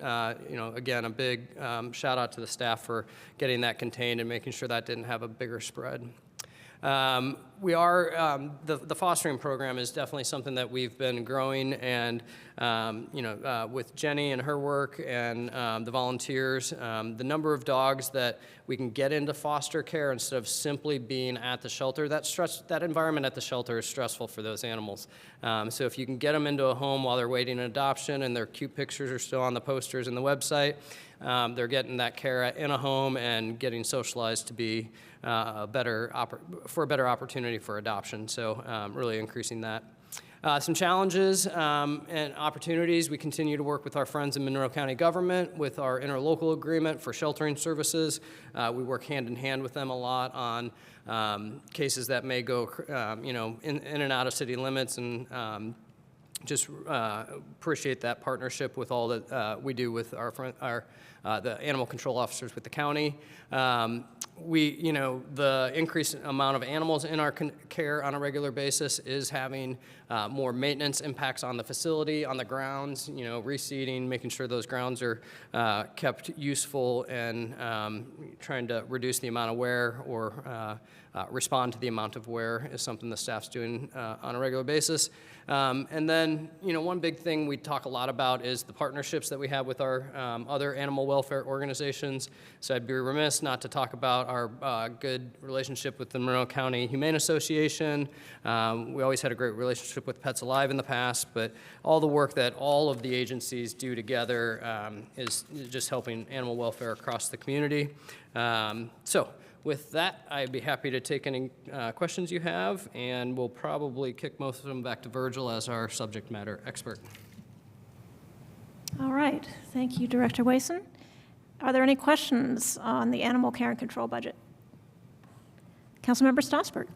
Speaker 13: again, a big shout out to the staff for getting that contained and making sure that didn't have a bigger spread. The fostering program is definitely something that we've been growing, and with Jenny and her work and the volunteers, the number of dogs that we can get into foster care instead of simply being at the shelter, that environment at the shelter is stressful for those animals. So if you can get them into a home while they're waiting adoption and their cute pictures are still on the posters and the website, they're getting that care in a home and getting socialized to be a better opportunity for adoption. So really increasing that. Some challenges and opportunities. We continue to work with our friends in Monroe County government with our interlocal agreement for sheltering services. We work hand in hand with them a lot on cases that may go in and out of city limits, and just appreciate that partnership with all that we do with the animal control officers with the county. The increased amount of animals in our care on a regular basis is having more maintenance impacts on the facility, on the grounds, reseeding, making sure those grounds are kept useful, and trying to reduce the amount of wear or respond to the amount of wear is something the staff's doing on a regular basis. And then, one big thing we talk a lot about is the partnerships that we have with our other animal welfare organizations. So I'd be remiss not to talk about our good relationship with the Monroe County Humane Association. We always had a great relationship with Pets Alive in the past, but all the work that all of the agencies do together is just helping animal welfare across the community. So with that, I'd be happy to take any questions you have, and we'll probably kick most of them back to Virgil as our subject matter expert.
Speaker 1: All right. Thank you, Director Wason. Are there any questions on the animal care and control budget? Councilmember Stossberg.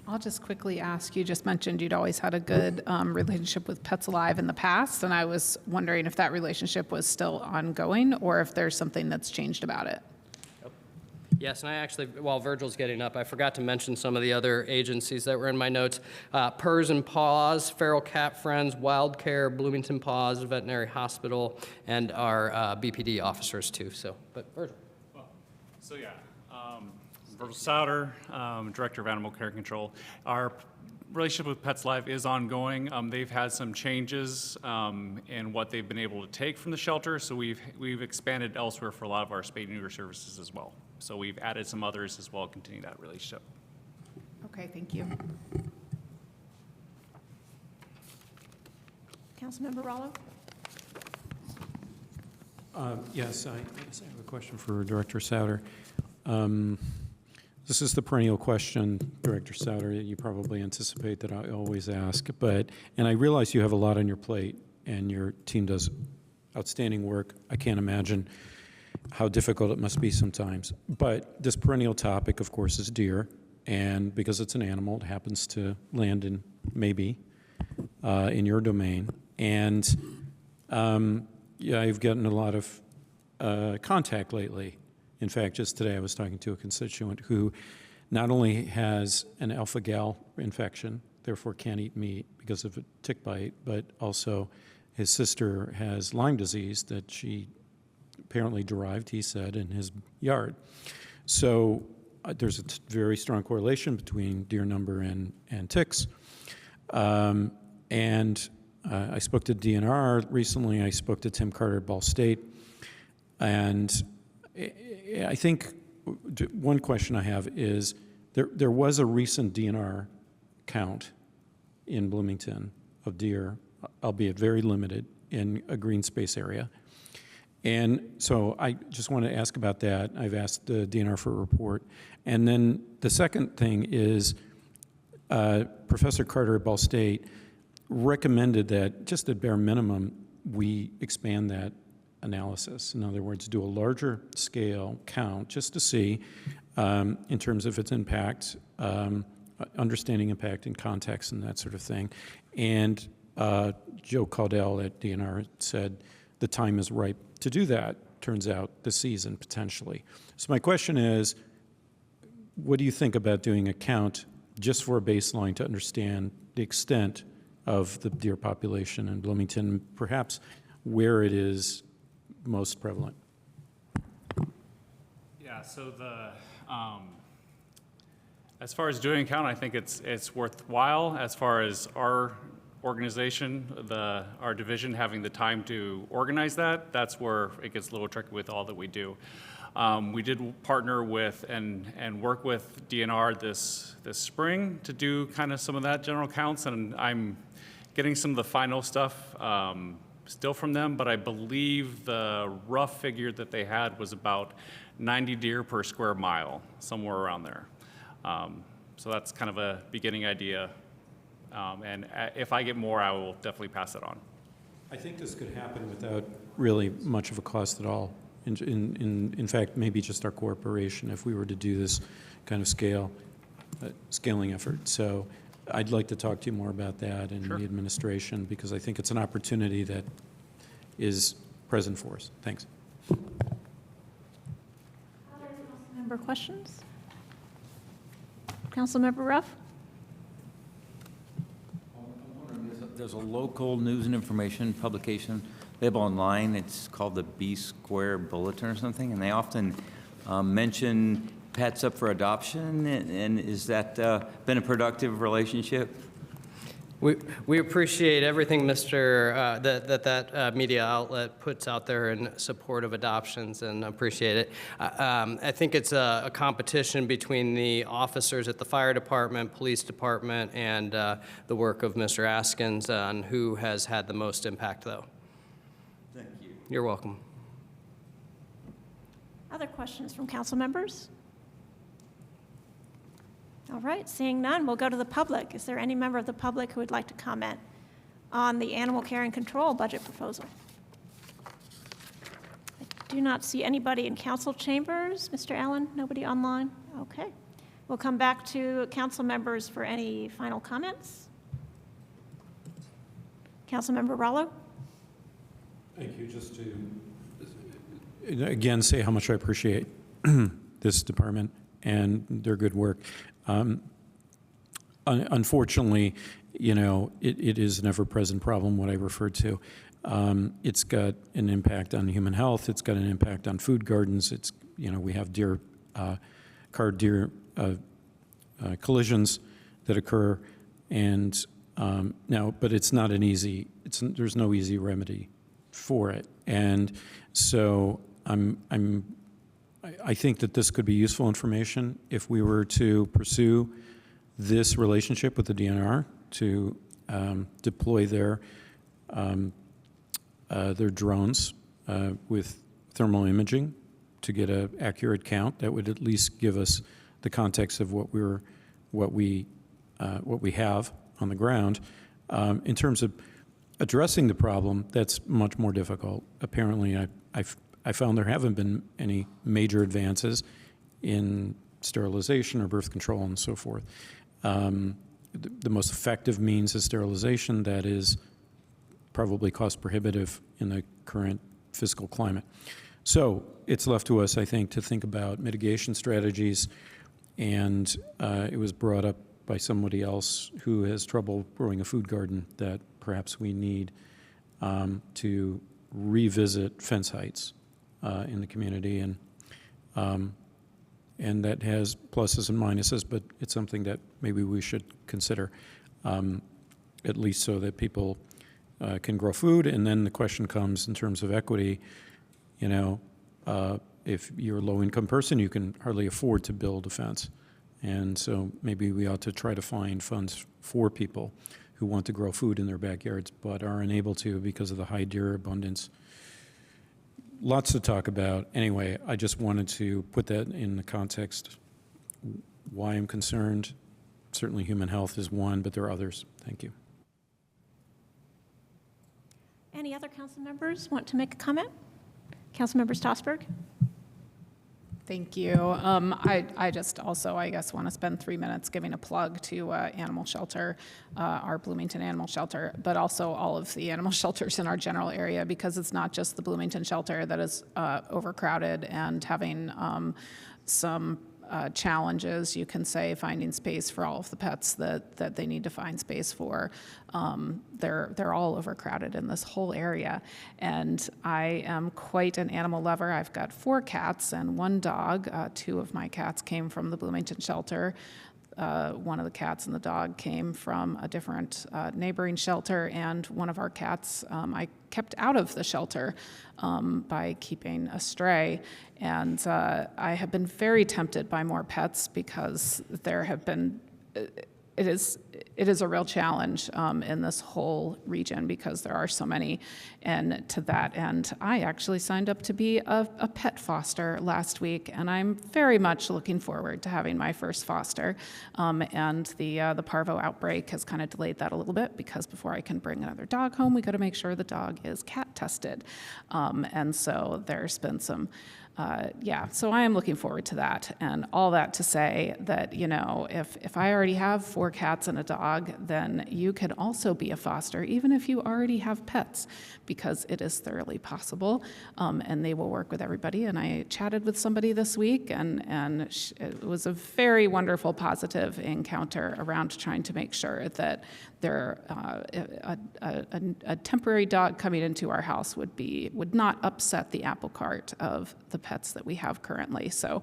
Speaker 2: I'll just quickly ask, you just mentioned you'd always had a good relationship with Pets Alive in the past, and I was wondering if that relationship was still ongoing or if there's something that's changed about it.
Speaker 13: Yes, and I actually, while Virgil's getting up, I forgot to mention some of the other agencies that were in my notes. PERS and PAWS, Feral Cat Friends, Wild Care, Bloomington PAWS, Veterinary Hospital, and our BPD officers too. So, but Virgil.
Speaker 10: Virgil Souter, Director of Animal Care Control. Our relationship with Pets Alive is ongoing. They've had some changes in what they've been able to take from the shelter, so we've expanded elsewhere for a lot of our spay and neuter services as well. So we've added some others as well, continue that relationship.
Speaker 2: Okay, thank you.
Speaker 1: Councilmember Rollo?
Speaker 3: Yes, I have a question for Director Souter. This is the perennial question, Director Souter, that you probably anticipate that I always ask, and I realize you have a lot on your plate and your team does outstanding work. I can't imagine how difficult it must be sometimes. But this perennial topic, of course, is deer, and because it's an animal, it happens to land in your domain. And I've gotten a lot of contact lately In fact, just today I was talking to a constituent who not only has an alpha-gal infection, therefore can't eat meat because of a tick bite, but also his sister has Lyme disease that she apparently derived, he said, in his yard. So there's a very strong correlation between deer number and ticks. I spoke to DNR recently. I spoke to Tim Carter at Ball State. And I think one question I have is, there was a recent DNR count in Bloomington of deer, albeit very limited, in a green space area. And so I just want to ask about that. I've asked the DNR for a report. And then the second thing is Professor Carter at Ball State recommended that just at bare minimum, we expand that analysis. In other words, do a larger scale count just to see in terms of its impact, understanding impact in context and that sort of thing. And Joe Caudell at DNR said the time is ripe to do that, turns out, this season potentially. So my question is, what do you think about doing a count just for a baseline to understand the extent of the deer population in Bloomington, perhaps where it is most prevalent?
Speaker 10: Yeah, so as far as doing a count, I think it's worthwhile. As far as our organization, our division having the time to organize that, that's where it gets a little tricky with all that we do. We did partner with and work with DNR this spring to do kind of some of that general counts, and I'm getting some of the final stuff still from them, but I believe the rough figure that they had was about 90 deer per square mile, somewhere around there. So that's kind of a beginning idea. And if I get more, I will definitely pass it on.
Speaker 3: I think this could happen without really much of a cost at all. In fact, maybe just our corporation, if we were to do this kind of scaling effort. So I'd like to talk to you more about that and the administration, because I think it's an opportunity that is present for us. Thanks.
Speaker 1: Other Councilmember questions? Councilmember Ruff?
Speaker 6: There's a local news and information publication they have online. It's called the B Square Bulletin or something, and they often mention pets up for adoption. And is that been a productive relationship?
Speaker 13: We appreciate everything that media outlet puts out there in support of adoptions, and appreciate it. I think it's a competition between the officers at the fire department, police department, and the work of Mr. Askins on who has had the most impact, though.
Speaker 6: Thank you.
Speaker 13: You're welcome.
Speaker 1: Other questions from council members? All right, seeing none, we'll go to the public. Is there any member of the public who would like to comment on the animal care and control budget proposal? I do not see anybody in council chambers. Mr. Allen, nobody online? Okay. We'll come back to council members for any final comments. Councilmember Rollo?
Speaker 3: Thank you. Just to, again, say how much I appreciate this department and their good work. Unfortunately, you know, it is an ever-present problem, what I referred to. It's got an impact on human health. It's got an impact on food gardens. It's, you know, we have car-deer collisions that occur, and now, but it's not an easy, there's no easy remedy for it. And so I think that this could be useful information if we were to pursue this relationship with the DNR to deploy their drones with thermal imaging to get an accurate count. That would at least give us the context of what we have on the ground. In terms of addressing the problem, that's much more difficult. Apparently, I found there haven't been any major advances in sterilization or birth control and so forth. The most effective means is sterilization. That is probably cost prohibitive in the current fiscal climate. So it's left to us, I think, to think about mitigation strategies. And it was brought up by somebody else who has trouble growing a food garden that perhaps we need to revisit fence heights in the community. And that has pluses and minuses, but it's something that maybe we should consider, at least so that people can grow food. And then the question comes in terms of equity, you know, if you're a low-income person, you can hardly afford to build a fence. And so maybe we ought to try to find funds for people who want to grow food in their backyards but are unable to because of the high deer abundance. Lots to talk about. Anyway, I just wanted to put that in the context why I'm concerned. Certainly human health is one, but there are others. Thank you.
Speaker 1: Any other council members want to make a comment? Councilmember Stossberg?
Speaker 2: Thank you. I just also, I guess, want to spend 3 minutes giving a plug to Animal Shelter, our Bloomington Animal Shelter, but also all of the animal shelters in our general area, because it's not just the Bloomington shelter that is overcrowded and having some challenges, you can say, finding space for all of the pets that they need to find space for. They're all overcrowded in this whole area. And I am quite an animal lover. I've got 4 cats and 1 dog. 2 of my cats came from the Bloomington shelter. One of the cats and the dog came from a different neighboring shelter, and one of our cats I kept out of the shelter by keeping a stray. And I have been very tempted by more pets because there have been, it is a real challenge in this whole region because there are so many. And to that end, I actually signed up to be a pet foster last week, and I'm very much looking forward to having my first foster. And the parvo outbreak has kind of delayed that a little bit because before I can bring another dog home, we got to make sure the dog is cat tested. And so there's been some so I am looking forward to that. And all that to say that, you know, if I already have 4 cats and a dog, then you could also be a foster, even if you already have pets, because it is thoroughly possible, and they will work with everybody. And I chatted with somebody this week, and it was a very wonderful, positive encounter around trying to make sure that a temporary dog coming into our house would not upset the apple cart of the pets that we have currently. So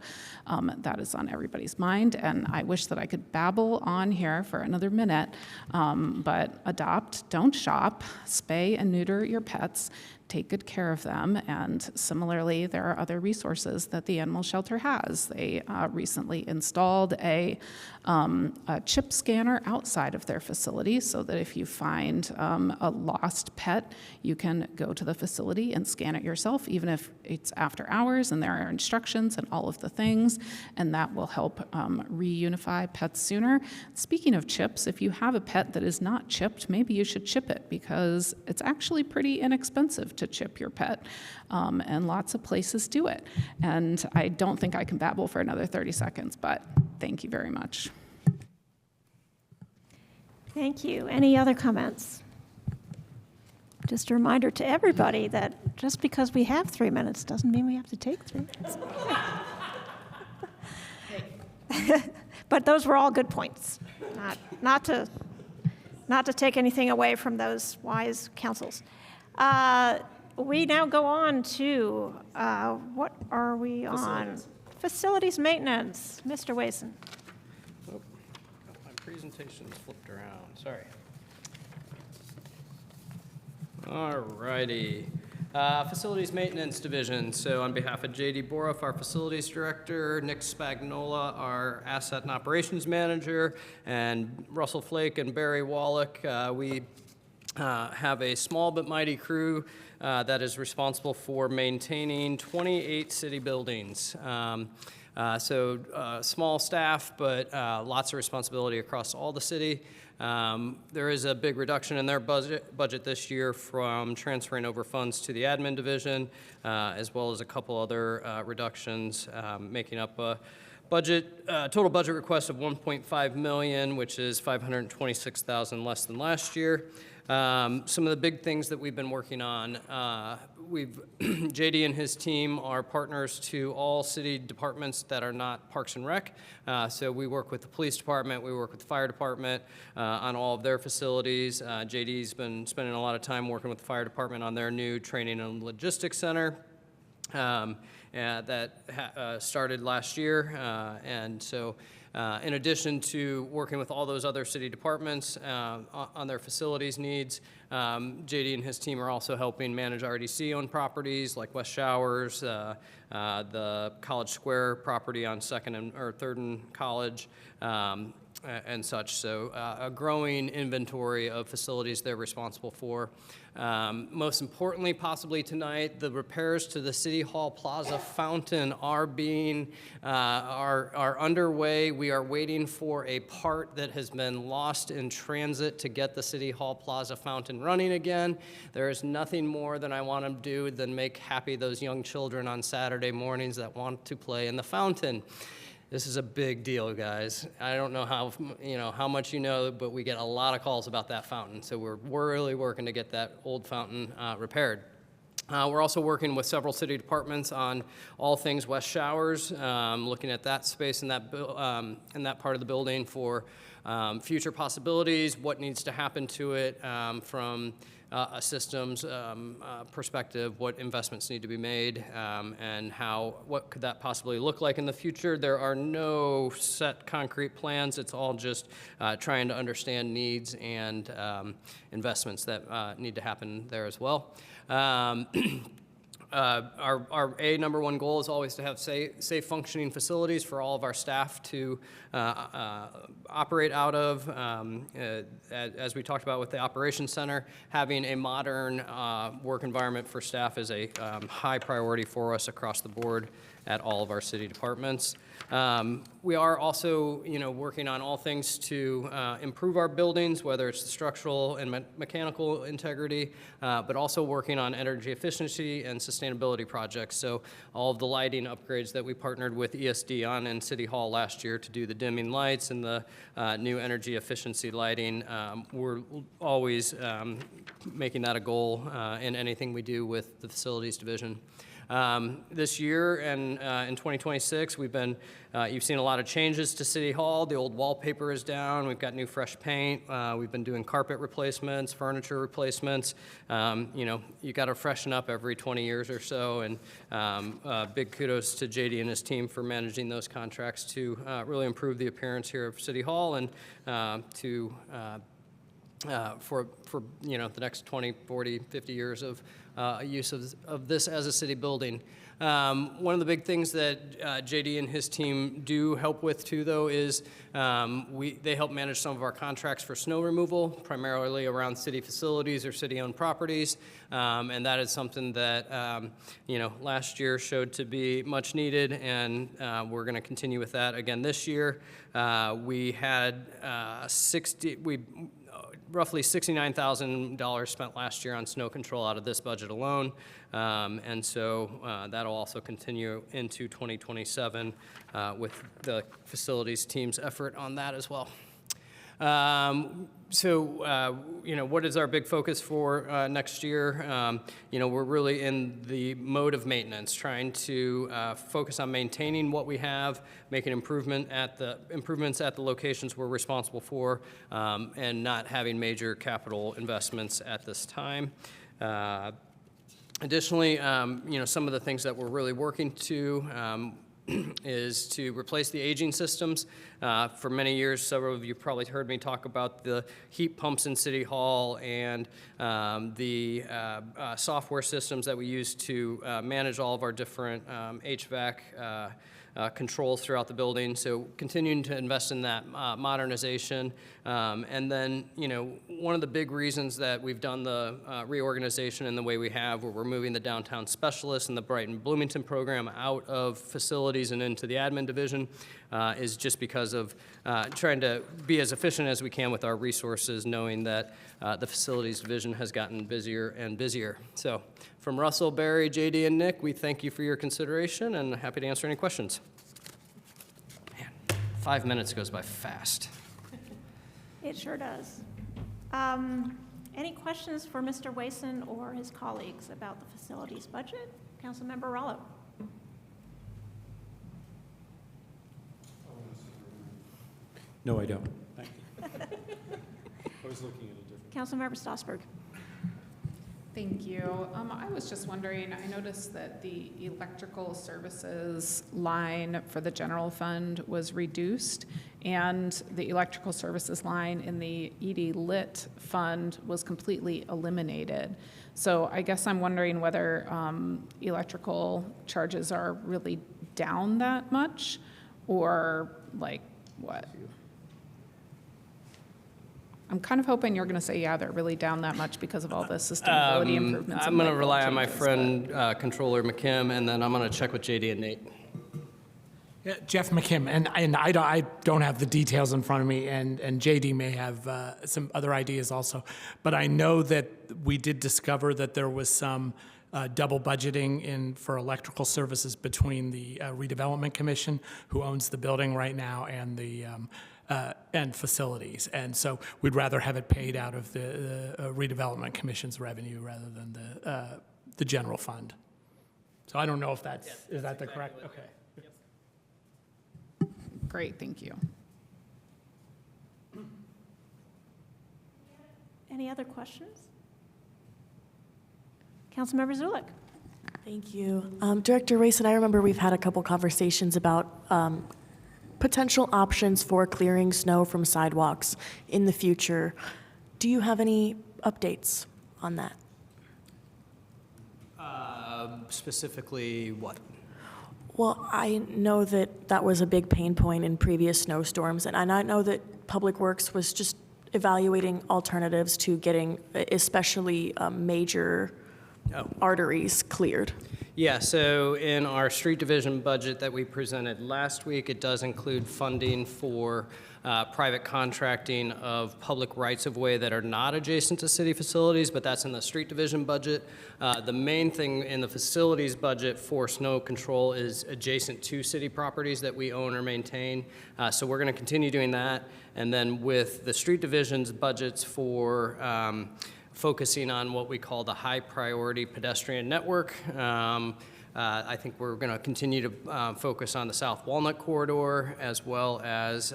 Speaker 2: that is on everybody's mind, and I wish that I could babble on here for another minute, but adopt, don't shop, spay and neuter your pets, take good care of them. And similarly, there are other resources that the animal shelter has. They recently installed a chip scanner outside of their facility so that if you find a lost pet, you can go to the facility and scan it yourself, even if it's after hours, and there are instructions and all of the things, and that will help reunify pets sooner. Speaking of chips, if you have a pet that is not chipped, maybe you should chip it because it's actually pretty inexpensive to chip your pet, and lots of places do it. And I don't think I can babble for another 30 seconds, but thank you very much.
Speaker 1: Thank you. Any other comments? Just a reminder to everybody that just because we have 3 minutes doesn't mean we have to take 3 minutes. But those were all good points. Not to take anything away from those wise counsels. We now go on to, what are we on? Facilities maintenance. Mr. Wason.
Speaker 13: Oh, got my presentation's flipped around, sorry. All righty. Facilities Maintenance Division. So on behalf of J.D. Boroff, our Facilities Director, Nick Spagnola, our Asset and Operations Manager, and Russell Flake and Barry Wallach, we have a small but mighty crew that is responsible for maintaining 28 city buildings. Small staff, but lots of responsibility across all the city. There is a big reduction in their budget this year from transferring over funds to the admin division, as well as a couple other reductions, making up a total budget request of $1.5 million, which is $526,000 less than last year. Some of the big things that we've been working on, JD and his team are partners to all city departments that are not Parks and Rec. So we work with the police department, we work with the fire department on all of their facilities. JD's been spending a lot of time working with the fire department on their new training and logistics center. That started last year. And so in addition to working with all those other city departments on their facilities needs, JD and his team are also helping manage RDC-owned properties like West Showers, the College Square property on 2nd or 3rd and College, and such. So a growing inventory of facilities they're responsible for. Most importantly, possibly tonight, the repairs to the City Hall Plaza fountain are underway. We are waiting for a part that has been lost in transit to get the City Hall Plaza fountain running again. There is nothing more than I want to do than make happy those young children on Saturday mornings that want to play in the fountain. This is a big deal, guys. I don't know how much you know, but we get a lot of calls about that fountain. So we're really working to get that old fountain repaired. We're also working with several city departments on all things West Showers, looking at that space in that part of the building for future possibilities, what needs to happen to it from a systems perspective, what investments need to be made, and what could that possibly look like in the future. There are no set concrete plans. It's all just trying to understand needs and investments that need to happen there as well. Our number one goal is always to have safe functioning facilities for all of our staff to operate out of. As we talked about with the operations center, having a modern work environment for staff is a high priority for us across the board at all of our city departments. We are also, working on all things to improve our buildings, whether it's the structural and mechanical integrity, but also working on energy efficiency and sustainability projects. So all of the lighting upgrades that we partnered with ESD on in City Hall last year to do the dimming lights and the new energy efficiency lighting, we're always making that a goal in anything we do with the facilities division. This year and in 2026, you've seen a lot of changes to City Hall. The old wallpaper is down. We've got new fresh paint. We've been doing carpet replacements, furniture replacements. You got to freshen up every 20 years or so. And big kudos to JD and his team for managing those contracts to really improve the appearance here of City Hall and for the next 20, 40, 50 years of use of this as a city building. One of the big things that JD and his team do help with too, though, is they help manage some of our contracts for snow removal, primarily around city facilities or city-owned properties, and that is something that last year showed to be much needed, and we're going to continue with that again this year. We had roughly $69,000 spent last year on snow control out of this budget alone, and so that'll also continue into 2027 with the facilities team's effort on that as well. What is our big focus for next year? We're really in the mode of maintenance, trying to focus on maintaining what we have, making improvements at the locations we're responsible for, and not having major capital investments at this time. Additionally, some of the things that we're really working to is to replace the aging systems. For many years, several of you probably heard me talk about the heat pumps in City Hall and the software systems that we use to manage all of our different HVAC controls throughout the building. So continuing to invest in that modernization. And then, one of the big reasons that we've done the reorganization in the way we have, where we're moving the downtown specialists and the Brighton Bloomington program out of facilities and into the admin division, is just because of trying to be as efficient as we can with our resources, knowing that the facilities division has gotten busier and busier. So from Russell, Barry, JD, and Nick, we thank you for your consideration and happy to answer any questions. Man, 5 minutes goes by fast.
Speaker 1: It sure does. Any questions for Mr. Wason or his colleagues about the facilities budget? Councilmember Rollo.
Speaker 3: No, I don't. Thank you. I was looking at a different.
Speaker 1: Councilmember Stossberg.
Speaker 2: Thank you. I was just wondering, I noticed that the electrical services line for the general fund was reduced, and the electrical services line in the ED Lit fund was completely eliminated. So I guess I'm wondering whether electrical charges are really down that much, or like what? I'm kind of hoping you're going to say, yeah, they're really down that much because of all the sustainability improvements.
Speaker 13: I'm going to rely on my friend, Controller McKim, and then I'm going to check with JD and Nate.
Speaker 16: Yeah, Jeff McKim, and I don't have the details in front of me, and JD may have some other ideas also, but I know that we did discover that there was some double budgeting for electrical services between the Redevelopment Commission, who owns the building right now, and the and facilities, and so we'd rather have it paid out of the Redevelopment Commission's revenue rather than the general fund. So I don't know if that's is that the correct? Okay.
Speaker 2: Great, thank you.
Speaker 1: Any other questions? Councilmember Zulik.
Speaker 9: Thank you. Director Wason, I remember we've had a couple conversations about potential options for clearing snow from sidewalks in the future. Do you have any updates on that?
Speaker 13: Specifically what?
Speaker 9: Well, I know that that was a big pain point in previous snowstorms, and I know that Public Works was just evaluating alternatives to getting especially major arteries cleared.
Speaker 13: Yeah, so in our street division budget that we presented last week, it does include funding for private contracting of public rights-of-way that are not adjacent to city facilities, but that's in the street division budget. The main thing in the facilities budget for snow control is adjacent to city properties that we own or maintain. So we're going to continue doing that. And then with the street division's budgets for focusing on what we call the high-priority pedestrian network. I think we're going to continue to focus on the South Walnut Corridor, as well as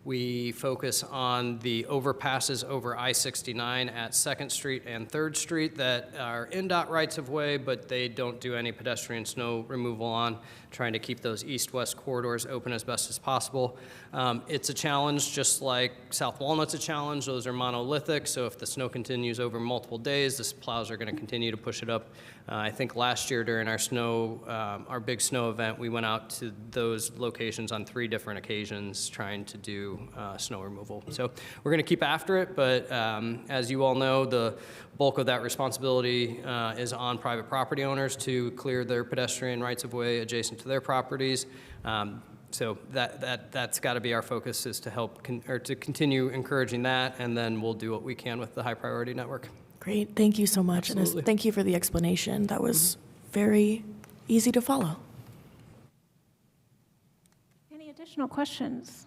Speaker 13: we focus on the overpasses over I-69 at 2nd Street and 3rd Street that are NDOT rights-of-way, but they don't do any pedestrian snow removal on, trying to keep those east-west corridors open as best as possible. It's a challenge, just like South Walnut's a challenge. Those are monolithic, so if the snow continues over multiple days, the plows are going to continue to push it up. I think last year during our big snow event, we went out to those locations on 3 different occasions trying to do snow removal. So we're going to keep after it, but as you all know, the bulk of that responsibility is on private property owners to clear their pedestrian rights-of-way adjacent to their properties. So that's got to be our focus, is to help to continue encouraging that, and then we'll do what we can with the high-priority network.
Speaker 9: Great, thank you so much.
Speaker 13: Absolutely.
Speaker 9: And thank you for the explanation. That was very easy to follow.
Speaker 1: Any additional questions?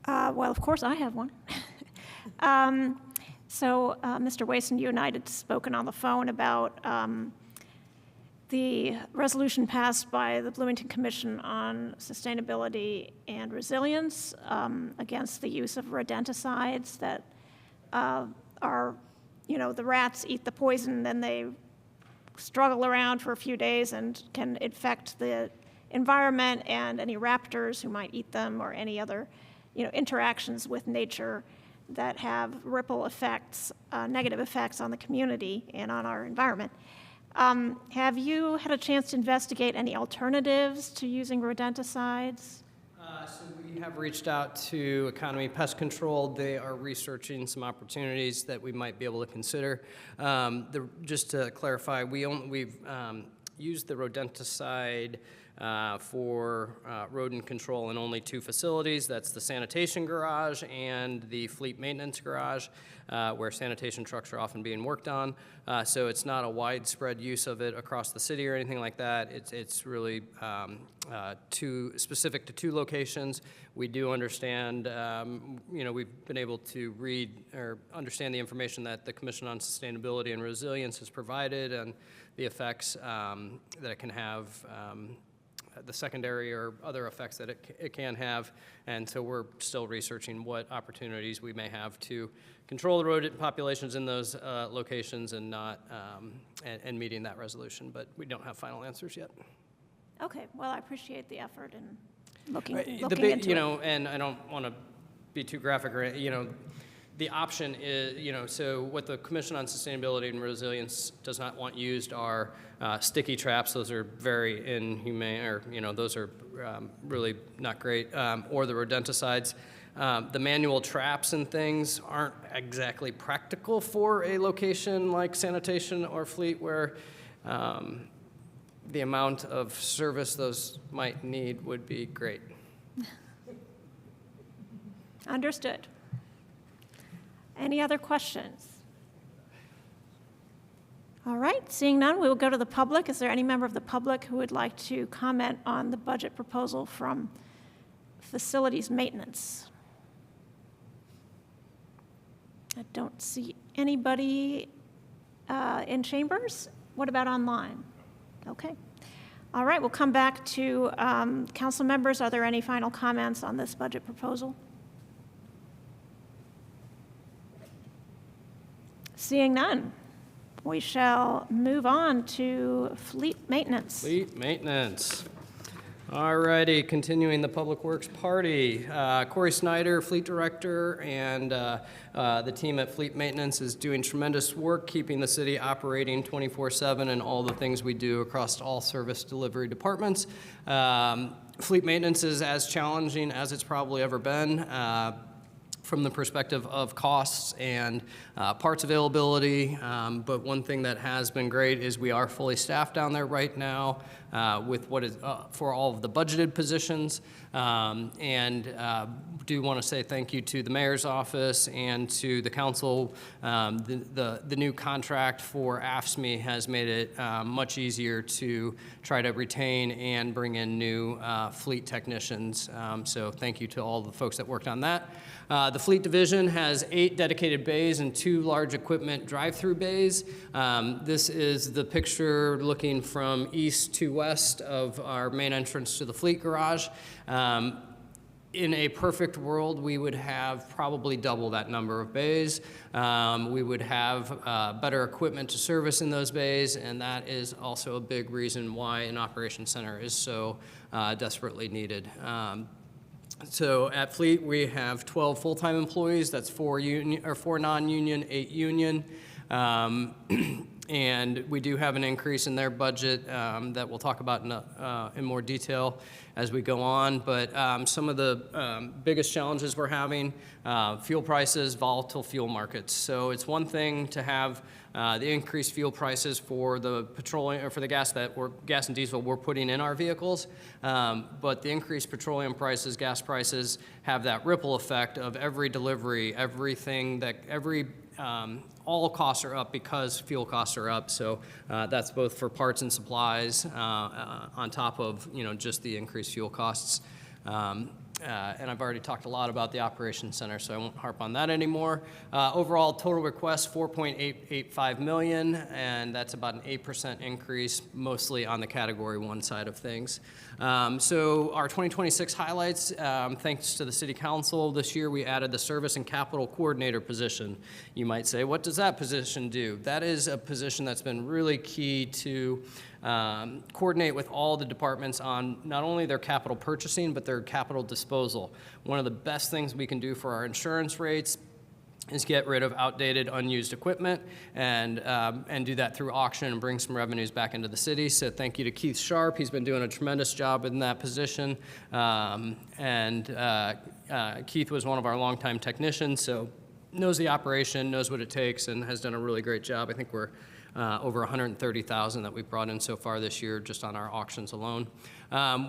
Speaker 1: Well, of course, I have one. Mr. Wason, you and I had spoken on the phone about the resolution passed by the Bloomington Commission on Sustainability and Resilience against the use of rodenticides that are, the rats eat the poison, then they struggle around for a few days and can infect the environment and any raptors who might eat them, or any other, interactions with nature that have ripple effects, negative effects on the community and on our environment. Have you had a chance to investigate any alternatives to using rodenticides?
Speaker 13: So we have reached out to Economy Pest Control. They are researching some opportunities that we might be able to consider. Just to clarify, we've used the rodenticide for rodent control in only 2 facilities. That's the sanitation garage and the fleet maintenance garage, where sanitation trucks are often being worked on. So it's not a widespread use of it across the city or anything like that. It's really specific to 2 locations. We do understand, we've been able to read or understand the information that the Commission on Sustainability and Resilience has provided and the effects that it can have, the secondary or other effects that it can have. And so we're still researching what opportunities we may have to control the rodent populations in those locations and not, and meeting that resolution. But we don't have final answers yet.
Speaker 1: Okay, well, I appreciate the effort in looking
Speaker 13: The
Speaker 1: into
Speaker 13: big,
Speaker 1: it.
Speaker 13: and I don't want to be too graphic, or, the option is, so what the Commission on Sustainability and Resilience does not want used are sticky traps. Those are very inhumane, or, those are really not great, or the rodenticides. The manual traps and things aren't exactly practical for a location like sanitation or fleet, where the amount of service those might need would be great.
Speaker 1: Understood. Any other questions? All right, seeing none, we will go to the public. Is there any member of the public who would like to comment on the budget proposal from facilities maintenance? I don't see anybody in chambers. What about online? Okay. All right, we'll come back to council members. Are there any final comments on this budget proposal? Seeing none, we shall move on to fleet maintenance.
Speaker 13: Fleet maintenance. All righty, continuing the Public Works party. Corey Snyder, Fleet Director, and the team at Fleet Maintenance is doing tremendous work keeping the city operating 24/7 and all the things we do across all service delivery departments. Fleet maintenance is as challenging as it's probably ever been. From the perspective of costs and parts availability. But one thing that has been great is we are fully staffed down there right now with what is for all of the budgeted positions. Do want to say thank you to the mayor's office and to the council. The new contract for AFSCME has made it much easier to try to retain and bring in new fleet technicians. So thank you to all the folks that worked on that. The fleet division has 8 dedicated bays and 2 large equipment drive-through bays. This is the picture looking from east to west of our main entrance to the fleet garage. In a perfect world, we would have probably double that number of bays. We would have better equipment to service in those bays, and that is also a big reason why an operations center is so desperately needed. So at Fleet, we have 12 full-time employees. That's 4 non-union, 8 union. And we do have an increase in their budget that we'll talk about in more detail as we go on. But some of the biggest challenges we're having, fuel prices, volatile fuel markets. So it's one thing to have the increased fuel prices for the petroleum or for the gas and diesel we're putting in our vehicles, but the increased petroleum prices, gas prices have that ripple effect of every delivery, all costs are up because fuel costs are up. So that's both for parts and supplies on top of just the increased fuel costs. And I've already talked a lot about the operations center, so I won't harp on that anymore. Overall total request, $4.885 million, and that's about an 8% increase, mostly on the Category 1 side of things. So our 2026 highlights, thanks to the City Council, this year we added the Service and Capital Coordinator position. You might say, what does that position do? That is a position that's been really key to coordinate with all the departments on not only their capital purchasing, but their capital disposal. One of the best things we can do for our insurance rates is get rid of outdated, unused equipment and do that through auction and bring some revenues back into the city. So thank you to Keith Sharp. He's been doing a tremendous job in that position. Keith was one of our longtime technicians, so knows the operation, knows what it takes, and has done a really great job. I think we're over 130,000 that we've brought in so far this year just on our auctions alone.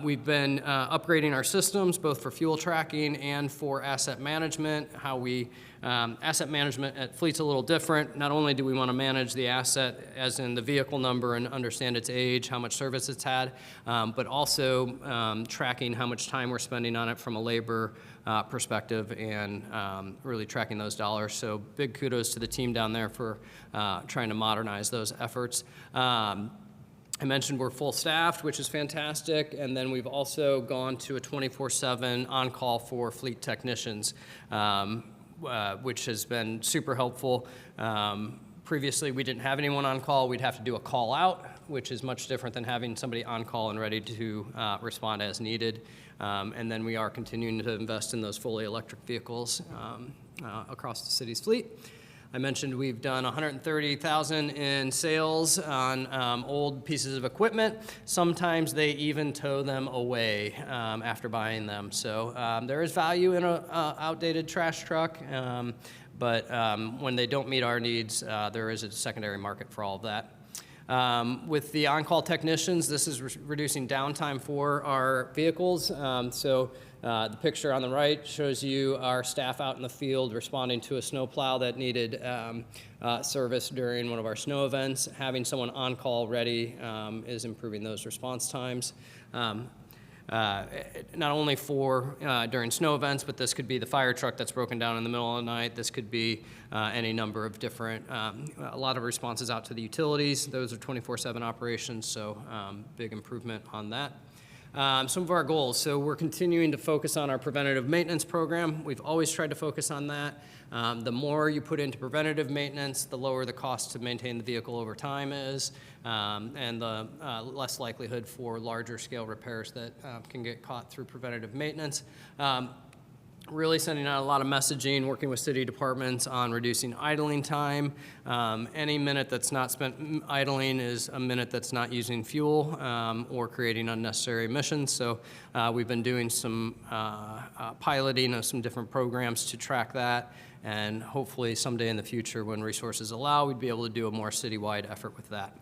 Speaker 13: We've been upgrading our systems both for fuel tracking and for asset management. How we asset management at fleet's a little different. Not only do we want to manage the asset as in the vehicle number and understand its age, how much service it's had, but also tracking how much time we're spending on it from a labor perspective and really tracking those dollars. So big kudos to the team down there for trying to modernize those efforts. I mentioned we're full staffed, which is fantastic, and then we've also gone to a 24/7 on-call for fleet technicians, which has been super helpful. Previously, we didn't have anyone on call. We'd have to do a call out, which is much different than having somebody on call and ready to respond as needed. And then we are continuing to invest in those fully electric vehicles across the city's fleet. I mentioned we've done $130,000 in sales on old pieces of equipment. Sometimes they even tow them away after buying them. So there is value in an outdated trash truck, but when they don't meet our needs, there is a secondary market for all of that. With the on-call technicians, this is reducing downtime for our vehicles. The picture on the right shows you our staff out in the field responding to a snowplow that needed service during one of our snow events. Having someone on call ready is improving those response times. Not only for during snow events, but this could be the fire truck that's broken down in the middle of the night. This could be any number of different, a lot of responses out to the utilities. Those are 24/7 operations, so big improvement on that. Some of our goals. So we're continuing to focus on our preventative maintenance program. We've always tried to focus on that. The more you put into preventative maintenance, the lower the cost to maintain the vehicle over time is, and the less likelihood for larger scale repairs that can get caught through preventative maintenance. Really sending out a lot of messaging, working with city departments on reducing idling time. Any minute that's not spent idling is a minute that's not using fuel or creating unnecessary emissions. So we've been doing some piloting of some different programs to track that. And hopefully someday in the future when resources allow, we'd be able to do a more citywide effort with that.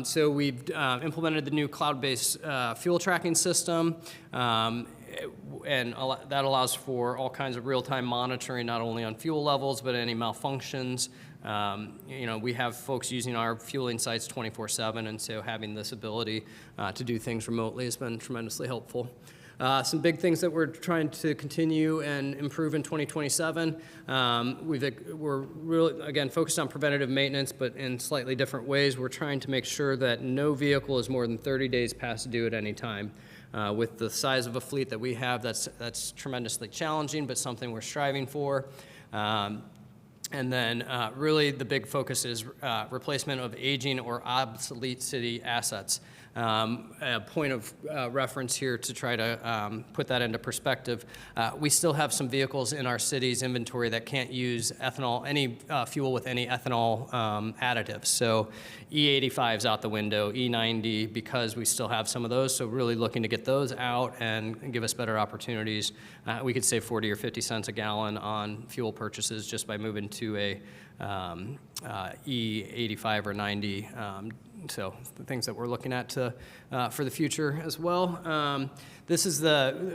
Speaker 13: So we've implemented the new cloud-based fuel tracking system. And that allows for all kinds of real-time monitoring, not only on fuel levels, but any malfunctions. We have folks using our fueling sites 24/7, and so having this ability to do things remotely has been tremendously helpful. Some big things that we're trying to continue and improve in 2027. We're really, again, focused on preventative maintenance, but in slightly different ways. We're trying to make sure that no vehicle is more than 30 days past due at any time. With the size of a fleet that we have, that's tremendously challenging, but something we're striving for. And then really the big focus is replacement of aging or obsolete city assets. A point of reference here to try to put that into perspective. We still have some vehicles in our city's inventory that can't use ethanol, any fuel with any ethanol additives. So E85's out the window, E90, because we still have some of those. So really looking to get those out and give us better opportunities. We could save 40 or 50 cents a gallon on fuel purchases just by moving to a E85 or 90. So the things that we're looking at for the future as well. This is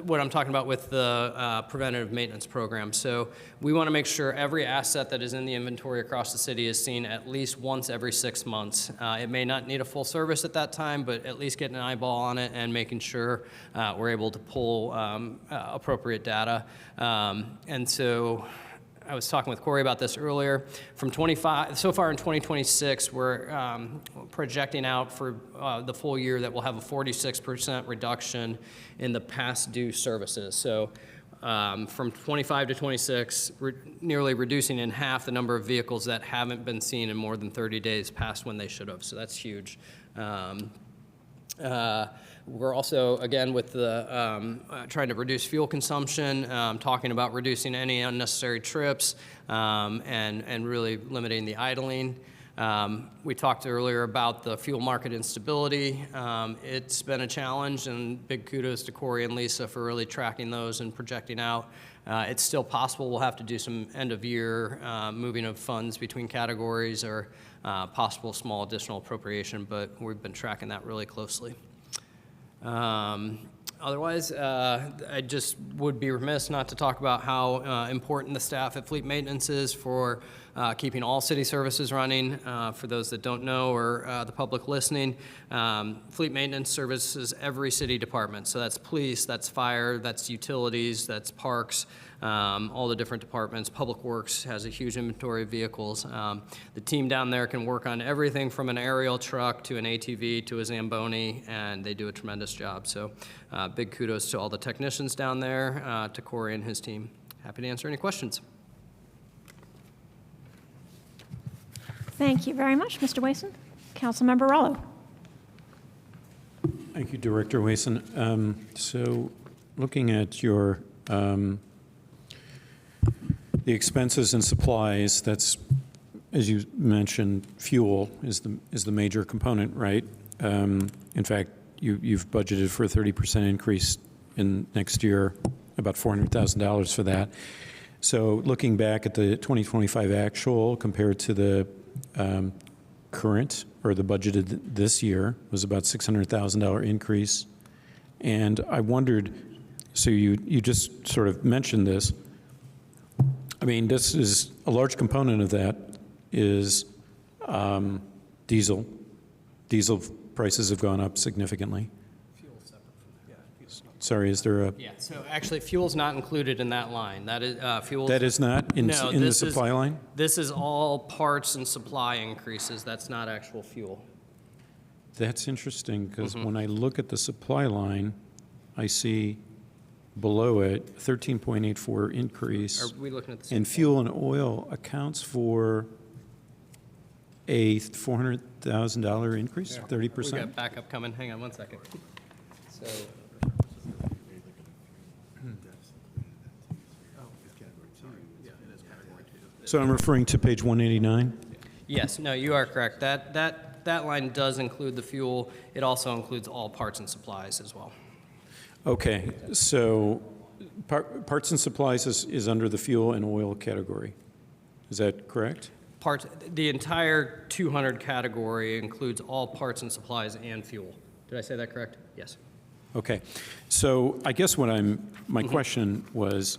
Speaker 13: what I'm talking about with the preventative maintenance program. So we want to make sure every asset that is in the inventory across the city is seen at least once every 6 months. It may not need a full service at that time, but at least getting an eyeball on it and making sure we're able to pull appropriate data. And so I was talking with Corey about this earlier. So far in 2026, we're projecting out for the full year that we'll have a 46% reduction in the past due services. So from 25 to 26, nearly reducing in half the number of vehicles that haven't been seen in more than 30 days past when they should have. So that's huge. We're also, again, with the trying to reduce fuel consumption, talking about reducing any unnecessary trips, and really limiting the idling. We talked earlier about the fuel market instability. It's been a challenge, and big kudos to Corey and Lisa for really tracking those and projecting out. It's still possible we'll have to do some end-of-year moving of funds between categories or possible small additional appropriation, but we've been tracking that really closely. Otherwise, I just would be remiss not to talk about how important the staff at Fleet Maintenance is for keeping all city services running. For those that don't know or the public listening, Fleet Maintenance services every city department. So that's police, that's fire, that's utilities, that's parks, all the different departments. Public Works has a huge inventory of vehicles. The team down there can work on everything from an aerial truck to an ATV to a Zamboni, and they do a tremendous job. So big kudos to all the technicians down there, to Corey and his team. Happy to answer any questions.
Speaker 1: Thank you very much, Mr. Wason. Councilmember Rollo.
Speaker 3: Thank you, Director Wason. So looking at your the expenses and supplies, that's, as you mentioned, fuel is the major component, right? In fact, you've budgeted for a 30% increase in next year, about $400,000 for that. So looking back at the 2025 actual compared to the current, or the budgeted this year, was about $600,000 increase. And I wondered, so you just sort of mentioned this. I mean, this is a large component of that is diesel. Diesel prices have gone up significantly. Sorry, is there a?
Speaker 13: Yeah, so actually fuel's not included in that line. That is, fuel.
Speaker 3: That is not in the supply line?
Speaker 13: This is all parts and supply increases. That's not actual fuel.
Speaker 3: That's interesting, because when I look at the supply line, I see below it 13.84 increase.
Speaker 13: Are we looking at the same
Speaker 3: And fuel and oil accounts for a $400,000 increase, 30%?
Speaker 13: We got backup coming. Hang on one second. So.
Speaker 3: So I'm referring to page 189?
Speaker 13: Yes, no, you are correct. That line does include the fuel. It also includes all parts and supplies as well.
Speaker 3: Okay, so parts and supplies is under the fuel and oil category. Is that correct?
Speaker 13: The entire 200 category includes all parts and supplies and fuel. Did I say that correct? Yes.
Speaker 3: Okay, so I guess my question was,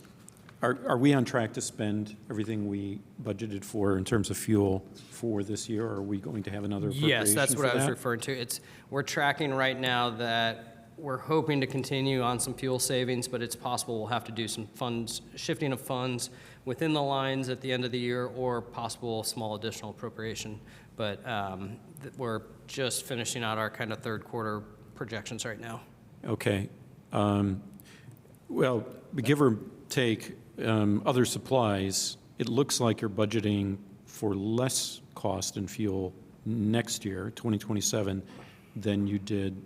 Speaker 3: are we on track to spend everything we budgeted for in terms of fuel for this year, or are we going to have another appropriation?
Speaker 13: Yes, that's what I was
Speaker 3: that?
Speaker 13: referring to. We're tracking right now that we're hoping to continue on some fuel savings, but it's possible we'll have to do some shifting of funds within the lines at the end of the year, or possible small additional appropriation. But we're just finishing out our kind of third quarter projections right now.
Speaker 3: Okay. Well, give or take other supplies, it looks like you're budgeting for less cost in fuel next year, 2027, than you did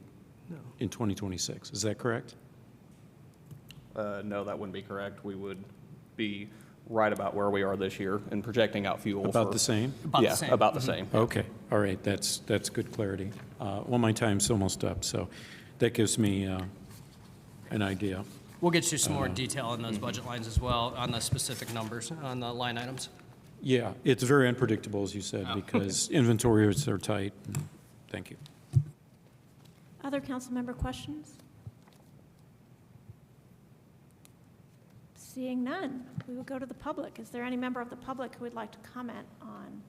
Speaker 3: in 2026. Is that correct?
Speaker 17: No, that wouldn't be correct. We would be right about where we are this year and projecting out fuel.
Speaker 3: About the same?
Speaker 13: About the same.
Speaker 17: About the same.
Speaker 3: Okay, all right, that's good clarity. Well, my time's almost up, so that gives me an idea.
Speaker 13: We'll get you some more detail on those budget lines as well, on the specific numbers, on the line items.
Speaker 3: Yeah, it's very unpredictable, as you said, because inventories are tight. Thank you.
Speaker 1: Other council member questions? Seeing none, we will go to the public. Is there any member of the public who would like to comment on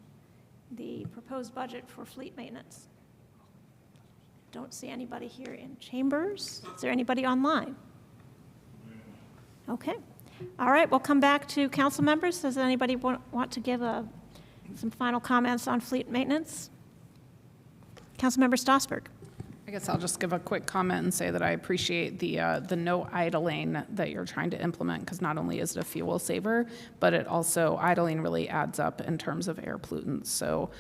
Speaker 1: the proposed budget for fleet maintenance? Don't see anybody here in chambers. Is there anybody online? Okay. All right, we'll come back to council members. Does anybody want to give some final comments on fleet maintenance? Councilmember Stossberg.
Speaker 2: I guess I'll just give a quick comment and say that I appreciate the no idling that you're trying to implement, because not only is it a fuel saver, but it also, idling really adds up in terms of air pollutants. So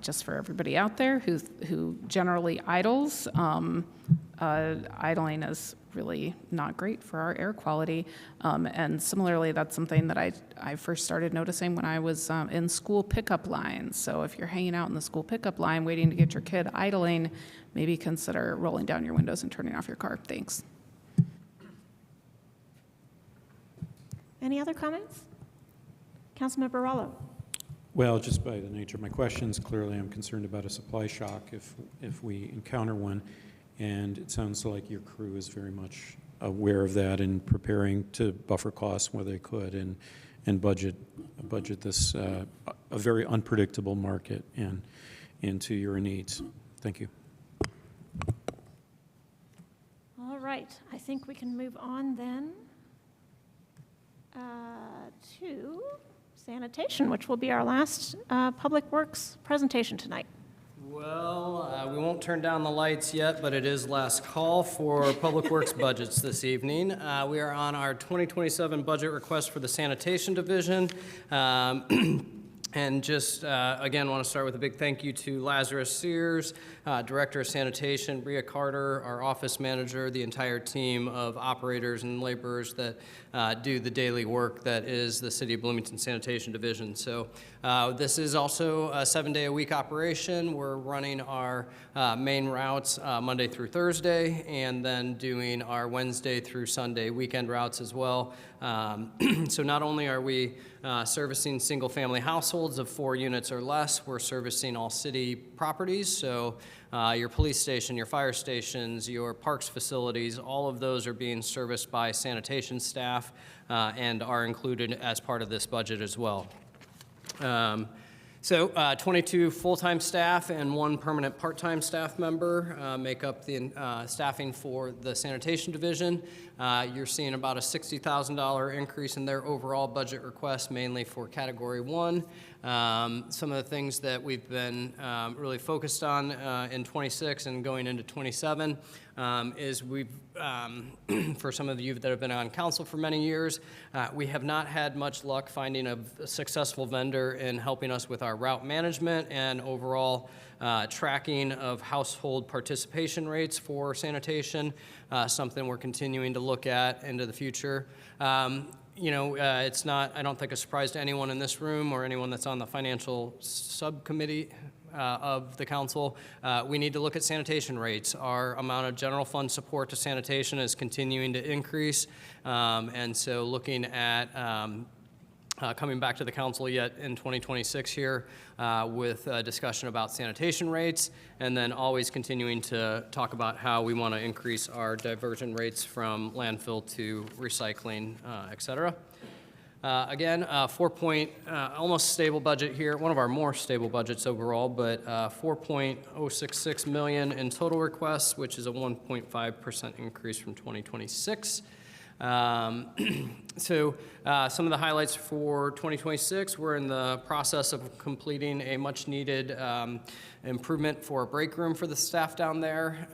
Speaker 2: just for everybody out there who generally idles, idling is really not great for our air quality. And similarly, that's something that I first started noticing when I was in school pickup lines. So if you're hanging out in the school pickup line waiting to get your kid idling, maybe consider rolling down your windows and turning off your car. Thanks.
Speaker 1: Any other comments? Councilmember Rallo.
Speaker 3: Well, just by the nature of my questions, clearly I'm concerned about a supply shock if we encounter one. And it sounds like your crew is very much aware of that and preparing to buffer costs where they could and budget this a very unpredictable market and into your needs. Thank you.
Speaker 1: All right, I think we can move on then to sanitation, which will be our last Public Works presentation tonight.
Speaker 13: Well, we won't turn down the lights yet, but it is last call for Public Works budgets this evening. We are on our 2027 budget request for the Sanitation Division. And just, again, want to start with a big thank you to Lazarus Sears, Director of Sanitation, Bria Carter, our office manager, the entire team of operators and laborers that do the daily work that is the City of Bloomington Sanitation Division. So this is also a 7-day-a-week operation. We're running our main routes Monday through Thursday, and then doing our Wednesday through Sunday weekend routes as well. So not only are we servicing single-family households of 4 units or less, we're servicing all city properties. So your police station, your fire stations, your parks facilities, all of those are being serviced by sanitation staff and are included as part of this budget as well. So 22 full-time staff and 1 permanent part-time staff member make up the staffing for the sanitation division. You're seeing about a $60,000 increase in their overall budget request, mainly for Category 1. Some of the things that we've been really focused on in 26 and going into 27 is we've, for some of you that have been on council for many years, we have not had much luck finding a successful vendor in helping us with our route management and overall tracking of household participation rates for sanitation, something we're continuing to look at into the future. You know, it's not, I don't think, a surprise to anyone in this room or anyone that's on the financial subcommittee of the council. We need to look at sanitation rates. Our amount of general fund support to sanitation is continuing to increase. And so looking at coming back to the council yet in 2026 here with a discussion about sanitation rates, and then always continuing to talk about how we want to increase our diversion rates from landfill to recycling, et cetera. Again, almost stable budget here, one of our more stable budgets overall, but $4.066 million in total requests, which is a 1.5% increase from 2026. So some of the highlights for 2026, we're in the process of completing a much needed improvement for a break room for the staff down there.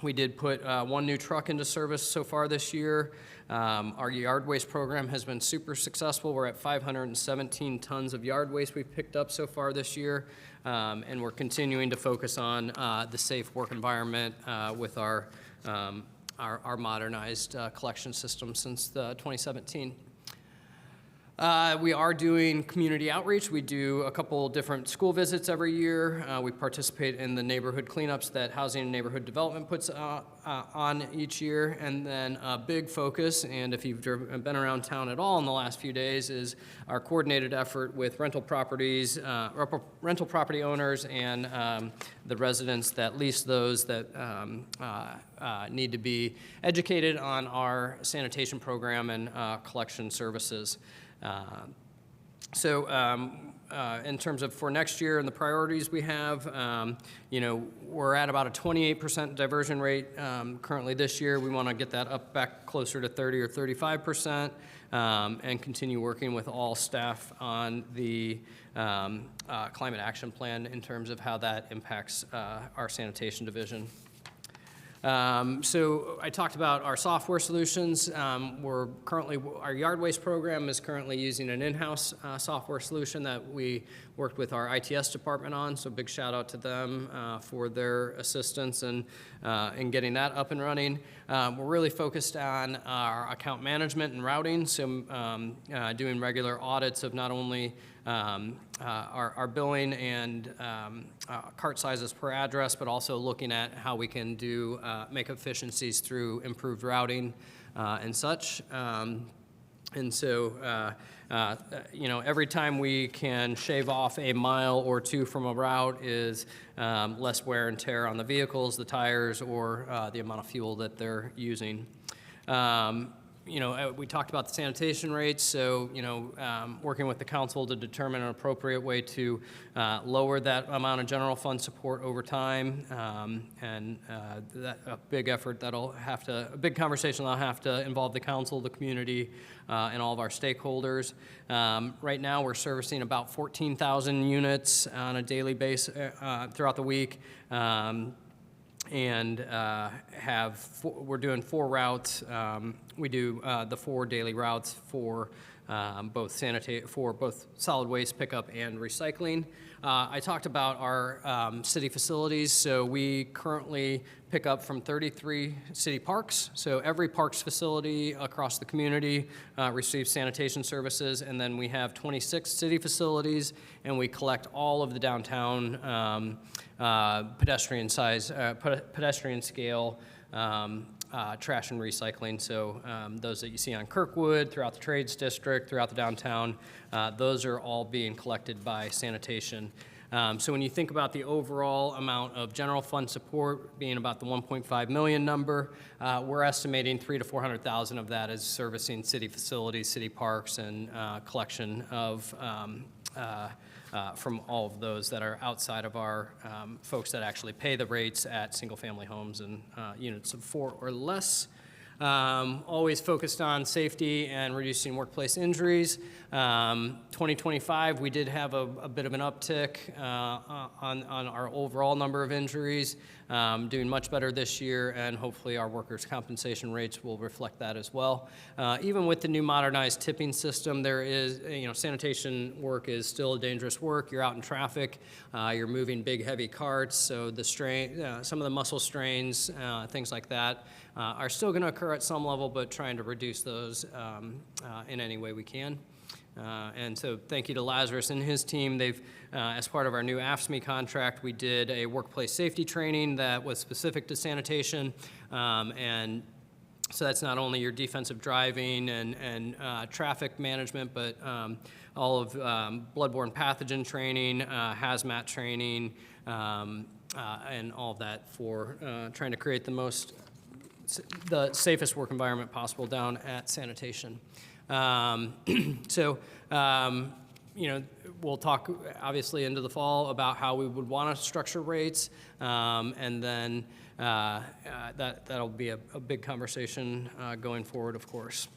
Speaker 13: We did put 1 new truck into service so far this year. Our yard waste program has been super successful. We're at 517 tons of yard waste we've picked up so far this year. And we're continuing to focus on the safe work environment with our modernized collection system since 2017. We are doing community outreach. We do a couple different school visits every year. We participate in the neighborhood cleanups that Housing and Neighborhood Development puts on each year. And then a big focus, and if you've been around town at all in the last few days, is our coordinated effort with rental properties, rental property owners, and the residents that lease those that need to be educated on our sanitation program and collection services. In terms of for next year and the priorities we have, you know, we're at about a 28% diversion rate currently this year. We want to get that up back closer to 30 or 35%, and continue working with all staff on the climate action plan in terms of how that impacts our sanitation division. So I talked about our software solutions. Our yard waste program is currently using an in-house software solution that we worked with our ITS department on. So big shout out to them for their assistance in getting that up and running. We're really focused on our account management and routing. So doing regular audits of not only our billing and cart sizes per address, but also looking at how we can make efficiencies through improved routing and such. And so, every time we can shave off a mile or two from a route is less wear and tear on the vehicles, the tires, or the amount of fuel that they're using. We talked about the sanitation rates, so, working with the council to determine an appropriate way to lower that amount of general fund support over time, and a big effort a big conversation that'll have to involve the council, the community, and all of our stakeholders. Right now, we're servicing about 14,000 units on a daily basis throughout the week. We're doing 4 routes. We do the 4 daily routes for both solid waste pickup and recycling. I talked about our city facilities. So we currently pick up from 33 city parks. So every parks facility across the community receives sanitation services. And then we have 26 city facilities, and we collect all of the downtown pedestrian scale trash and recycling. So those that you see on Kirkwood, throughout the Trades District, throughout the downtown, those are all being collected by sanitation. So when you think about the overall amount of general fund support being about the 1.5 million number, we're estimating 300,000 to 400,000 of that is servicing city facilities, city parks, and collection of from all of those that are outside of our folks that actually pay the rates at single-family homes and units of 4 or less. Always focused on safety and reducing workplace injuries. 2025, we did have a bit of an uptick on our overall number of injuries, doing much better this year, and hopefully our workers' compensation rates will reflect that as well. Even with the new modernized tipping system, there is, sanitation work is still a dangerous work. You're out in traffic, you're moving big, heavy carts, so the strain, some of the muscle strains, things like that, are still going to occur at some level, but trying to reduce those in any way we can. And so thank you to Lazarus and his team. They've, as part of our new AFSCME contract, we did a workplace safety training that was specific to sanitation. And so that's not only your defensive driving and traffic management, but all of bloodborne pathogen training, hazmat training, and all of that for trying to create the safest work environment possible down at sanitation. We'll talk obviously into the fall about how we would want to structure rates, and then that'll be a big conversation going forward, of course.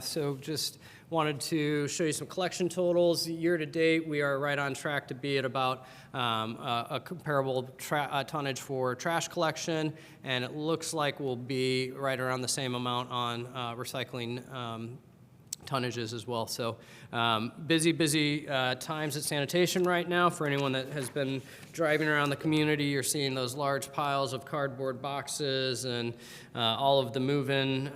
Speaker 13: So just wanted to show you some collection totals. Year to date, we are right on track to be at about a comparable tonnage for trash collection, and it looks like we'll be right around the same amount on recycling tonnages as well. So busy times at sanitation right now. For anyone that has been driving around the community, you're seeing those large piles of cardboard boxes and all of the move-in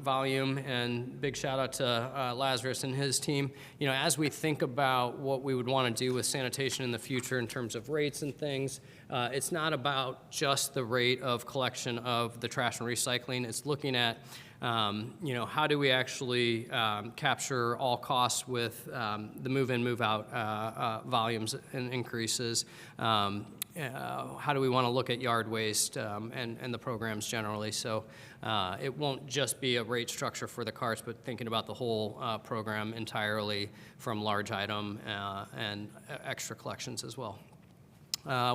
Speaker 13: volume, and big shout out to Lazarus and his team. As we think about what we would want to do with sanitation in the future in terms of rates and things, it's not about just the rate of collection of the trash and recycling. It's looking at how do we actually capture all costs with the move-in, move-out volumes and increases? How do we want to look at yard waste and the programs generally? So it won't just be a rate structure for the carts, but thinking about the whole program entirely from large item and extra collections as well.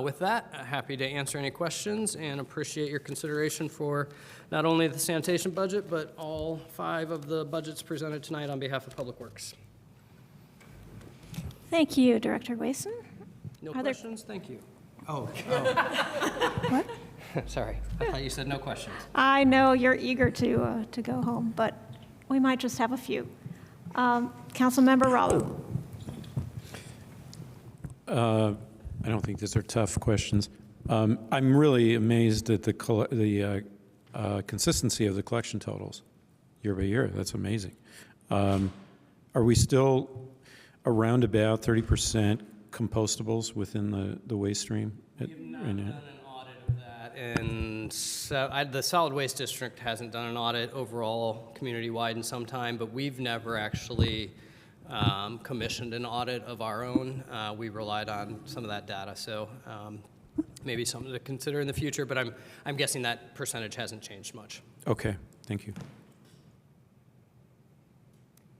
Speaker 13: With that, happy to answer any questions and appreciate your consideration for not only the sanitation budget, but all 5 of the budgets presented tonight on behalf of Public Works.
Speaker 1: Thank you, Director Wason.
Speaker 13: No questions? Thank you. Oh.
Speaker 1: What?
Speaker 13: Sorry, I thought you said no questions.
Speaker 1: I know you're eager to go home, but we might just have a few. Councilmember Ralu.
Speaker 3: I don't think these are tough questions. I'm really amazed at the consistency of the collection totals year by year. That's amazing. Are we still around about 30% compostables within the waste stream?
Speaker 13: We have not done an audit of that, and so the solid waste district hasn't done an audit overall community-wide in some time, but we've never actually commissioned an audit of our own. We relied on some of that data, so maybe something to consider in the future, but I'm guessing that percentage hasn't changed much.
Speaker 3: Okay, thank you.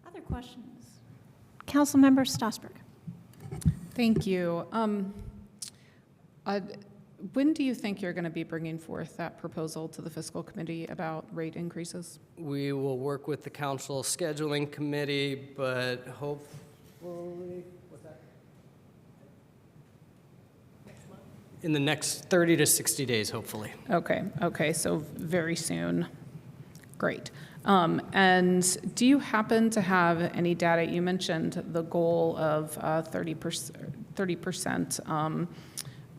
Speaker 1: Other questions? Councilmember Stossberg.
Speaker 2: Thank you. When do you think you're going to be bringing forth that proposal to the fiscal committee about rate increases?
Speaker 13: We will work with the council scheduling committee, but hopefully, what's that? In the next 30 to 60 days, hopefully.
Speaker 2: Okay, so very soon. Great. And do you happen to have any data? You mentioned the goal of 30%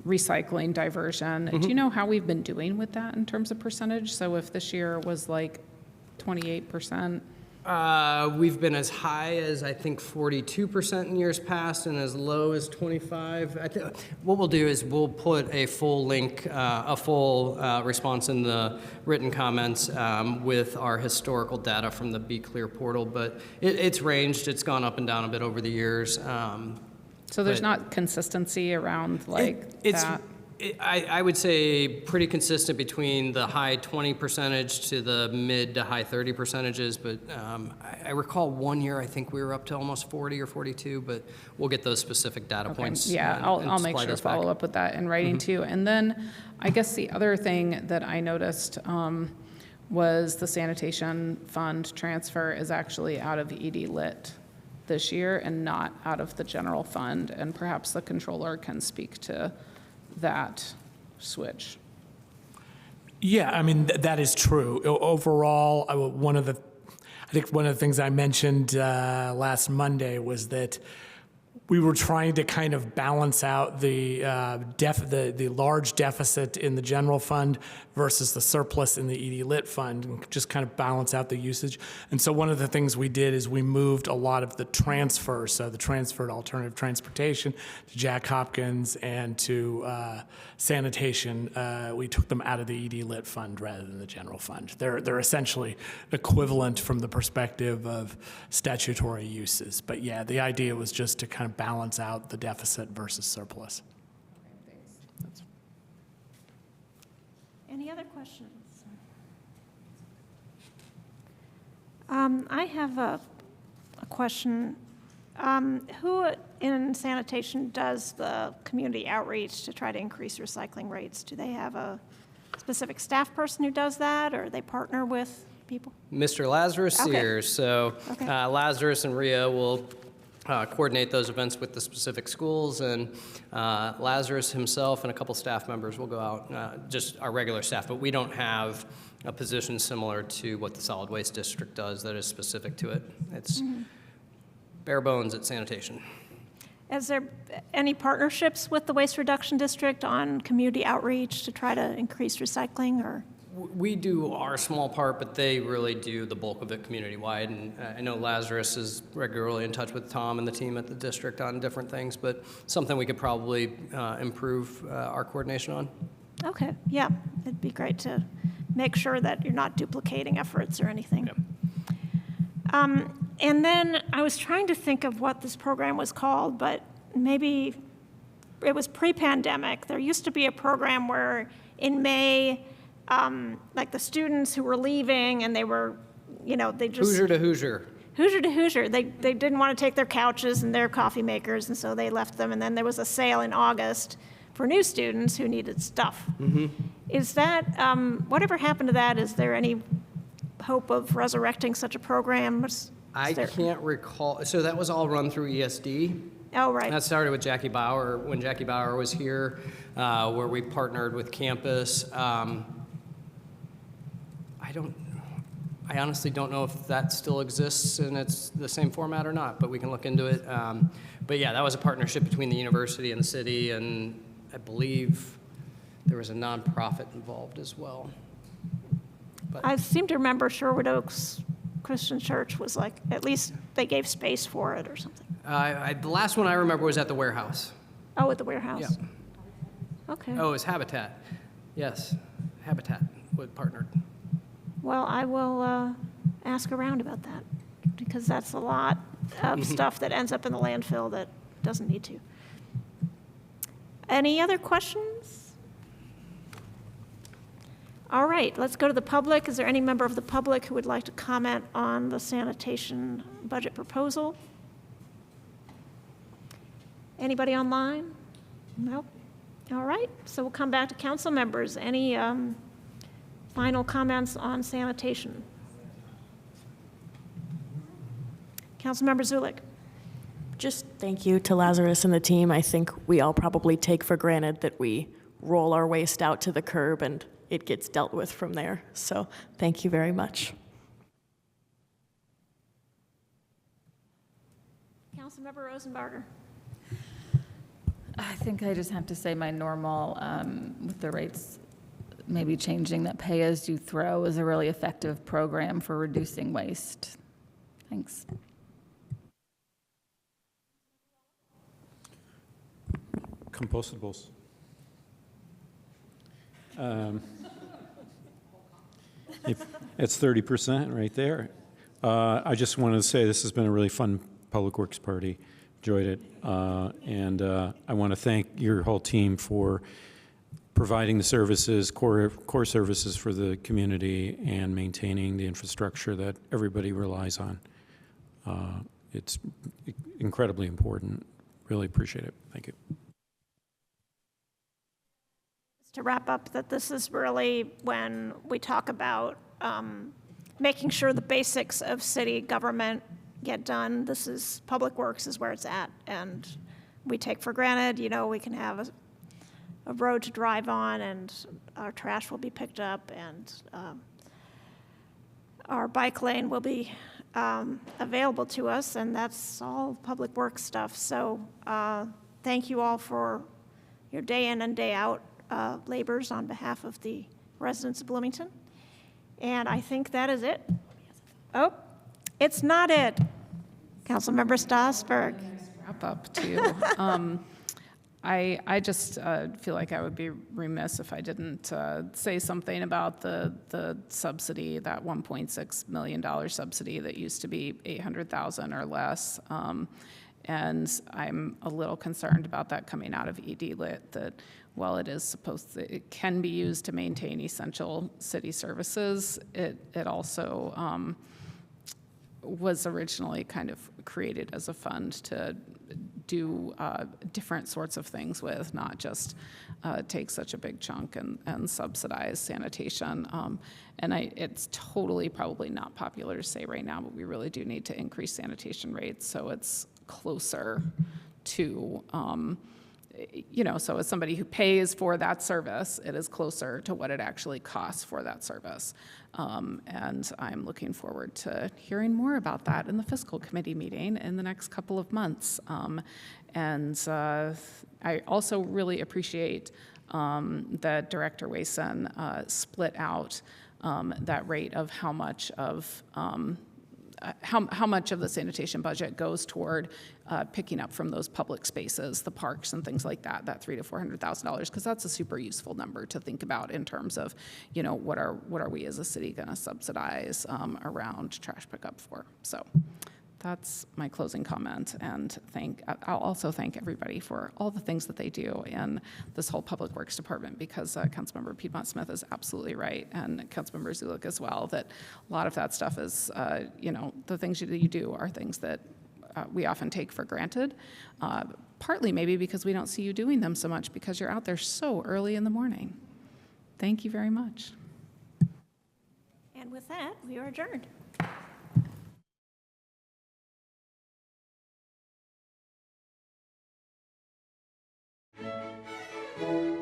Speaker 2: recycling diversion. Do you know how we've been doing with that in terms of percentage? So if this year was like 28%?
Speaker 13: We've been as high as, I think, 42% in years past and as low as 25. What we'll do is we'll put a full link, a full response in the written comments with our historical data from the Be Clear portal, but it's ranged. It's gone up and down a bit over the years.
Speaker 2: So there's not consistency around like that?
Speaker 13: I would say pretty consistent between the high 20% to the mid to high 30%, but I recall one year I think we were up to almost 40 or 42, but we'll get those specific data points.
Speaker 2: Yeah, I'll make sure to follow up with that in writing too. And then I guess the other thing that I noticed was the sanitation fund transfer is actually out of ED Lit this year and not out of the general fund, and perhaps the controller can speak to that switch.
Speaker 16: Yeah, I mean, that is true. Overall, I think one of the things I mentioned last Monday was that we were trying to kind of balance out the large deficit in the general fund versus the surplus in the ED Lit fund, and just kind of balance out the usage. And so one of the things we did is we moved a lot of the transfers, so the transfer to alternative transportation, to Jack Hopkins, and to sanitation. We took them out of the ED Lit fund rather than the general fund. They're essentially equivalent from the perspective of statutory uses. But yeah, the idea was just to kind of balance out the deficit versus surplus.
Speaker 2: Okay, thanks.
Speaker 1: Any other questions? I have a question. Who in sanitation does the community outreach to try to increase recycling rates? Do they have a specific staff person who does that, or they partner with people?
Speaker 13: Mr. Lazarus here. So Lazarus and Rhea will coordinate those events with the specific schools, and Lazarus himself and a couple staff members will go out, just our regular staff, but we don't have a position similar to what the solid waste district does that is specific to it. It's bare bones at sanitation.
Speaker 1: Is there any partnerships with the waste reduction district on community outreach to try to increase recycling, or?
Speaker 13: We do our small part, but they really do the bulk of it community-wide. And I know Lazarus is regularly in touch with Tom and the team at the district on different things, but something we could probably improve our coordination on.
Speaker 1: Okay, yeah, it'd be great to make sure that you're not duplicating efforts or anything.
Speaker 13: Yeah.
Speaker 1: And then I was trying to think of what this program was called, but maybe it was pre-pandemic. There used to be a program where in May, like the students who were leaving and they were, they just...
Speaker 13: Hoosier to Hoosier.
Speaker 1: Hoosier to Hoosier. They didn't want to take their couches and their coffee makers, and so they left them. And then there was a sale in August for new students who needed stuff. Is that, whatever happened to that? Is there any hope of resurrecting such a program?
Speaker 13: I can't recall. So that was all run through ESD.
Speaker 1: Oh, right.
Speaker 13: That started with Jackie Bauer, when Jackie Bauer was here, where we partnered with campus. I honestly don't know if that still exists and it's the same format or not, but we can look into it. But yeah, that was a partnership between the university and the city, and I believe there was a nonprofit involved as well. But
Speaker 1: I seem to remember Sherwood Oaks Christian Church was like, at least they gave space for it or something.
Speaker 13: the last one I remember was at the warehouse.
Speaker 1: Oh, at the warehouse?
Speaker 13: Yeah.
Speaker 1: Okay.
Speaker 13: Oh, it was Habitat. Yes, Habitat would partnered.
Speaker 1: Well, I will ask around about that, because that's a lot of stuff that ends up in the landfill that doesn't need to. Any other questions? All right, let's go to the public. Is there any member of the public who would like to comment on the sanitation budget proposal? Anybody online? Nope. All right, so we'll come back to council members. Any final comments on sanitation? Councilmember Zulik.
Speaker 9: Just thank you to Lazarus and the team. I think we all probably take for granted that we roll our waste out to the curb and it gets dealt with from there. So thank you very much.
Speaker 1: Councilmember Rosenbarger.
Speaker 15: I think I just have to say my normal, with the rates maybe changing, that pay as you throw is a really effective program for reducing waste. Thanks.
Speaker 3: Compostables. It's 30% right there. I just wanted to say this has been a really fun Public Works party. Enjoyed it. And I want to thank your whole team for providing the services, core services for the community and maintaining the infrastructure that everybody relies on. It's incredibly important. Really appreciate it. Thank you.
Speaker 1: To wrap up, that this is really when we talk about making sure the basics of city government get done. This is, Public Works is where it's at, and we take for granted, you know, we can have a road to drive on, and our trash will be picked up, and our bike lane will be available to us, and that's all Public Works stuff. So thank you all for your day in and day out labors on behalf of the residents of Bloomington. And I think that is it. Oh, it's not it. Councilmember Strasburg.
Speaker 2: Wrap up too. I just feel like I would be remiss if I didn't say something about the subsidy, that $1.6 million subsidy that used to be $800,000 or less. And I'm a little concerned about that coming out of ED Lit, that while it is supposed to, it can be used to maintain essential city services, it also was originally kind of created as a fund to do different sorts of things with, not just take such a big chunk and subsidize sanitation. And it's totally probably not popular to say right now, but we really do need to increase sanitation rates so it's closer to, you know, so as somebody who pays for that service, it is closer to what it actually costs for that service. And I'm looking forward to hearing more about that in the fiscal committee meeting in the next couple of months. And I also really appreciate that Director Wason split out that rate of how much of how much of the sanitation budget goes toward picking up from those public spaces, the parks and things like that, that $300,000 to $400,000, because that's a super useful number to think about in terms of, you know, what are we as a city going to subsidize around trash pickup for. So that's my closing comment, and I'll also thank everybody for all the things that they do in this whole Public Works Department, because Councilmember Piedmont Smith is absolutely right, and Councilmember Zulik as well, that a lot of that stuff is, you know, the things that you do are things that we often take for granted, partly maybe because we don't see you doing them so much because you're out there so early in the morning. Thank you very much.
Speaker 1: And with that, we are adjourned. you.